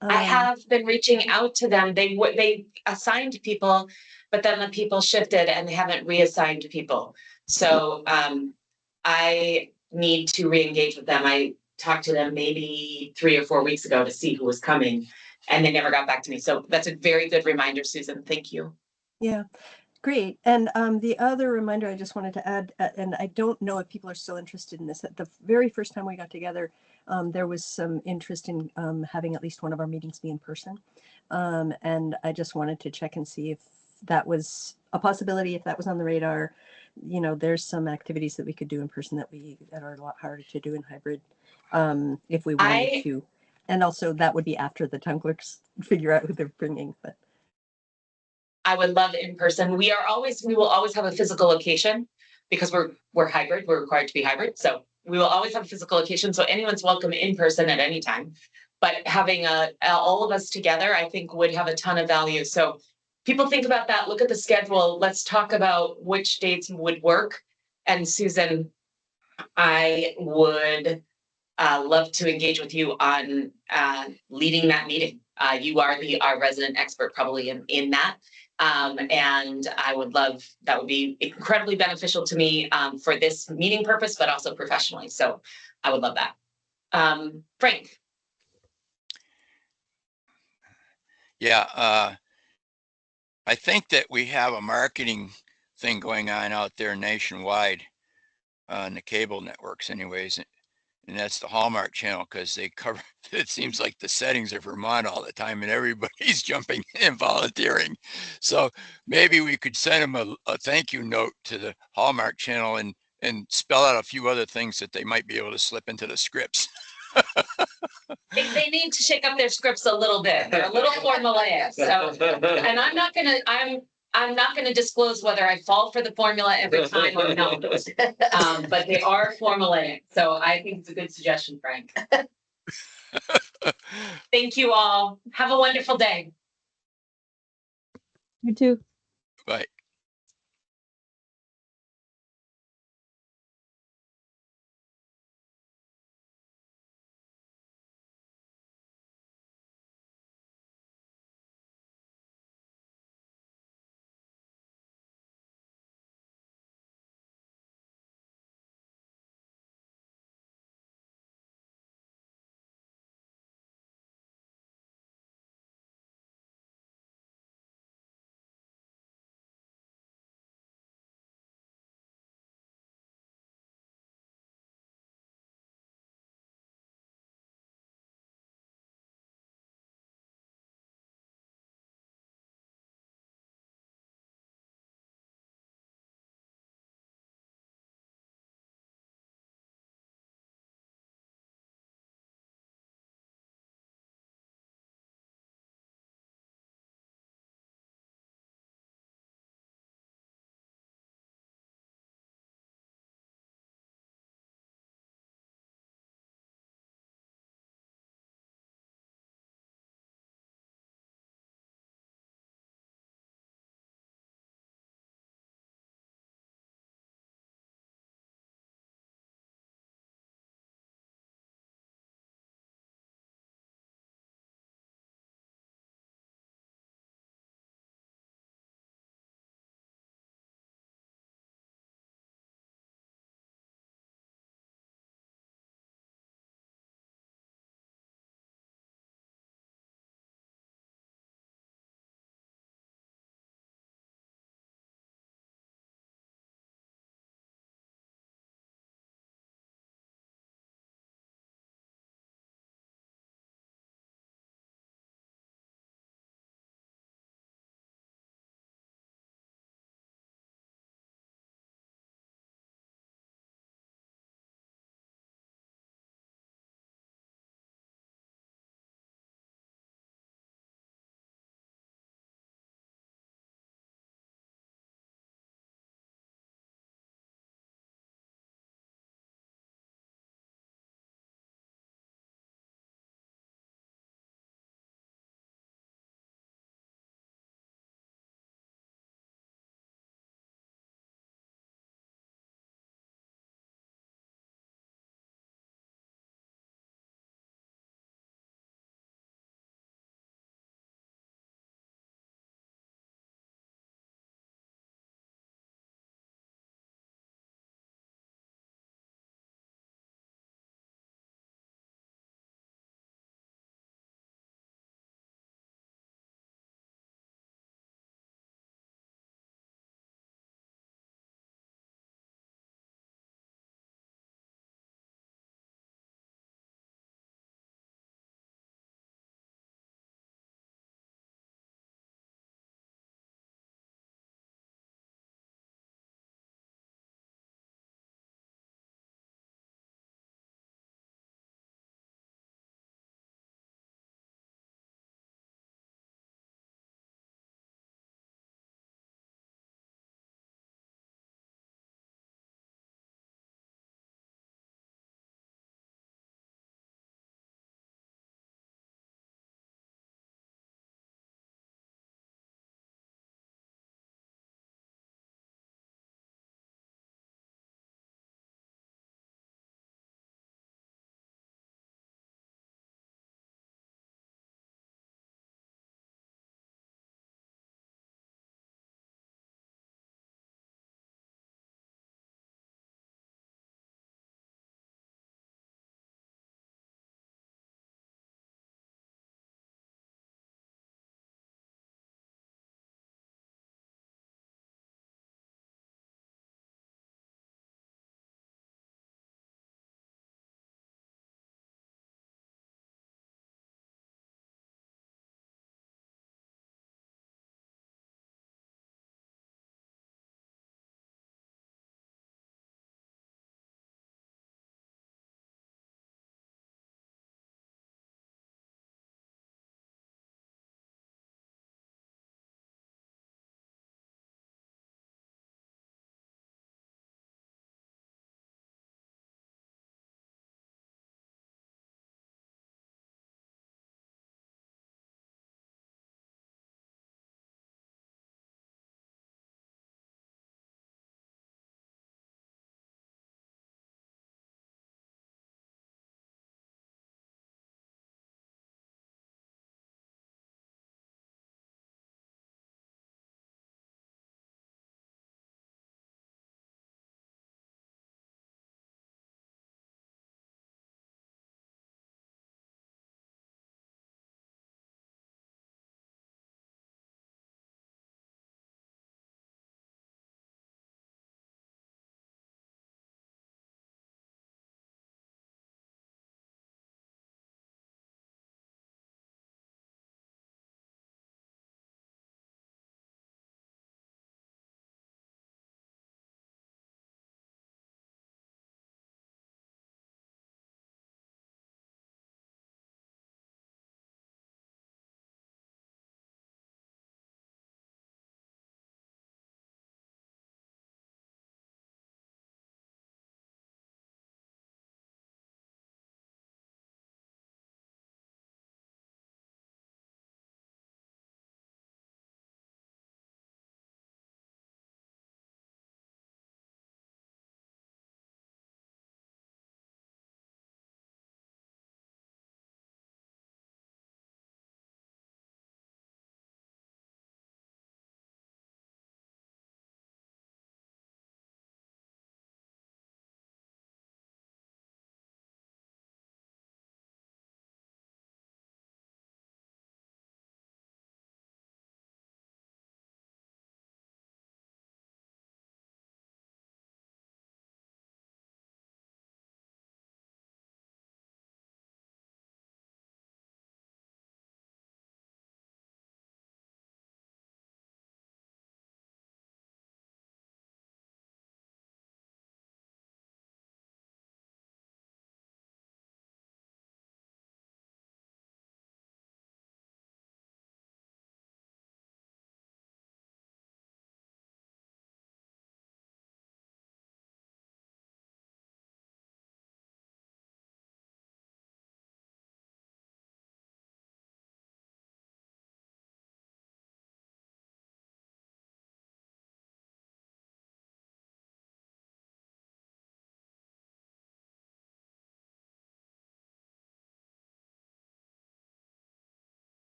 I have been reaching out to them. They assigned people, but then the people shifted and they haven't reassigned people. So I need to re-engage with them. I talked to them maybe 3 or 4 weeks ago to see who was coming, and they never got back to me. So that's a very good reminder, Susan. Thank you. Yeah, great. And the other reminder I just wanted to add, and I don't know if people are still interested in this, at the very first time we got together, there was some interest in having at least one of our meetings be in person. And I just wanted to check and see if that was a possibility, if that was on the radar. You know, there's some activities that we could do in person that are a lot harder to do in hybrid, if we wanted to. And also that would be after the town clerks figure out who they're bringing, but. I would love in person. We will always have a physical location because we're hybrid. We're required to be hybrid. So we will always have a physical location. So anyone's welcome in person at any time. But having all of us together, I think would have a ton of value. So people think about that. Look at the schedule. Let's talk about which dates would work. And Susan, I would love to engage with you on leading that meeting. You are our resident expert probably in that. And I would love, that would be incredibly beneficial to me for this meeting purpose, but also professionally. So I would love that. Frank. Yeah, I think that we have a marketing thing going on out there nationwide on the cable networks anyways. And that's the Hallmark channel, because they cover, it seems like the settings of Vermont all the time and everybody's jumping in volunteering. So maybe we could send them a thank you note to the Hallmark channel and spell out a few other things that they might be able to slip into the scripts. They need to shake up their scripts a little bit. They're a little formulaic. So, and I'm not gonna disclose whether I fall for the formula every time or not. But they are formulaic. So I think it's a good suggestion, Frank. Thank you all. Have a wonderful day. You too. Bye.